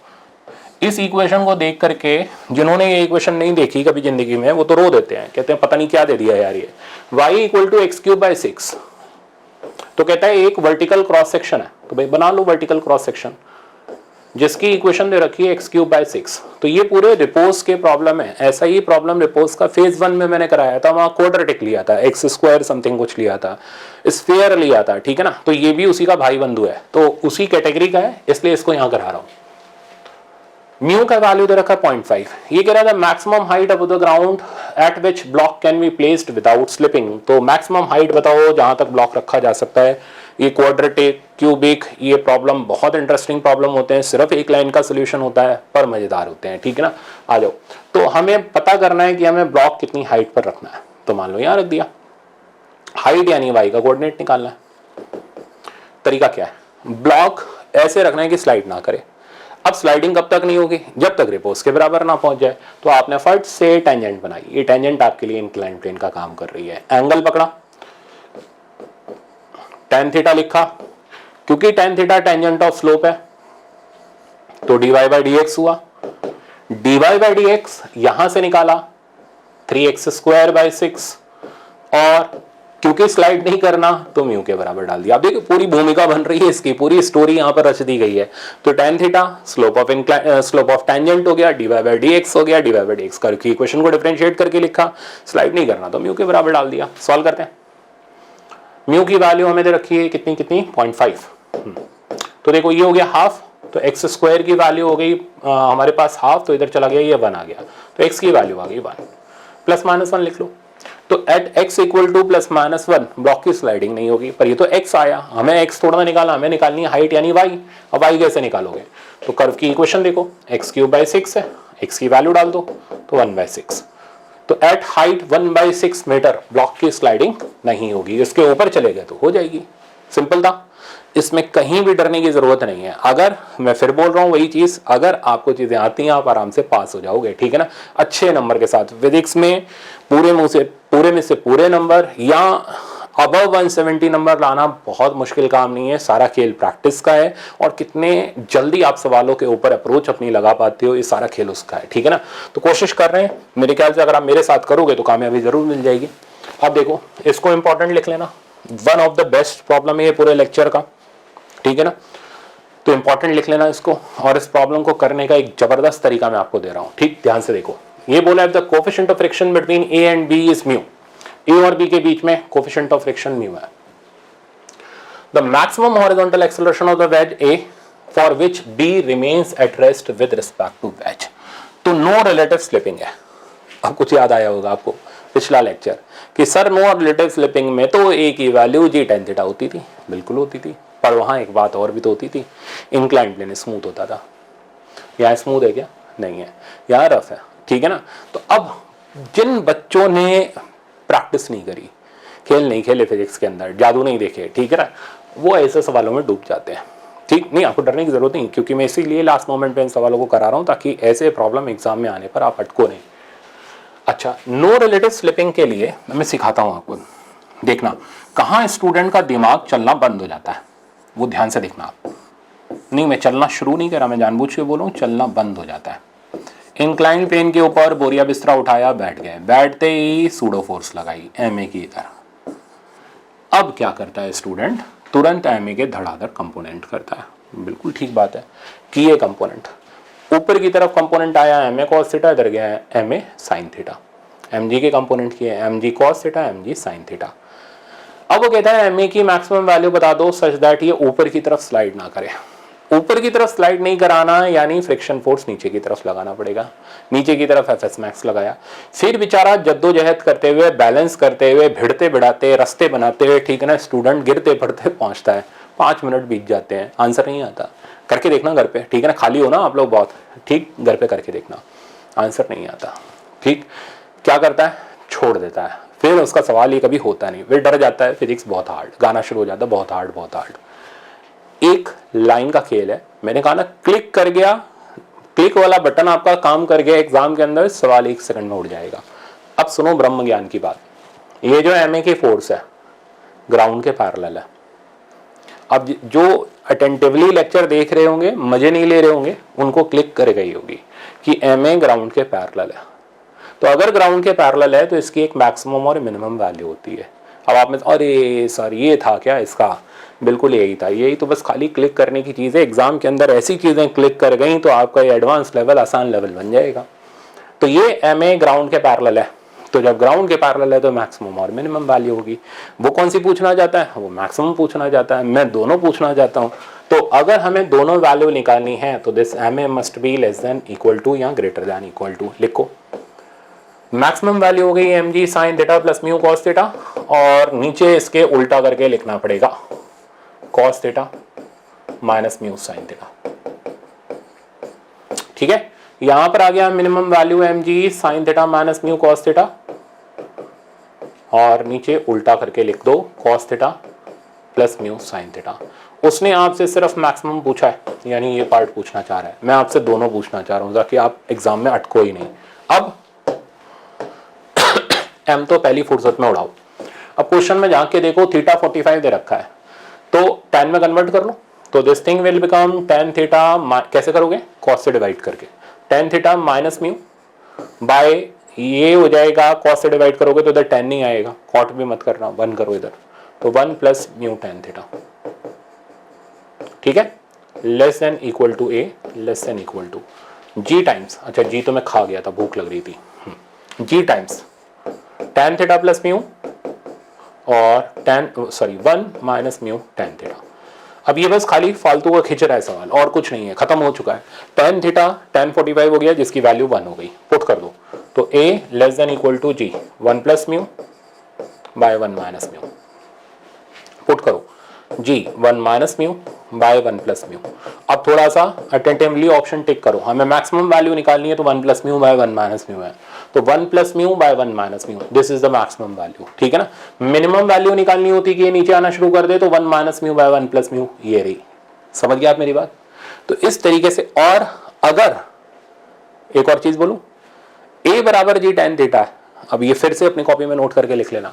इस इक्वेशन को देख करके जिन्होंने ये इक्वेशन नहीं देखी कभी जिंदगी में वो तो रो देते हैं, कहते हैं पता नहीं क्या दे दिया यार ये। y इक्वल टू x³/6, तो कहता है एक वर्टिकल क्रॉस सेक्शन है, तो भाई बना लो वर्टिकल क्रॉस सेक्शन जिसकी इक्वेशन दे रखी है x³/6। तो ये पूरे रिपोज के प्रॉब्लम है। ऐसा ही प्रॉब्लम रिपोज का फेज 1 में मैंने कराया था, वहां क्वाड्रेटिक लिया था, x² समथिंग कुछ लिया था, स्फीयर लिया था, ठीक है ना। तो ये भी उसी का भाई बंधु है, तो उसी कैटेगरी का है, इसलिए इसको यहां करा रहा हूं। म्यू का वैल्यू दे रखा है 0.5। ये कह रहा था maximum height above the ground at which block can be placed without slipping. तो मैक्सिमम हाइट बताओ जहां तक ब्लॉक रखा जा सकता है। ये क्वाड्रेटिक, क्यूबिक, ये प्रॉब्लम बहुत इंटरेस्टिंग प्रॉब्लम होते हैं, सिर्फ एक लाइन का सोल्यूशन होता है पर मजेदार होते हैं, ठीक है ना। आ जाओ, तो हमें पता करना है कि हमें ब्लॉक कितनी हाइट पर रखना है। तो मान लो यहां रख दिया, हाइट यानी y का कोऑर्डिनेट निकालना है। तरीका क्या है, ब्लॉक ऐसे रखना है कि स्लाइड ना करे। अब स्लाइडिंग कब तक नहीं होगी, जब तक रिपोज के बराबर ना पहुंच जाए। तो आपने फट से टेंजेंट बनाई, ये टेंजेंट आपके लिए इंक्लाइन प्लेन का काम कर रही है। एंगल पकड़ा, tan थीटा लिखा, क्योंकि tan theta tangent of slope है, तो dy/dx हुआ। dy/dx यहां से निकाला 3x²/6, और क्योंकि स्लाइड नहीं करना तो म्यू के बराबर डाल दिया। अब देखिए पूरी भूमिका बन रही है इसकी, पूरी स्टोरी यहां पर रच दी गई है। तो tan theta slope of tangent हो गया, dy/dx हो गया, dy/dx करके इक्वेशन को डिफरेंशिएट करके लिखा, स्लाइड नहीं करना तो म्यू के बराबर डाल दिया। सॉल्व करते हैं। म्यू की वैल्यू हमें दे रखी है कितनी 0.5। तो देखो ये हो गया हाफ, तो x² की वैल्यू हो गई हमारे पास हाफ, तो इधर चला गया, ये 1 आ गया, तो x की वैल्यू आ गई 1, +-1 लिख लो। तो at x equal to +-1 block की स्लाइडिंग नहीं होगी, पर ये तो x आया, हमें x थोड़ा निकालना, हमें निकालनी है हाइट यानी y। अब y कैसे निकालोगे, तो कर्व की इक्वेशन देखो, x³/6 है, x की वैल्यू डाल दो तो 1/6। तो एट हाइट 1/6 मीटर ब्लॉक की स्लाइडिंग नहीं होगी, इसके ऊपर चले गए तो हो जाएगी। सिंपल था, इसमें कहीं भी डरने की जरूरत नहीं है। अगर मैं फिर बोल रहा हूं वही चीज, अगर आपको चीजें आती हैं आप आराम से पास हो जाओगे, ठीक है ना, अच्छे नंबर के साथ। फिजिक्स में पूरे में से पूरे नंबर या अबव 170 नंबर लाना बहुत मुश्किल काम नहीं है, सारा खेल प्रैक्टिस का है, और कितने जल्दी आप सवालों के ऊपर अप्रोच अपनी लगा पाते हो, ये सारा खेल उसका है, ठीक है ना। तो कोशिश कर रहे हैं, मेरे ख्याल से अगर आप मेरे साथ करोगे तो कामयाबी जरूर मिल जाएगी। अब देखो इसको इंपॉर्टेंट लिख लेना, one of the best problem है पूरे लेक्चर का, ठीक है ना। तो इंपॉर्टेंट लिख लेना इसको, और इस प्रॉब्लम को करने का एक जबरदस्त तरीका मैं आपको दे रहा हूं, ठीक ध्यान से देखो। ये बोला है the coefficient of friction between A and B is mu, A और बी के बीच में कोएफिशिएंट ऑफ फ्रिक्शन म्यू है। The maximum horizontal acceleration of the wedge A for which B remains at rest with respect to wedge, तो नो रिलेटिव स्लिपिंग है। अब कुछ याद आया होगा आपको पिछला लेक्चर कि सर नो रिलेटिव स्लिपिंग में तो ए की वैल्यू जी tan थीटा होती थी, बिल्कुल होती थी, पर वहां एक बात और भी तो होती थी, इंक्लाइंड प्लेन स्मूथ होता था। यहाँ स्मूथ है क्या, नहीं है, यहाँ रफ है, ठीक है ना। तो अब जिन बच्चों ने प्रैक्टिस नहीं करी, खेल नहीं खेले फिजिक्स के अंदर, जादू नहीं देखे, ठीक है ना, वो ऐसे सवालों में डूब जाते हैं। ठीक नहीं, आपको डरने की जरूरत नहीं, क्योंकि मैं इसीलिए लास्ट मोमेंट पे इन सवालों को करा रहा हूँ ताकि ऐसे प्रॉब्लम एग्जाम में आने पर आप अटको नहीं। अच्छा, नो रिलेटिव स्लिपिंग के लिए मैं सिखाता हूँ आपको, देखना कहाँ स्टूडेंट का दिमाग चलना बंद हो जाता है, वो ध्यान से देखना आप। नहीं, मैं चलना शुरू नहीं कर रहा, मैं जानबूझ के बोल रहा हूँ चलना बंद हो जाता है। इंक्लाइन प्लेन के ऊपर बोरिया बिस्तरा उठाया, बैठ गए, बैठते ही सूडो फोर्स लगाई एमए की इधर। अब क्या करता है स्टूडेंट, तुरंत एमए के धड़ाधड़ कंपोनेंट करता है। बिल्कुल ठीक बात है, किए कंपोनेंट, ऊपर की तरफ कंपोनेंट आया एम ए कॉस थीटा, इधर गया है M A sine theta. M G के कंपोनेंट किए M G cos theta, M G sine theta. अब वो कहता है एम ए की मैक्सिमम वैल्यू बता दो सच दैट ये ऊपर की तरफ स्लाइड ना करे। ऊपर की तरफ स्लाइड नहीं कराना यानी फ्रिक्शन फोर्स नीचे की तरफ लगाना पड़ेगा। नीचे की तरफ एफ एस मैक्स लगाया, फिर बेचारा जद्दोजहद करते हुए, बैलेंस करते हुए, भिड़ते बिड़ाते, रास्ते बनाते हुए, ठीक है ना, स्टूडेंट गिरते पड़ते पहुंचता है। 5 मिनट बीत जाते हैं, आंसर नहीं आता। करके देखना घर पे, ठीक है ना, खाली हो ना आप लोग बहुत, ठीक, घर पे करके देखना, आंसर नहीं आता। ठीक, क्या करता है, छोड़ देता है, फिर उसका सवाल ये कभी होता नहीं, फिर डर जाता है, फिजिक्स बहुत हार्ड, गाना शुरू हो जाता है, बहुत हार्ड बहुत हार्ड। एक लाइन का खेल है, मैंने कहा ना, क्लिक कर गया, क्लिक वाला बटन आपका काम कर गया एग्जाम के अंदर, सवाल 1 सेकंड में उड़ जाएगा। अब सुनो ब्रह्म ज्ञान की बात, ये जो एम ए की फोर्स है ग्राउंड के पैरेलल है। अब जो अटेंटिवली लेक्चर देख रहे होंगे, मजे नहीं ले रहे होंगे, उनको क्लिक कर गई होगी कि एम ए ग्राउंड के पैरेलल है। तो अगर ग्राउंड के पैरेलल है तो इसकी एक मैक्सिमम और मिनिमम वैल्यू होती है। अब आप में अरे सर ये था क्या इसका, बिल्कुल यही था। यही तो बस खाली क्लिक करने की चीज़ है। एग्जाम के अंदर ऐसी चीज़ें क्लिक कर गई तो आपका ये एडवांस लेवल, आसान लेवल बन जाएगा। तो ये एम ए ग्राउंड के पैरेलल है, तो जब ग्राउंड के पैरेलल है तो मैक्सिमम और मिनिमम वैल्यू होगी। वो कौन सी पूछना चाहता है, वो मैक्सिमम पूछना चाहता है, मैं दोनों पूछना चाहता हूँ। तो अगर हमें दोनों वैल्यू निकालनी है तो this M A must be less than equal to या ग्रेटर देन इक्वल टू। लिखो मैक्सिमम वैल्यू हो गई M G sine theta plus mu cos theta, और नीचे इसके उल्टा करके लिखना पड़ेगा cos theta minus mu sine theta. ठीक है, यहां पर आ गया minimum value M G sine theta minus mu cos theta, और नीचे उल्टा करके लिख दो cos theta plus mu sine theta. उसने आपसे सिर्फ मैक्सिमम पूछा है, यानी ये पार्ट पूछना चाह रहा है। मैं आपसे दोनों पूछना चाह रहा हूं ताकि आप एग्जाम में अटको ही नहीं। अब एम तो पहली फुर्सत में उड़ाओ। अब क्वेश्चन में जाके देखो थीटा 45 दे रखा है, तो tan में कन्वर्ट कर लो। तो this thing will become tan theta, कैसे करोगे, cos से डिवाइड करके, tan theta minus mu bye ये हो जाएगा, cos से डिवाइड करोगे तो इधर tan नहीं आएगा, cot भी मत करना, 1 करो इधर, तो 1 प्लस म्यू tan थीटा। ठीक है, less than equal to A, less than equal to G times, अच्छा जी तो मैं खा गया था, भूख लग रही थी, G times tan theta plus mu और 1 माइनस म्यू tan थीटा। अब ये बस खाली फालतू का खिंच रहा है सवाल, और कुछ नहीं है, खत्म हो चुका है। tan थीटा tan 45 हो गया जिसकी वैल्यू 1 हो गई, पुट कर दो। तो a less than equal to G 1 plus mu by 1 minus mu, put करो G 1 minus mu by 1 plus mu. अब थोड़ा सा अटेंटिवली ऑप्शन टिक करो, हमें मैक्सिमम वैल्यू निकालनी है तो 1 plus mu by 1 minus mu है, तो 1 plus mu by 1 minus mu, this is the maximum value. ठीक है ना, मिनिमम वैल्यू निकालनी होती कि ये नीचे आना शुरू कर दे, तो 1 minus mu by 1 plus mu, ये रही। समझ गया आप मेरी बात? तो इस तरीके से। और अगर एक और चीज बोलूं, a बराबर जी tan थीटा है, अब ये फिर से अपनी कॉपी में नोट करके लिख लेना।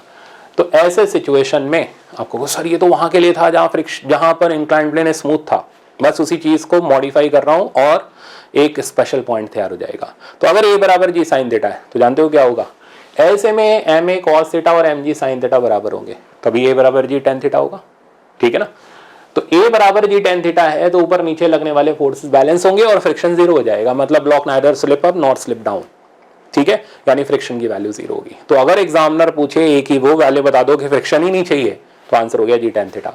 तो ऐसे सिचुएशन में आपको सर ये तो वहां के लिए था जहां पर इंक्लाइंड प्लेन स्मूथ था, बस उसी चीज को मॉडिफाई कर रहा हूं और एक स्पेशल पॉइंट तैयार हो जाएगा। तो अगर a बराबर जी साइन थीटा है तो जानते हो क्या होगा, ऐसे में एम ए कॉस थीटा और एम जी साइन थीटा बराबर होंगे, तभी a बराबर जी tan थीटा होगा। ठीक है ना, तो a बराबर जी tan थीटा है तो ऊपर नीचे लगने वाले फोर्सेस बैलेंस होंगे और फ्रिक्शन 0 हो जाएगा, मतलब block neither slip up not slip down. ठीक है, यानी फ्रिक्शन की वैल्यू 0 होगी। तो अगर एग्जामिनर पूछे ए की वो वैल्यू बता दो कि फ्रिक्शन ही नहीं चाहिए, तो आंसर हो गया जी tan थीटा।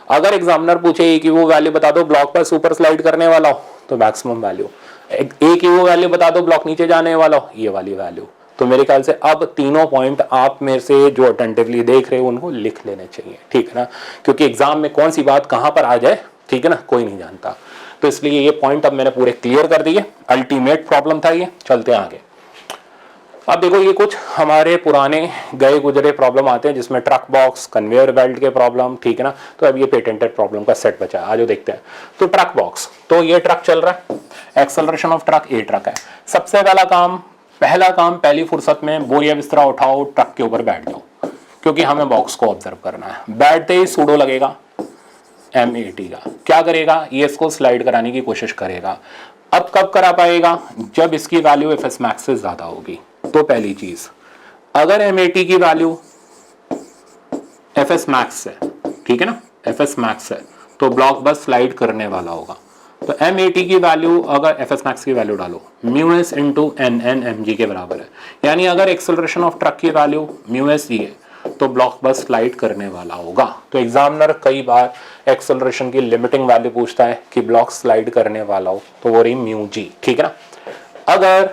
अगर एग्जामिनर पूछे ए की वो वैल्यू बता दो ब्लॉक पर सुपर स्लाइड करने वाला हो, तो मैक्सिमम वैल्यू। ए की वो वैल्यू बता दो ब्लॉक नीचे जाने वाला हो, ये वाली वैल्यू। तो मेरे ख्याल से अब तीनों पॉइंट आप में से जो अटेंटिवली देख रहे हो उनको लिख लेने चाहिए। ठीक है ना, क्योंकि एग्जाम में कौन सी बात कहां पर आ जाए, ठीक है ना, कोई नहीं जानता। तो इसलिए ये पॉइंट अब मैंने पूरे क्लियर कर दिए। अल्टीमेट प्रॉब्लम था ये। चलते हैं आगे। अब देखो ये कुछ हमारे पुराने गए गुजरे प्रॉब्लम आते हैं जिसमें ट्रक बॉक्स, कन्वेयर बेल्ट के प्रॉब्लम, ठीक है ना। तो अब ये पेटेंटेड प्रॉब्लम का सेट बचा है, आज देखते हैं। तो ट्रक बॉक्स, तो ये ट्रक चल रहा है, acceleration of truck A truck है। सबसे पहला काम पहली फुर्सत में बोरिया बिस्तरा उठाओ, ट्रक के ऊपर बैठ जाओ, क्योंकि हमें बॉक्स को ऑब्जर्व करना है। बैठते ही सूडो लगेगा MAT का, क्या करेगा, ये इसको स्लाइड कराने की कोशिश करेगा। अब कब करा पाएगा, जब इसकी वैल्यू FS मैक्स से ज्यादा होगी। तो पहली चीज, अगर MAT की वैल्यू FS मैक्स है, ठीक है ना, FS मैक्स है, तो ब्लॉक बस स्लाइड करने वाला होगा। तो MAT की वैल्यू, अगर FS मैक्स की वैल्यू डालो, μs इंटू NN mg के बराबर है। यानी अगर एक्सेलरेशन ऑफ ट्रक की वैल्यू μs दी है तो ब्लॉक बस स्लाइड करने वाला होगा। तो एग्जामिनर कई बार एक्सेलरेशन की लिमिटिंग वैल्यू पूछता है कि ब्लॉक स्लाइड करने वाला हो, तो वो रही μg, ठीक है ना। अगर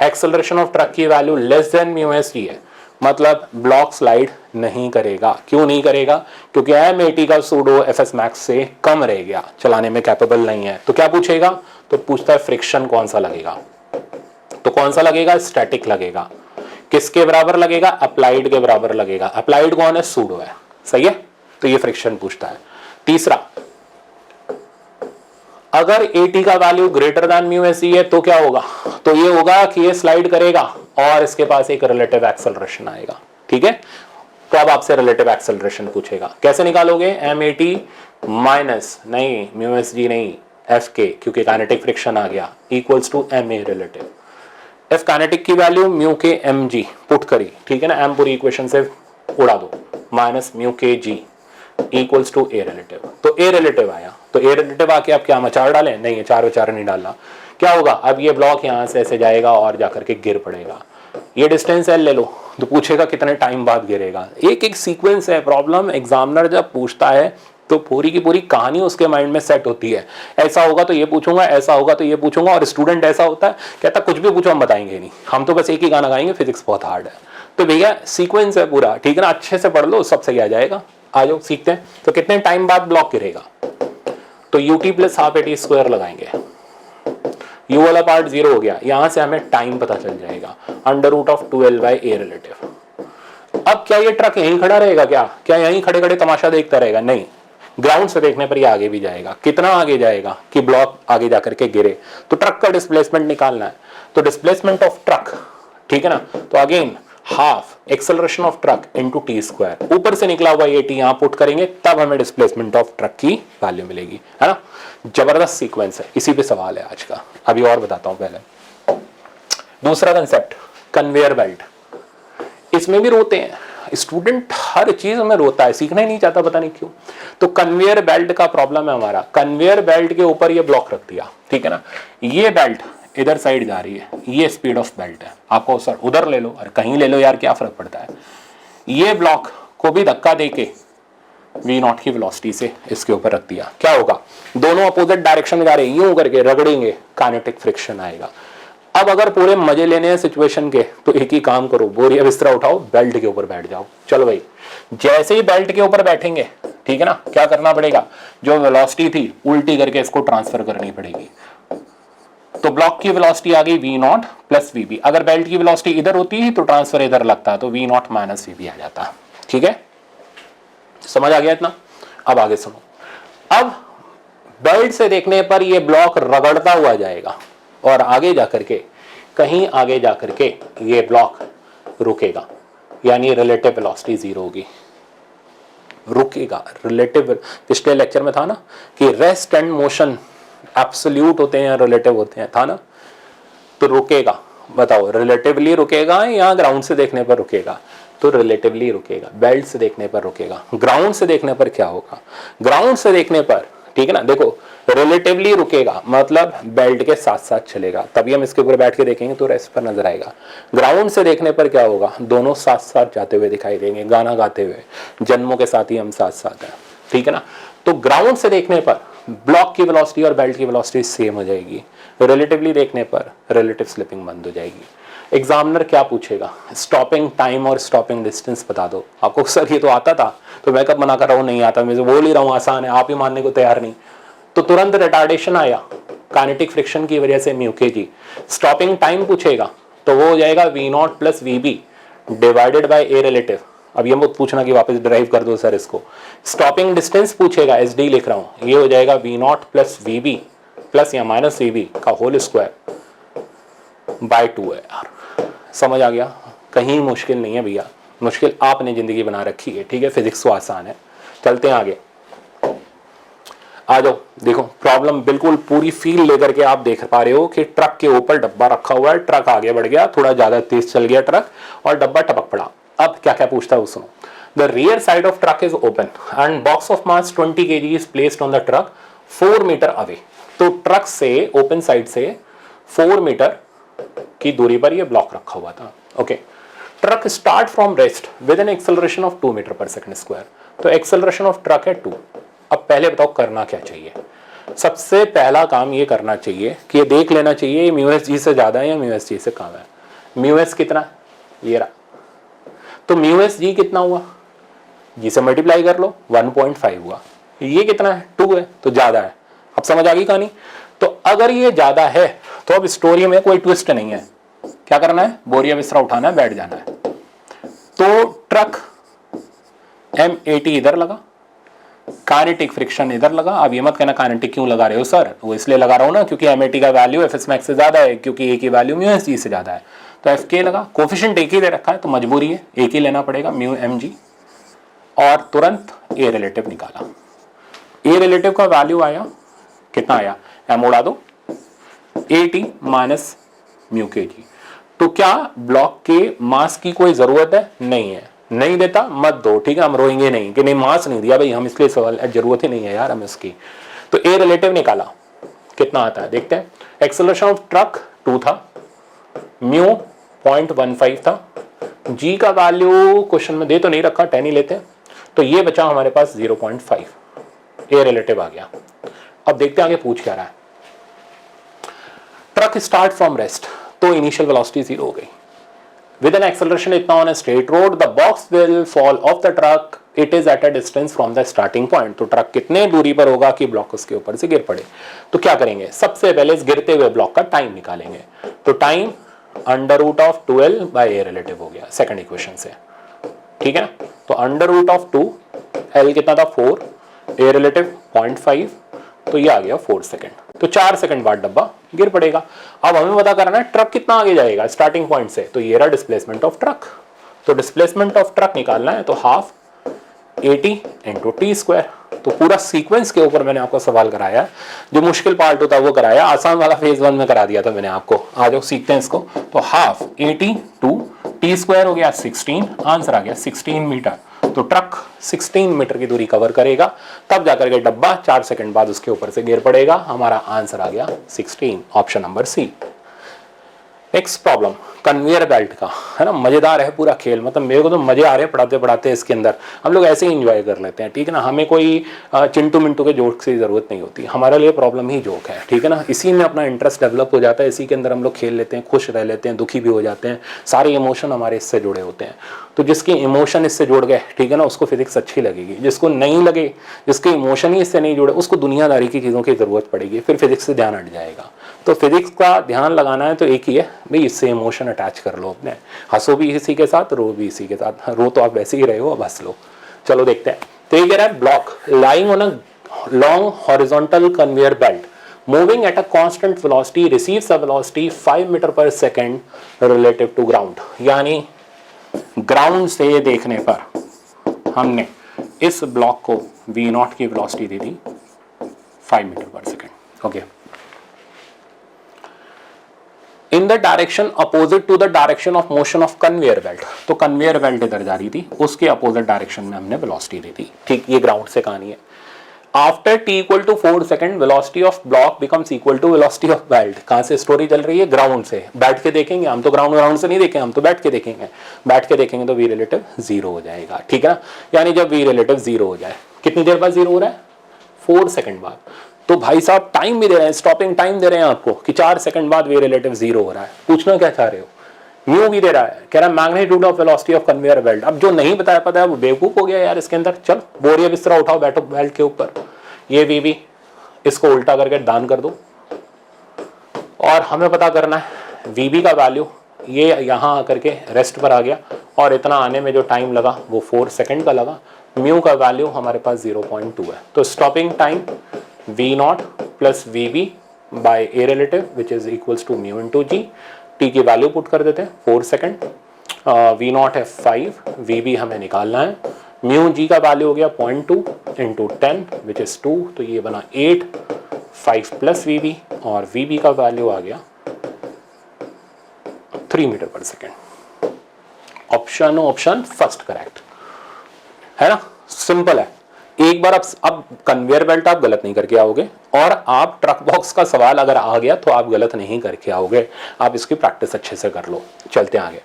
एक्सेलरेशन ऑफ ट्रक की वैल्यू लेस देन μs है, मतलब ब्लॉक स्लाइड नहीं करेगा। क्यों नहीं करेगा, क्योंकि MAT का सूडो FS मैक्स से कम रह गया, चलाने में कैपेबल नहीं है। तो क्या पूछेगा, तो पूछता है फ्रिक्शन कौन सा लगेगा। तो कौन सा लगेगा, स्टैटिक लगेगा। किसके बराबर लगेगा, अप्लाइड के बराबर लगेगा। अप्लाइड कौन है, सूडो है, सही है। तो ये फ्रिक्शन पूछता है। तीसरा, अगर AT का वैल्यू ग्रेटर देन μs है तो क्या होगा, तो ये होगा कि ये स्लाइड करेगा और इसके पास एक रिलेटिव एक्सेलरेशन आएगा। ठीक है। तो अब आपसे रिलेटिव एक्सेलरेशन पूछेगा, कैसे निकालोगे? m80 माइनस नहीं म्यू एस जी नहीं एफ के, क्योंकि काइनेटिक फ्रिक्शन आ गया, equals to M A relative. F kinetic की value mu k M G put करी, ठीक है ना, एम पूरी इक्वेशन से उड़ा दो, माइनस म्यू के जी इक्वल्स टू ए रिलेटिव। तो ए रिलेटिव आया, तो ए रिलेटिव आके आप क्या मचार डालें? नहीं है, चार विचार नहीं डालना। क्या होगा? अब ये ब्लॉक यहां से ऐसे जाएगा और जाकर के गिर पड़ेगा। ये डिस्टेंस एल ले लो, तो पूछेगा कितने टाइम बाद गिरेगा। एक एक सीक्वेंस है। प्रॉब्लम एग्जामिनर जब पूछता है तो पूरी की पूरी कहानी उसके माइंड में सेट होती है। ऐसा होगा तो ये पूछूंगा, ऐसा होगा तो ये पूछूंगा। और स्टूडेंट ऐसा होता है, कहता कुछ भी पूछो हम बताएंगे नहीं, हम तो बस एक ही गाना गाएंगे, फिजिक्स बहुत हार्ड है। तो भैया सीक्वेंस है पूरा, ठीक है ना, अच्छे से पढ़ लो, सब सही आ जाएगा। आ जाओ सीखते हैं। तो कितने टाइम बाद ब्लॉक गिरेगा? तो ut plus half AT square लगाएंगे, u वाला पार्ट जीरो हो गया, यहां से हमें टाइम पता चल जाएगा, under root of 12 by A relative. अब क्या ये ट्रक यहीं खड़ा रहेगा? क्या यहीं खड़े खड़े तमाशा देखता रहेगा? नहीं, ग्राउंड से देखने पर ये आगे भी जाएगा। कितना आगे जाएगा कि ब्लॉक आगे जाकर के गिरे। तो ट्रक का डिस्प्लेसमेंट निकालना है, तो डिस्प्लेसमेंट ऑफ ट्रक, ठीक है ना, तो again half acceleration of truck into T square, ऊपर से निकला हुआ ये टी यहां पुट करेंगे, तब हमें डिस्प्लेसमेंट ऑफ ट्रक की वैल्यू मिलेगी, है ना। जबरदस्त सीक्वेंस है, इसी पे सवाल है आज का। अभी और बताता हूं पहले। दूसरा कंसेप्ट, कन्वेयर बेल्ट। इसमें भी रोते हैं स्टूडेंट, हर चीज में रोता है, सीखना ही नहीं चाहता, पता नहीं क्यों। तो कन्वेयर बेल्ट का प्रॉब्लम है हमारा। कन्वेयर बेल्ट के ऊपर ये ब्लॉक रख दिया, ठीक है ना, ये बेल्ट इधर साइड जा रही है, ये स्पीड ऑफ बेल्ट है। आपको सर उधर ले लो और कहीं ले लो यार, क्या फर्क पड़ता है। ये ब्लॉक को भी धक्का देके v नॉट की वेलोसिटी से इसके ऊपर रख दिया। क्या होगा? दोनों अपोजिट डायरेक्शन में जा रहे हैं, यूं करके रगड़ेंगे, काइनेटिक फ्रिक्शन आएगा। अब अगर पूरे मजे लेने हैं सिचुएशन के, तो एक ही काम करो, बोरिया बिस्तरा उठाओ, बेल्ट के ऊपर बैठ जाओ। चलो भाई, जैसे ही बेल्ट के ऊपर बैठेंगे, ठीक है ना, क्या करना पड़ेगा? जो वेलोसिटी थी उल्टी करके इसको ट्रांसफर करनी पड़ेगी। तो ब्लॉक की वेलोसिटी आ गई v नॉट प्लस vb। अगर बेल्ट की वेलोसिटी इधर होती है तो ट्रांसफर इधर लगता, तो v नॉट माइनस vb आ जाता। ठीक है, समझ आ गया इतना? अब आगे सुनो। अब बेल्ट से देखने पर ये ब्लॉक रगड़ता हुआ जाएगा और आगे जाकर के, कहीं आगे जाकर के ये ब्लॉक रुकेगा, यानी रिलेटिव वेलोसिटी जीरो होगी, रुकेगा। रिलेटिव पिछले लेक्चर में था ना कि रेस्ट एंड मोशन एब्सोल्यूट होते हैं, रिलेटिव होते हैं, था ना। तो रुकेगा, बताओ रिलेटिवली रुकेगा या ग्राउंड से देखने पर रुकेगा? तो रिलेटिवली रुकेगा। बेल्ट से देखने पर रुकेगा। ग्राउंड से देखने पर क्या होगा? ग्राउंड से देखने पर, ठीक है ना, देखो रिलेटिवली रुकेगा मतलब बेल्ट के साथ साथ चलेगा, तभी हम इसके ऊपर बैठ के देखेंगे तो रेस्ट पर नजर आएगा। ग्राउंड से देखने पर क्या होगा? दोनों साथ साथ जाते हुए दिखाई देंगे, गाना गाते हुए, जन्मों के साथ ही हम साथ साथ हैं, ठीक है ना। तो ग्राउंड से देखने पर ब्लॉक की वेलोसिटी और बेल्ट की वेलोसिटी सेम हो जाएगी, रिलेटिवली देखने पर रिलेटिव स्लिपिंग बंद हो जाएगी। एग्जामिनर क्या पूछेगा? स्टॉपिंग टाइम और स्टॉपिंग डिस्टेंस बता दो। आपको सर ये तो आता था, तो मैं कब मना कर रहा हूँ नहीं आता, मैं बोल ही रहा हूँ आसान है, आप ही मानने को तैयार नहीं। तो तुरंत रिटार्डेशन आया काइनेटिक फ्रिक्शन की वजह से म्यू के जी। स्टॉपिंग टाइम पूछेगा तो वो हो जाएगा v not plus vb divided by a relative. अब ये मत पूछना कि वापस ड्राइव कर दो सर इसको। स्टॉपिंग डिस्टेंस पूछेगा, एस डी लिख रहा हूं, ये हो जाएगा v not plus vb plus या माइनस vb का होल स्क्वायर बाय 2 है यार। समझ आ गया? कहीं मुश्किल नहीं है भैया, मुश्किल आपने जिंदगी बना रखी है, ठीक है। फिजिक्स तो आसान है, चलते हैं आगे। आ जाओ, देखो प्रॉब्लम बिल्कुल पूरी फील लेकर के आप देख पा रहे हो कि ट्रक के ऊपर डब्बा रखा हुआ है, ट्रक आगे बढ़ गया, थोड़ा ज्यादा तेज चल गया ट्रक और डब्बा टपक पड़ा। अब क्या क्या पूछता है वो सुनो। The rear side of truck is open and box of mass 20 kg is placed on the truck 4 metre away. तो ट्रक से, ओपन साइड से 4 मीटर की दूरी पर यह ब्लॉक रखा हुआ था। Okay, truck start from rest with an acceleration of 2 metre per second square. तो एक्सेलरेशन ऑफ ट्रक है 2। अब पहले बताओ करना क्या चाहिए? सबसे पहला काम ये करना चाहिए कि ये देख लेना चाहिए म्यू एस जी से ज्यादा है या म्यू एस जी से कम है। म्यू एस कितना है? ये रहा। तो म्यू एस जी कितना हुआ? जी से मल्टीप्लाई कर लो, 1.5 हुआ। ये कितना है? 2 है, तो ज्यादा है। अब समझ आ गई कहानी? तो अगर ये ज्यादा है तो अब स्टोरी में कोई ट्विस्ट नहीं है, क्या करना है? बोरिया बिस्तरा उठाना है, बैठ जाना है। तो ट्रक M80 इधर लगा, काइनेटिक फ्रिक्शन इधर लगा। अब ये मत कहना काइनेटिक क्यों लगा रहे हो सर, वो इसलिए लगा रहा हूँ ना क्योंकि एमएटी का वैल्यू एफएस मैक्स से ज्यादा है, क्योंकि ए की वैल्यू म्यू एस जी से ज्यादा है, तो एफ के लगा। कोफिशिएंट एक ही दे रखा है तो मजबूरी है एक ही लेना पड़ेगा, म्यू एम जी, और तुरंत ए रिलेटिव निकाला। ए रिलेटिव का वैल्यू आया कितना आया, एम उड़ा दो, ए टी माइनस म्यू के जी। तो क्या ब्लॉक के मास की कोई जरूरत है, नहीं है, नहीं देता मत दो, ठीक है, हम रोएंगे नहीं कि नहीं मास नहीं दिया भाई, हम इसलिए सवाल जरूरत ही नहीं है यार हम इसकी। तो ए रिलेटिव निकाला कितना आता है देखते हैं। एक्सेलरेशन ऑफ ट्रक 2 था, म्यू 0.15 था, जी का वैल्यू क्वेश्चन में दे तो नहीं रखा, 10 ही लेते हैं, तो ये बचा हमारे पास 0.5, ए रिलेटिव आ गया। अब देखते हैं आगे पूछ क्या रहा है। ट्रक स्टार्ट फ्रॉम रेस्ट, तो इनिशियल वेलोसिटी 0 हो गई। With an acceleration इतना on a straight road, the box will fall off the truck. It is at a distance from the starting point. तो ट्रक कितने दूरी पर होगा कि ब्लॉक उसके ऊपर से गिर पड़े। तो क्या करेंगे, सबसे पहले इस गिरते हुए ब्लॉक का टाइम निकालेंगे। तो time under root of 2L by A relative हो गया सेकंड इक्वेशन से, ठीक है ना। तो अंडर रूट ऑफ 2, L कितना था 4, ए रिलेटिव 0.5, तो ये आ गया 4 सेकेंड। तो 4 सेकंड बाद डब्बा गिर पड़ेगा। अब हमें पता करना है ट्रक कितना आगे जाएगा स्टार्टिंग पॉइंट से, तो ये रहा डिस्प्लेसमेंट ऑफ ट्रक। तो डिस्प्लेसमेंट ऑफ ट्रक निकालना है तो हाफ 80 इंटू टी स्क्वायर। तो पूरा सीक्वेंस के ऊपर मैंने आपको सवाल कराया, जो मुश्किल पार्ट होता है वो कराया, आसान वाला फेज 1 में करा दिया था मैंने आपको। आ जाओ सीखते हैं इसको। तो हाफ 80 टू टी स्क्वायर हो गया 16, आंसर आ गया 16 मीटर। तो ट्रक 16 मीटर की दूरी कवर करेगा, तब जाकर के डब्बा 4 सेकंड बाद उसके ऊपर से गिर पड़ेगा। हमारा आंसर आ गया 16, option number C. Next problem conveyor belt का है ना, मजेदार है पूरा खेल, मतलब मेरे को तो मजे आ रहे हैं पढ़ाते पढ़ाते इसके अंदर। हम लोग ऐसे ही एंजॉय कर लेते हैं, ठीक है ना, हमें कोई चिंटू मिंटू के जोक की जरूरत नहीं होती, हमारे लिए प्रॉब्लम ही जोक है, ठीक है ना। इसी में अपना इंटरेस्ट डेवलप हो जाता है, इसी के अंदर हम लोग खेल लेते हैं, खुश रह लेते हैं, दुखी भी हो जाते हैं, सारे इमोशन हमारे इससे जुड़े होते हैं। तो जिसके इमोशन इससे जुड़ गए, ठीक है ना, उसको फिजिक्स अच्छी लगेगी। जिसको नहीं लगे, जिसके इमोशन ही इससे नहीं जुड़े, उसको दुनियादारी की चीज़ों की ज़रूरत पड़ेगी, फिर फिजिक्स से ध्यान हट जाएगा। तो फिजिक्स का ध्यान लगाना है तो एक ही है भाई, इससे इमोशन अटैच कर लो अपने, हंसो भी इसी के साथ, रो भी इसी के साथ। रो तो आप वैसे ही रहे हो, अब हंस लो। चलो देखते हैं। तो ये कह रहा है block lying on a long horizontal conveyor belt moving at a constant velocity receives a velocity 5 metre per second relative to ground। यानी ग्राउंड से देखने पर हमने इस ब्लॉक को v0 की वेलोसिटी दे दी 5 metre per second. Okay, in the direction opposite to the direction of motion of conveyor belt. तो कन्वेयर बेल्ट इधर जा रही थी, उसके अपोजिट डायरेक्शन में हमने वेलोसिटी दी थी, ठीक। ये ग्राउंड से कहानी है। After t equal to 4 second velocity of block becomes equal to velocity of belt. कहां से स्टोरी चल रही है, ग्राउंड से। बैठ के देखेंगे हम तो, ग्राउंड से नहीं देखेंगे हम तो, बैठ के देखेंगे। बैठ के देखेंगे तो v रिलेटिव 0 हो जाएगा, ठीक है ना। यानी जब v रिलेटिव 0 हो जाए, कितनी देर बाद 0 हो रहा है, 4 सेकंड बाद। तो भाई साहब टाइम भी दे रहे हैं, स्टॉपिंग टाइम दे रहे हैं आपको कि 4 सेकंड बाद v रिलेटिव 0 हो रहा है। पूछना क्या चाह रहे हो, म्यू भी दे रहा है, कह रहा है magnitude of velocity of conveyor belt. अब जो नहीं बताया पता है वो बेवकूफ हो गया यार इसके अंदर। चल बोरिया बिस्तरा उठाओ, बैठो बेल्ट के ऊपर, ये वी इसको उल्टा करके दान कर दो, और हमें पता करना है वीबी का वैल्यू। ये यहाँ आकर के रेस्ट पर आ गया, और इतना आने में जो टाइम लगा वो 4 सेकंड का लगा। म्यू का वैल्यू हमारे पास 0.2 है। तो stopping time v0 plus VB by a relative which is equals to mu into g. T की वैल्यू पुट कर देते हैं 4 सेकंड, v0 है 5, वीबी हमें निकालना है। म्यू जी का वैल्यू हो गया 0.2 इंटू 10 विच इज 2, तो ये बना 8, 5 प्लस वीबी, और वीबी का वैल्यू आ गया 3 metre per second. Option first correct है ना, सिंपल है। एक बार अब कन्वेयर बेल्ट आप गलत नहीं करके आओगे, और आप ट्रक बॉक्स का सवाल अगर आ गया तो आप गलत नहीं करके आओगे। आप इसकी प्रैक्टिस अच्छे से कर लो। चलते हैं आगे।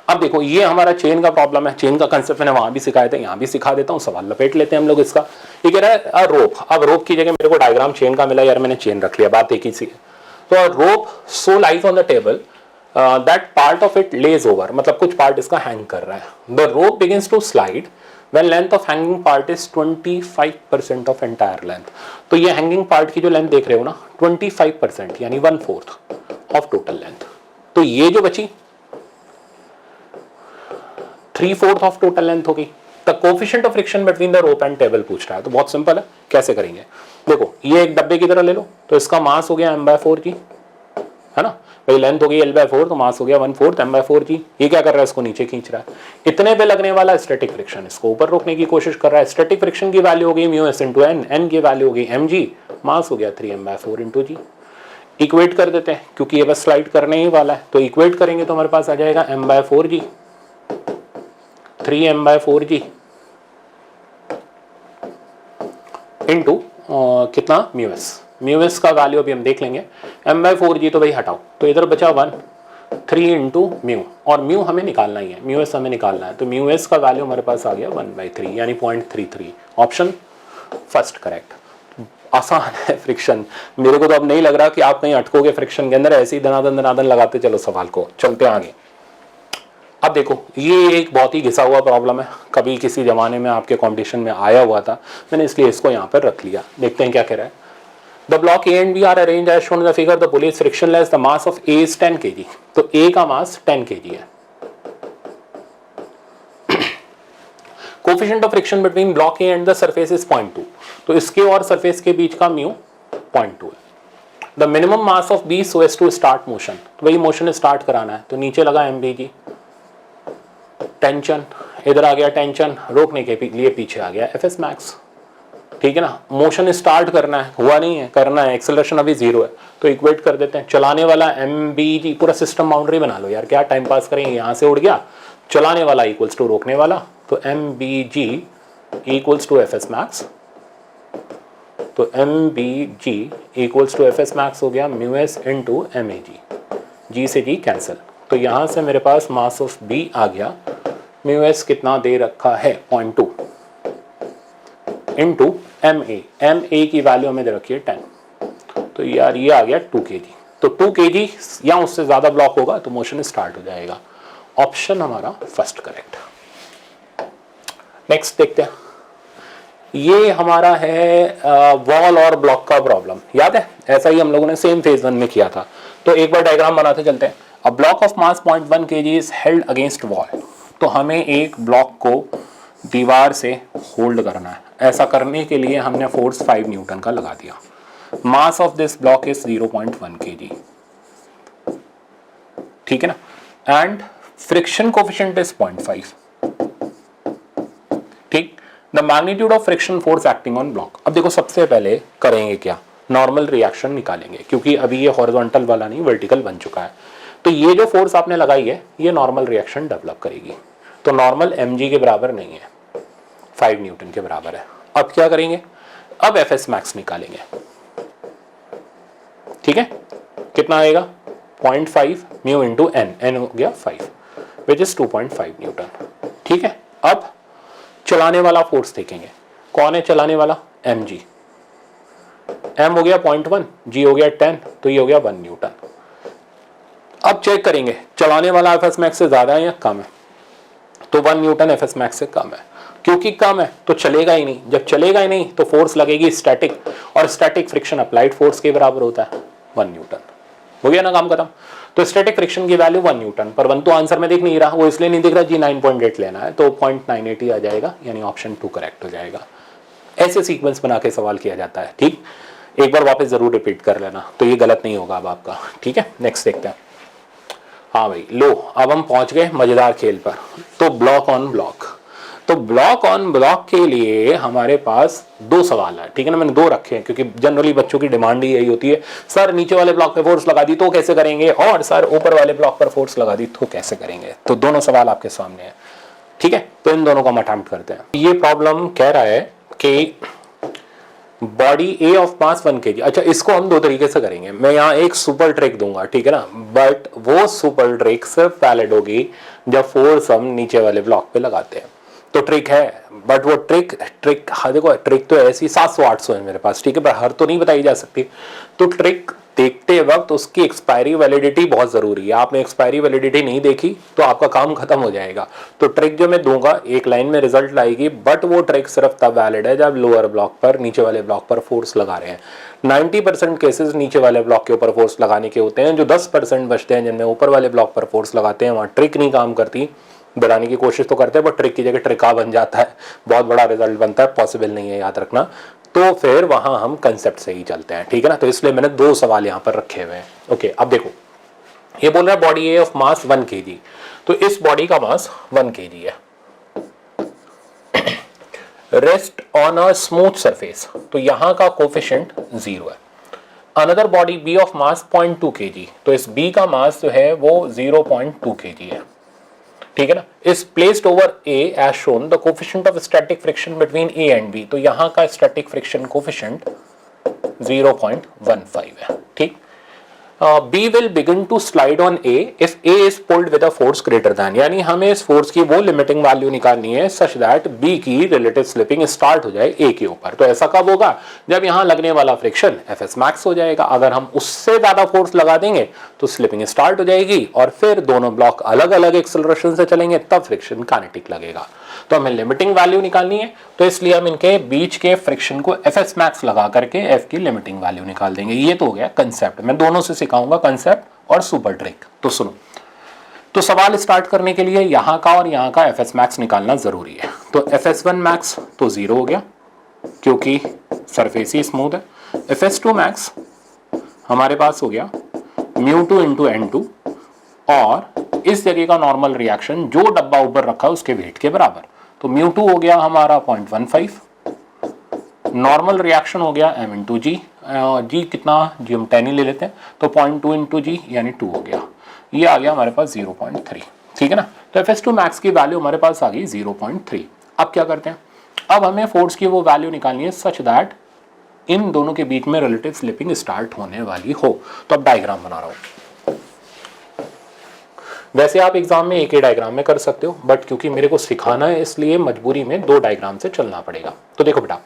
अब देखो ये हमारा चेन का प्रॉब्लम है, चेन का कंसेप्ट मैंने वहां भी सिखाया था, यहाँ भी सिखा देता हूँ, सवाल लपेट लेते हैं हम लोग इसका। ये कह रहा है रोप। अब रोप की जगह मेरे को डायग्राम चेन का मिला यार, मैंने चेन रख लिया, बात एक ही सी। तो rope so lies on the table that part of it lays over, मतलब कुछ पार्ट इसका हैंग कर रहा है। The rope begins to slide when length of hanging part is 25% of entire length। तो ये हैंगिंग पार्ट की जो लेंथ देख रहे हो ना 25% यानी 1/4 ऑफ टोटल लेंथ। तो ये जो बची 3/4 ऑफ टोटल लेंथ हो गई। The coefficient of friction between the rope and table पूछ रहा है, तो बहुत सिंपल है, कैसे करेंगे। देखो ये एक डब्बे की तरह ले लो, तो इसका मास हो गया m/4 जी, है ना भाई, लेंथ हो गई l/4, तो मास हो गया 1/4 m/4 जी। ये क्या कर रहा है, इसको नीचे खींच रहा है। इतने पे लगने वाला स्टैटिक फ्रिक्शन, इसको ऊपर रोकने की कोशिश कर रहा है। स्टैटिक फ्रिक्शन की वैल्यू हो गई μs × n, n की वैल्यू हो गई mg, मास हो गया 3m/4 × g। इक्वेट कर देते हैं क्योंकि ये बस स्लाइड करने ही वाला है, तो इक्वेट करेंगे तो हमारे पास आ जाएगा m/4 जी, 3m/4 जी इंटू कितना म्यूएस का वैल्यू अभी हम देख लेंगे। m/4 जी तो भाई हटाओ, तो इधर बचा 1, 3 इंटू म्यू, और म्यू हमें निकालना ही है, म्यूएस हमें निकालना है, तो म्यूएस का वैल्यू हमारे पास आ गया 1/3 यानी 0.33। Option first correct. आसान है फ्रिक्शन, मेरे को तो अब नहीं लग रहा कि आप कहीं अटकोगे फ्रिक्शन के अंदर, ऐसे ही दनादन लगाते चलो सवाल को, चलते आगे। अब देखो ये एक बहुत ही घिसा हुआ प्रॉब्लम है, कभी किसी जमाने में आपके कंपटीशन में आया हुआ था, मैंने इसलिए इसको यहाँ पर रख लिया। देखते हैं क्या कह रहा है। The block A and B are arranged as shown in the figure, the pulley is frictionless, the mass of A is 10 kg। तो ए का मास 10 kg है। Coefficient of friction between block A and the surface is 0.2, तो इसके और सरफेस के बीच का म्यू 0.2 है। The minimum mass of B so as to start motion, तो वही मोशन स्टार्ट कराना है, तो नीचे लगा एमबी जी, टेंशन इधर आ गया, टेंशन रोकने के लिए पीछे आ गया एफएस मैक्स, ठीक है ना। मोशन स्टार्ट करना है, हुआ नहीं है, करना है, एक्सेलरेशन अभी 0 है, तो इक्वेट कर देते हैं। चलाने वाला एमबी जी, पूरा सिस्टम बाउंड्री बना लो यार, क्या टाइम पास करेंगे, यहाँ से उड़ गया, चलाने वाला इक्वल्स टू रोकने वाला, तो MB G equals to FS max, तो MB G equals to FS max हो गया mu S into M A G, G से जी कैंसिल, तो यहाँ से मेरे पास मास ऑफ बी आ गया, म्यूएस कितना दे रखा है 0.2 इंटू एम ए की वैल्यू हमें दे रखी है 10, तो यार ये आ गया 2 kg, तो 2 kg या उससे ज्यादा ब्लॉक होगा तो मोशन स्टार्ट हो जाएगा। ऑप्शन हमारा फर्स्ट करेक्ट। नेक्स्ट देखते हैं, ये हमारा है वॉल और ब्लॉक का प्रॉब्लम, याद है ऐसा ही हम लोगों ने सेम फेज 1 में किया था, तो एक बार डायग्राम बनाते चलते हैं। A block of mass 0.1 kg is held against wall, तो हमें एक ब्लॉक को दीवार से होल्ड करना है, ऐसा करने के लिए हमने फोर्स 5 न्यूटन का लगा दिया। Mass of this block is 0.1 kg, ठीक है ना, एंड फ्रिक्शन कोफिशिएंट इज 0.5, ठीक। The magnitude of friction force acting on block, अब देखो सबसे पहले करेंगे क्या, नॉर्मल रिएक्शन निकालेंगे, क्योंकि अभी ये हॉरिजॉन्टल वाला नहीं वर्टिकल बन चुका है, तो ये जो फोर्स आपने लगाई है ये नॉर्मल रिएक्शन डेवलप करेगी, तो नॉर्मल mg के बराबर नहीं है, 5 न्यूटन के बराबर है। अब क्या करेंगे, अब एफएस मैक्स निकालेंगे, ठीक है, कितना आएगा 0.5 म्यू इंटू एन हो गया 5 विच इज 2.5 न्यूटन, ठीक है। अब चलाने वाला फोर्स देखेंगे, कौन है चलाने वाला, mg, m हो गया 0.1, g हो गया 10, तो ये हो गया 1 न्यूटन। अब चेक करेंगे चलाने वाला एफएस मैक्स से ज्यादा है या कम है, तो 1 न्यूटन एफएस मैक्स से कम है, क्योंकि कम है तो चलेगा ही नहीं, जब चलेगा ही नहीं तो फोर्स लगेगी स्टैटिक, और स्टैटिक फ्रिक्शन अप्लाइड फोर्स के बराबर होता है 1 न्यूटन, हो गया ना काम खत्म। तो स्टैटिक फ्रिक्शन की वैल्यू 1 न्यूटन, पर 1 तो आंसर में दिख नहीं रहा, वो इसलिए नहीं दिख रहा जी 9.8 लेना है, तो 0.98 ही आ जाएगा, यानी ऑप्शन 2 करेक्ट हो जाएगा। ऐसे सीक्वेंस बना के सवाल किया जाता है, ठीक, एक बार वापस जरूर रिपीट कर लेना, तो ये गलत नहीं होगा अब आपका, ठीक है। नेक्स्ट देखते हैं, हाँ भाई लो, अब हम पहुंच गए मजेदार खेल पर, तो ब्लॉक ऑन ब्लॉक, तो ब्लॉक ऑन ब्लॉक के लिए हमारे पास 2 सवाल है, ठीक है ना, मैंने 2 रखे हैं क्योंकि जनरली बच्चों की डिमांड ही यही होती है, सर नीचे वाले ब्लॉक पे फोर्स लगा दी तो कैसे करेंगे, और सर ऊपर वाले ब्लॉक पर फोर्स लगा दी तो कैसे करेंगे, तो दोनों सवाल आपके सामने है, ठीक है। तो इन दोनों को हम अटेम्प्ट करते हैं। ये प्रॉब्लम कह रहा है कि body A of mass 1 kg, अच्छा इसको हम 2 तरीके से करेंगे, मैं यहाँ एक सुपर ट्रिक दूंगा, ठीक है ना, बट वो सुपर ट्रिक सिर्फ वैलिड होगी जब फोर्स हम नीचे वाले ब्लॉक पे लगाते हैं, तो ट्रिक है, बट वो ट्रिक हाँ देखो ट्रिक तो ऐसी 700-800 है मेरे पास, ठीक है, पर हर तो नहीं बताई जा सकती, तो ट्रिक देखते वक्त उसकी एक्सपायरी वैलिडिटी बहुत जरूरी है, आपने एक्सपायरी वैलिडिटी नहीं देखी तो आपका काम खत्म हो जाएगा। तो ट्रिक जो मैं दूंगा एक लाइन में रिजल्ट लाएगी, बट वो ट्रिक सिर्फ तब वैलिड है जब लोअर ब्लॉक पर नीचे वाले ब्लॉक पर फोर्स लगा रहे हैं। 90% केसेस नीचे वाले ब्लॉक के ऊपर फोर्स लगाने के होते हैं, जो 10% बचते हैं जिनमें ऊपर वाले ब्लॉक पर फोर्स लगाते हैं वहां ट्रिक नहीं काम करती, बनाने की कोशिश तो करते हैं बट ट्रिक की जगह ट्रिका बन जाता है, बहुत बड़ा रिजल्ट बनता है, पॉसिबल नहीं है, याद रखना। तो फिर वहां हम कंसेप्ट से ही चलते हैं, ठीक है ना। तो इसलिए मैंने 2 सवाल यहां पर रखे हुए हैं। ओके, अब देखो ये बोल रहा है body A of mass 1 kg, तो इस बॉडी का मास 1 kg है, rest on a smooth surface, तो यहां का कोफिशिएंट 0 है। Another body B of mass 0.2 kg, तो इस बी का मास जो है वो 0.2 kg है, ठीक है ना। Is placed over A as shown the coefficient of static friction between A and B, तो यहां का स्टैटिक फ्रिक्शन कोफिशिएंट 0.15 है, ठीक। B will begin to slide on A if A is pulled with a force greater than, यानी हमें इस फोर्स की वो लिमिटिंग वैल्यू निकालनी है such that B की रिलेटिव स्लिपिंग स्टार्ट हो जाए A के ऊपर। तो ऐसा कब होगा, जब यहां लगने वाला फ्रिक्शन Fs max हो जाएगा। अगर हम उससे ज्यादा फोर्स लगा देंगे तो स्लिपिंग स्टार्ट हो जाएगी और फिर दोनों ब्लॉक अलग अलग एक्सेलरेशन से चलेंगे, तब फ्रिक्शन काइनेटिक लगेगा। तो हमें लिमिटिंग वैल्यू निकालनी है, तो इसलिए हम इनके बीच के फ्रिक्शन को Fs max लगा करके F की लिमिटिंग वैल्यू निकाल देंगे। ये तो हो गया कंसेप्ट, मैं दोनों से सिखाऊंगा, कंसेप्ट और सुपर ट्रिक। तो सुनो, तो सवाल स्टार्ट करने के लिए यहां का और यहां का Fs max निकालना जरूरी है। तो Fs1 max तो 0 हो गया क्योंकि सरफेस ही स्मूथ है। Fs2 max हमारे पास हो गया μ2 × n2, और इस जगह का नॉर्मल रिएक्शन जो डब्बा ऊपर रखा उसके वेट के बराबर, तो μ2 हो गया हमारा 0.15, नॉर्मल रिएक्शन हो गया m × g, g कितना, जी हम 10 ही ले लेते हैं, तो 0.2 × g यानी 2 हो गया, ये आ गया हमारे पास 0.3, ठीक है ना। तो Fs2 max की वैल्यू हमारे पास आ गई 0.3। अब क्या करते हैं, अब हमें फोर्स की वो वैल्यू निकालनी है सच दैट इन दोनों के बीच में रिलेटिव स्लिपिंग स्टार्ट होने वाली हो। तो अब डायग्राम बना रहा हूं, वैसे आप एग्जाम में एक ही डायग्राम में कर सकते हो, बट क्योंकि मेरे को सिखाना है इसलिए मजबूरी में 2 डायग्राम से चलना पड़ेगा। तो देखो बेटा,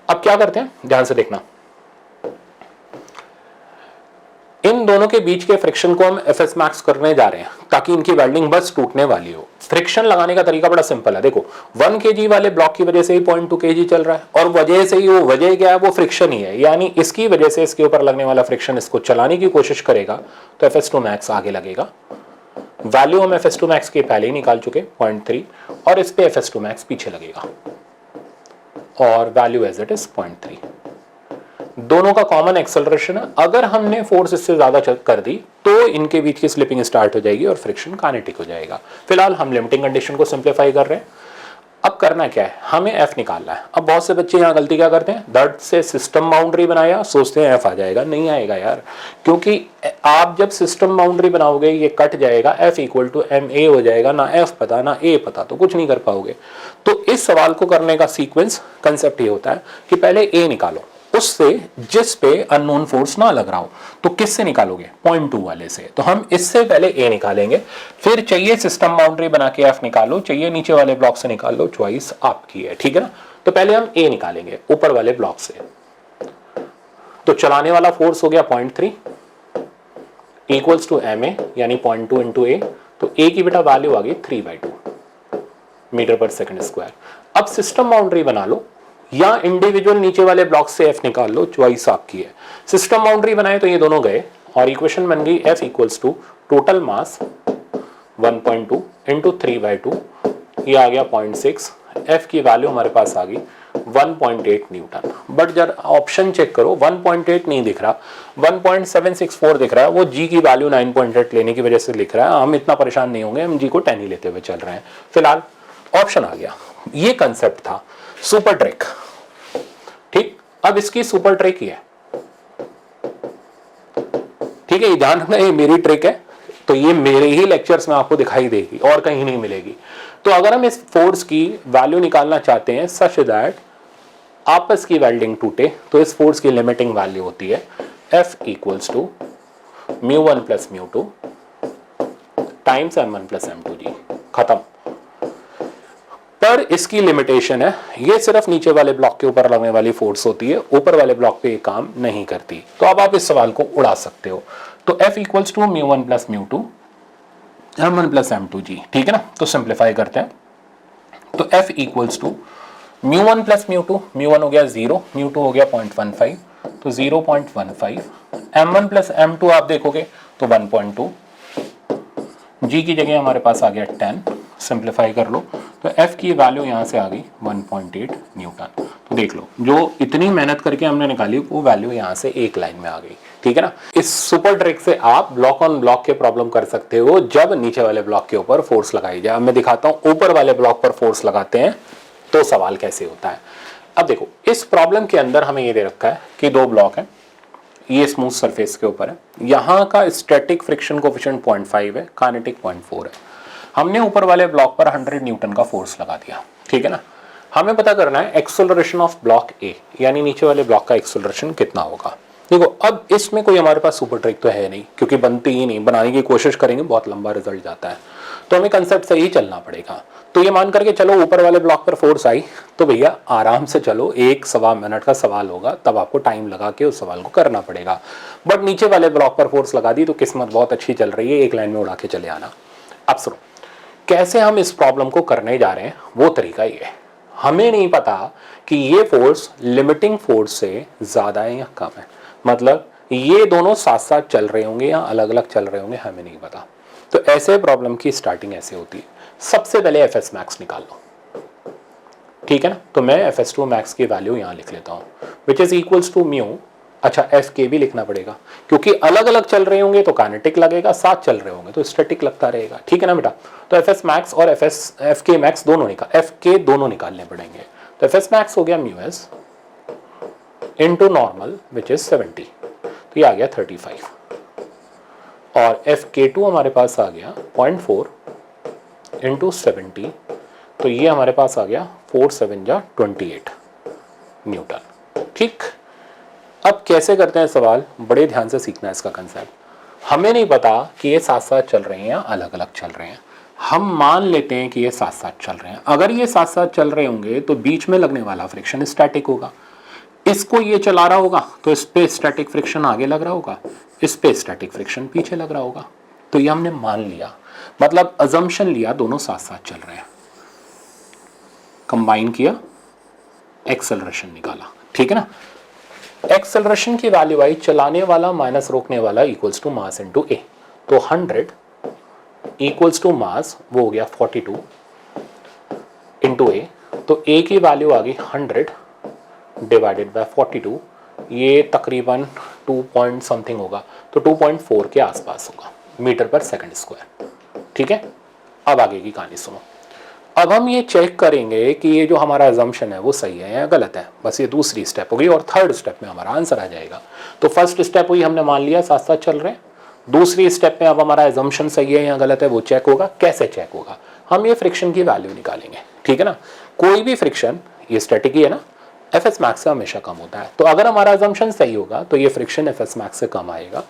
अब क्या करते हैं, ध्यान से देखना, इन दोनों के बीच के फ्रिक्शन को हम Fs max करने जा रहे हैं ताकि इनकी वेल्डिंग बस टूटने वाली हो। फ्रिक्शन लगाने का तरीका बड़ा सिंपल है, देखो 1 kg वाले ब्लॉक की वजह से ही 0.2 kg चल रहा है, और वजह से ही, वो वजह क्या है, वो फ्रिक्शन ही है, यानी इसकी वजह से इसके ऊपर लगने वाला फ्रिक्शन इसको चलाने की कोशिश करेगा, तो Fs2 max आगे लगेगा। वैल्यू हम Fs2 max के पहले ही निकाल चुके 0.3, और इस पे Fs2 max पीछे लगेगा, और वैल्यू एज इट इज 0.3। दोनों का कॉमन एक्सेलरेशन है, अगर हमने फोर्स इससे ज्यादा कर दी तो इनके बीच की स्लिपिंग स्टार्ट हो जाएगी और फ्रिक्शन काइनेटिक हो जाएगा। फिलहाल हम लिमिटिंग कंडीशन को सिंप्लीफाई कर रहे हैं। अब करना क्या है, हमें F निकालना है। अब बहुत से बच्चे यहाँ गलती क्या करते हैं, दर्द से सिस्टम बाउंड्री बनाया, सोचते हैं F आ जाएगा, नहीं आएगा यार, क्योंकि आप जब सिस्टम बाउंड्री बनाओगे ये कट जाएगा, F = ma हो जाएगा, ना F पता ना A पता, तो कुछ नहीं कर पाओगे। तो इस सवाल को करने का सीक्वेंस कंसेप्ट ये होता है कि पहले A निकालो, उससे जिस पे अननोन फोर्स ना लग रहा हो, तो किससे निकालोगे, 0.2 वाले से। तो हम इससे पहले A निकालेंगे, फिर चाहिए सिस्टम बाउंड्री बना के F निकालो, चाहिए नीचे वाले ब्लॉक से निकाल लो, चॉइस आपकी है, ठीक है ना। तो पहले हम A निकालेंगे ऊपर वाले ब्लॉक से, तो चलाने वाला फोर्स हो गया 0.3 = ma, यानी 0.2 × A, तो A की बेटा वैल्यू आ गई 3/2 मीटर/सेकंड स्क्वायर। अब सिस्टम बाउंड्री बना लो या इंडिविजुअल नीचे वाले ब्लॉक से F निकाल लो, चॉइस आपकी है। सिस्टम बाउंड्री बनाए तो ये दोनों गए और इक्वेशन बन गई F = टोटल मास 1.2 × 3/2, ये आ गया 0.6, F की वैल्यू हमारे पास आ गई 1.8 न्यूटन। बट जब ऑप्शन चेक करो 1.8 नहीं दिख रहा, 1.764 दिख रहा है, वो G की वैल्यू 9.8 लेने की वजह से लिख रहा है। हम इतना परेशान नहीं होंगे, हम G को 10 ही लेते हुए चल रहे हैं। फिलहाल ऑप्शन आ गया, ये कंसेप्ट था सुपर ट्रिक, ठीक। अब इसकी सुपर ट्रिक ही है, ठीक है, ये ध्यान रखना, ये मेरी ट्रिक है, तो ये मेरे ही लेक्चर्स में आपको दिखाई देगी और कहीं नहीं मिलेगी। तो अगर हम इस फोर्स की वैल्यू निकालना चाहते हैं सच दैट आपस की वेल्डिंग टूटे, तो इस फोर्स की लिमिटिंग वैल्यू होती है F = μ1 + μ2 टाइम्स m1 + m2g, खत्म। पर इसकी लिमिटेशन है, ये सिर्फ नीचे वाले ब्लॉक के ऊपर लगने वाली फोर्स होती है, ऊपर वाले ब्लॉक पे ये काम नहीं करती। तो अब आप इस सवाल को उड़ा सकते हो। तो F = μ1 + μ2 m1 + m2g, ठीक है ना। तो सिंप्लीफाई करते हैं, तो F = μ1 + μ2, μ1 हो गया 0, μ2 हो गया 0.15, तो 0.15, m1 + m2 आप देखोगे तो 1.2, जी की जगह हमारे पास आ गया 10, सिंप्लीफाई कर लो तो एफ की वैल्यू यहाँ से आ गई 1.8 न्यूटन। तो देख लो जो इतनी मेहनत करके हमने निकाली वो वैल्यू यहाँ से एक लाइन में आ गई, ठीक है ना। इस सुपर ट्रिक से आप ब्लॉक ऑन ब्लॉक के प्रॉब्लम कर सकते हो जब नीचे वाले ब्लॉक के ऊपर फोर्स लगाई जाए। अब मैं दिखाता हूँ ऊपर वाले ब्लॉक पर फोर्स लगाते हैं तो सवाल कैसे होता है। अब देखो इस प्रॉब्लम के अंदर हमें ये दे रखा है कि दो ब्लॉक है, ये स्मूथ सरफेस के ऊपर है, यहाँ का स्टैटिक फ्रिक्शन कोएफिशिएंट 0.5 है, काइनेटिक 0.4 है। हमने ऊपर वाले ब्लॉक पर 100 न्यूटन का फोर्स लगा दिया, ठीक है ना। हमें पता करना है एक्सेलरेशन ऑफ ब्लॉक ए, यानी नीचे वाले ब्लॉक का एक्सेलरेशन कितना होगा। देखो अब इसमें कोई हमारे पास सुपर ट्रिक तो है नहीं क्योंकि बनती ही नहीं, बनाने की कोशिश करेंगे बहुत लंबा रिजल्ट जाता है, तो हमें कंसेप्ट से ही चलना पड़ेगा। तो ये मान करके चलो ऊपर वाले ब्लॉक पर फोर्स आई तो भैया आराम से चलो, 1-1.25 मिनट का सवाल होगा, तब आपको टाइम लगा के उस सवाल को करना पड़ेगा। बट नीचे वाले ब्लॉक पर फोर्स लगा दी तो किस्मत बहुत अच्छी चल रही है, एक लाइन में उड़ा के चले आना। अब सुनो कैसे हम इस प्रॉब्लम को करने जा रहे हैं, वो तरीका ये है। हमें नहीं पता कि ये फोर्स लिमिटिंग फोर्स से ज्यादा है या कम है, मतलब ये दोनों साथ साथ चल रहे होंगे या अलग अलग चल रहे होंगे, हमें नहीं पता। तो ऐसे प्रॉब्लम की स्टार्टिंग ऐसे होती है, सबसे पहले एफ एस मैक्स निकाल लो, ठीक है ना। तो मैं एफ एस टू मैक्स की वैल्यू यहां लिख लेता हूं which is equals to mu. अच्छा एफ के भी लिखना पड़ेगा क्योंकि अलग अलग चल रहे होंगे तो काइनेटिक लगेगा, साथ चल रहे होंगे तो स्टैटिक लगता रहेगा, ठीक है ना बेटा। तो एफ एस मैक्स और एफ के मैक्स दोनों निकालने पड़ेंगे। तो एफ एस मैक्स हो गया mu S into normal which is 70, तो ये आ गया 35, और एफ के टू हमारे पास आ गया 0.4 इंटू 70, तो ये हमारे पास आ गया 4 7 28 न्यूटन, ठीक। अब कैसे करते हैं सवाल, बड़े ध्यान से सीखना है इसका कंसेप्ट। हमें नहीं पता कि ये साथ साथ चल रहे हैं या अलग अलग चल रहे हैं, हम मान लेते हैं कि ये साथ साथ चल रहे हैं। अगर ये साथ साथ चल रहे होंगे तो बीच में लगने वाला फ्रिक्शन स्टैटिक होगा, इसको ये चला रहा होगा तो इस पे स्टैटिक फ्रिक्शन आगे लग रहा होगा, इस पे स्टैटिक फ्रिक्शन पीछे लग रहा होगा। तो ये हमने मान लिया, मतलब अजम्पशन लिया दोनों साथ साथ चल रहे हैं, कंबाइन किया, एक्सेलरेशन निकाला, ठीक है ना। एक्सेलरेशन की वैल्यू आई चलाने वाला माइनस रोकने वाला इक्वल्स टू मास इनटू ए, तो 100 इक्वल्स टू मास वो हो गया 42 इंटू ए, तो ए की वैल्यू आ गई 100 डिवाइडेड बाय 42, ये तकरीबन 2 पॉइंट समथिंग होगा, तो 2.4 के आसपास होगा मीटर पर सेकंड स्क्वायर, ठीक है। अब आगे की कहानी सुनो। अब हम ये चेक करेंगे कि ये जो हमारा अजम्पशन है वो सही है या गलत है, बस ये दूसरी स्टेप होगी और थर्ड स्टेप में हमारा आंसर आ जाएगा। तो फर्स्ट स्टेप हुई हमने मान लिया साथ साथ चल रहे हैं, दूसरी स्टेप में अब हमारा अजम्पशन सही है या गलत है वो चेक होगा। कैसे चेक होगा, हम ये फ्रिक्शन की वैल्यू निकालेंगे, ठीक है ना। कोई भी फ्रिक्शन, ये स्टैटिक ही है ना, एफ एस मैक्स से हमेशा कम होता है, तो अगर हमारा अजम्पशन सही होगा तो ये फ्रिक्शन एफ एस मैक्स से कम आएगा।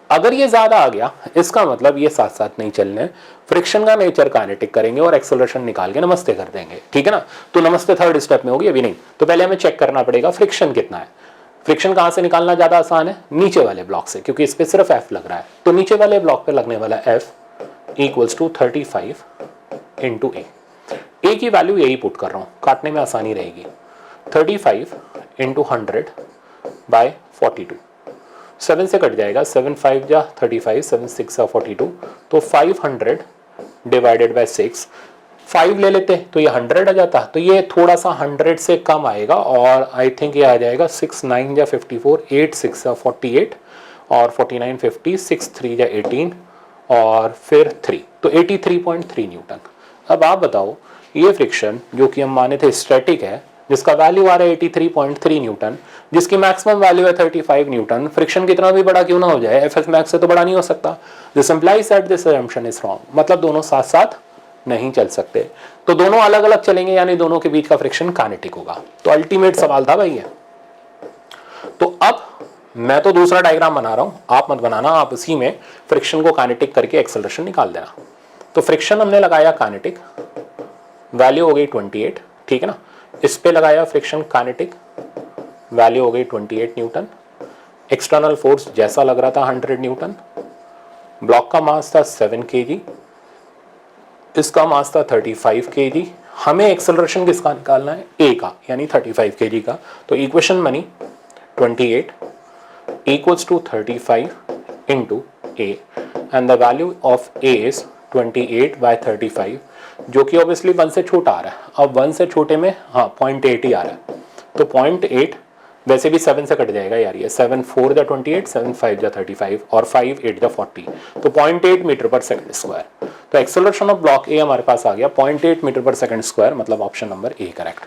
अगर ये ज्यादा आ गया इसका मतलब ये साथ साथ नहीं चलने, फ्रिक्शन का नेचर काइनेटिक करेंगे और एक्सेलरेशन निकाल के नमस्ते कर देंगे, ठीक है ना। तो नमस्ते थर्ड स्टेप में होगी, अभी नहीं। तो पहले हमें चेक करना पड़ेगा फ्रिक्शन कितना है। फ्रिक्शन कहां से निकालना ज्यादा आसान है, नीचे वाले ब्लॉक से, क्योंकि इस पे सिर्फ एफ लग रहा है। तो नीचे वाले ब्लॉक पे लगने वाला एफ इक्वल्स टू 35 इंटू ए की वैल्यू यही पुट कर रहा हूं, काटने में आसानी रहेगी। 35 इंटू 100 बाय 42, 7 से कट जाएगा, 7 5 जा 35, 7 6 जा 42, तो 500 डिवाइडेड बाय 6, 5 ले लेते तो ये 100 आ जाता, तो ये थोड़ा सा 100 से कम आएगा और आई थिंक ये आ जाएगा 6 9 जा 54, 8 6 जा 48 और 49 50, 6 3 जा 18 और फिर 3, तो 83.3 न्यूटन। अब आप बताओ ये फ्रिक्शन जो कि हम माने थे स्टैटिक है, जिसका वैल्यू आ रहा है 83.3 न्यूटन, जिसकी मैक्सिमम वैल्यू है 35 न्यूटन, फ्रिक्शन कितना भी बड़ा क्यों ना हो जाए एफ एस मैक्स से तो बड़ा नहीं हो सकता। This implies that this assumption is wrong, मतलब दोनों साथ साथ नहीं चल सकते, तो दोनों अलग अलग चलेंगे, यानी दोनों के बीच का फ्रिक्शन काइनेटिक होगा। तो अल्टीमेट सवाल था भाई ये। तो अब मैं तो दूसरा डायग्राम बना रहा हूं, आप मत बनाना, आप इसी में फ्रिक्शन को काइनेटिक करके एक्सेलरेशन निकाल देना। तो फ्रिक्शन हमने लगाया काइनेटिक, वैल्यू हो गई 28, ठीक है ना। इस पे लगाया फ्रिक्शन काइनेटिक, वैल्यू हो गई 28 न्यूटन। एक्सटर्नल फोर्स जैसा लग रहा था 100 न्यूटन। ब्लॉक का मास था 7 kg, इसका मास था 35 kg। हमें एक्सेलरेशन किसका निकालना है, ए का, यानी 35 kg का। तो इक्वेशन बनी 28 equals to 35 into a, and the value of A is 28/35 जो कि ऑब्वियसली 1 से छोटा आ रहा है। अब 1 से छोटे में हाँ 0.8 ही आ रहा है, तो 0.8 वैसे भी 7 से कट जाएगा यार, ये 7 4 जा 28, 7 5 जा 35 और 5 8 जा 40, तो 0.8 मीटर पर सेकंड स्क्वायर। तो एक्सेलरेशन ऑफ ब्लॉक ए हमारे पास आ गया 0.8 मीटर पर सेकंड स्क्वायर, मतलब ऑप्शन नंबर ए करेक्ट।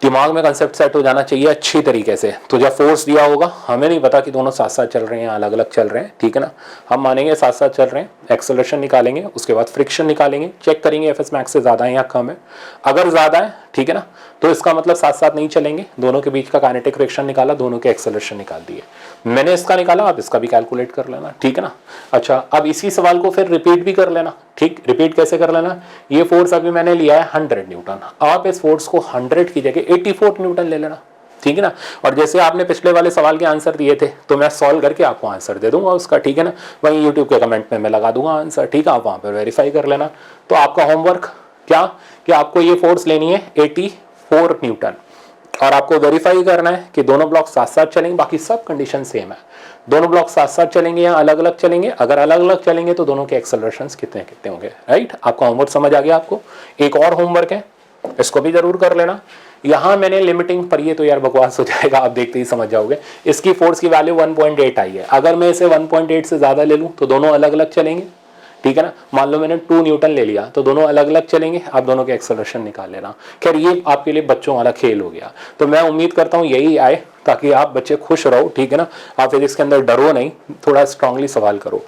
दिमाग में कंसेप्ट सेट हो जाना चाहिए अच्छी तरीके से। तो जब फोर्स दिया होगा, हमें नहीं पता कि दोनों साथ साथ चल रहे हैं या अलग अलग चल रहे हैं, ठीक है ना, हम मानेंगे साथ साथ चल रहे हैं, एक्सेलरेशन निकालेंगे, उसके बाद फ्रिक्शन निकालेंगे, चेक करेंगे एफएस मैक्स से ज़्यादा है या कम है। अगर ज़्यादा है, ठीक है ना, तो इसका मतलब साथ साथ नहीं चलेंगे, दोनों के बीच का काइनेटिक फ्रिक्शन निकाला, दोनों के एक्सेलरेशन निकाल दिए। मैंने इसका निकाला, आप इसका भी कैलकुलेट कर लेना, ठीक है ना। अच्छा, अब इसी सवाल को फिर रिपीट भी कर लेना, ठीक। रिपीट कैसे कर लेना, ये फोर्स अभी मैंने लिया है 100 न्यूटन, आप इस फोर्स को 100 की जगह 84 न्यूटन ले लेना, ठीक है ना। और जैसे आपने पिछले वाले सवाल के आंसर दिए थे, तो मैं सॉल्व करके आपको आंसर दे दूंगा उसका, ठीक है ना। वहीं यूट्यूब के कमेंट में मैं लगा दूंगा आंसर, ठीक है, आप वहां पर वेरीफाई कर लेना। तो आपका होमवर्क क्या कि आपको ये फोर्स लेनी है 84 न्यूटन, और आपको वेरीफाई करना है कि दोनों ब्लॉक साथ साथ चलेंगे, बाकी सब कंडीशन सेम है। दोनों ब्लॉक साथ साथ चलेंगे या अलग अलग चलेंगे, अगर अलग अलग चलेंगे तो दोनों के एक्सेलरेशंस कितने कितने होंगे, राइट। आपका होमवर्क समझ आ गया आपको। एक और होमवर्क है, इसको भी जरूर कर लेना। यहां मैंने लिमिटिंग पर, ये तो यार बकवास हो जाएगा, आप देखते ही समझ जाओगे। इसकी फोर्स की वैल्यू 1.8 आई है, अगर मैं इसे 1.8 से ज्यादा ले लूं तो दोनों अलग अलग चलेंगे, ठीक है ना। मान लो मैंने 2 न्यूटन ले लिया तो दोनों अलग अलग चलेंगे, आप दोनों के एक्सेलरेशन निकाल लेना। खैर ये आपके लिए बच्चों वाला खेल हो गया, तो मैं उम्मीद करता हूँ यही आए ताकि आप बच्चे खुश रहो, ठीक है ना। आप फिजिक्स के अंदर डरो नहीं, थोड़ा स्ट्रांगली सवाल करो।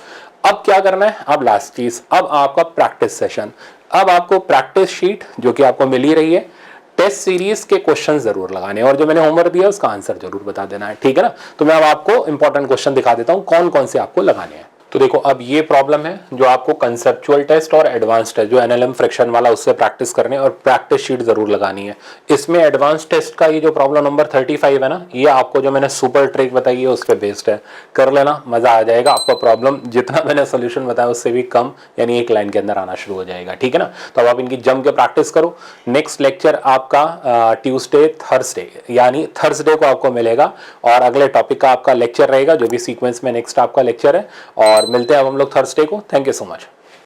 अब क्या करना है, अब लास्ट चीज, अब आपका प्रैक्टिस सेशन। अब आपको प्रैक्टिस शीट जो कि आपको मिल ही रही है, टेस्ट सीरीज के क्वेश्चन जरूर लगाने हैं, और जो मैंने होमवर्क दिया उसका आंसर जरूर बता देना है, ठीक है ना। तो मैं अब आपको इंपॉर्टेंट क्वेश्चन दिखा देता हूं कौन कौन से आपको लगाने हैं। तो देखो, अब ये प्रॉब्लम है जो आपको कंसेप्चुअल टेस्ट और एडवांस टेस्ट, जो एनएलएम फ्रिक्शन वाला, उससे प्रैक्टिस करने और प्रैक्टिस शीट जरूर लगानी है। इसमें एडवांस टेस्ट का ये जो प्रॉब्लम नंबर 35 है ना, ये आपको जो मैंने सुपर ट्रिक बताई है उस पर बेस्ड है, कर लेना, मजा आ जाएगा आपका। प्रॉब्लम जितना मैंने सोल्यूशन बताया उससे भी कम, यानी एक लाइन के अंदर आना शुरू हो जाएगा, ठीक है ना। तो अब आप इनकी जम के प्रैक्टिस करो। नेक्स्ट लेक्चर आपका ट्यूसडे थर्सडे, यानी थर्सडे को आपको मिलेगा, और अगले टॉपिक का आपका लेक्चर रहेगा, जो भी सीक्वेंस में नेक्स्ट आपका लेक्चर है। और मिलते हैं अब हम लोग थर्सडे को। Thank you so much.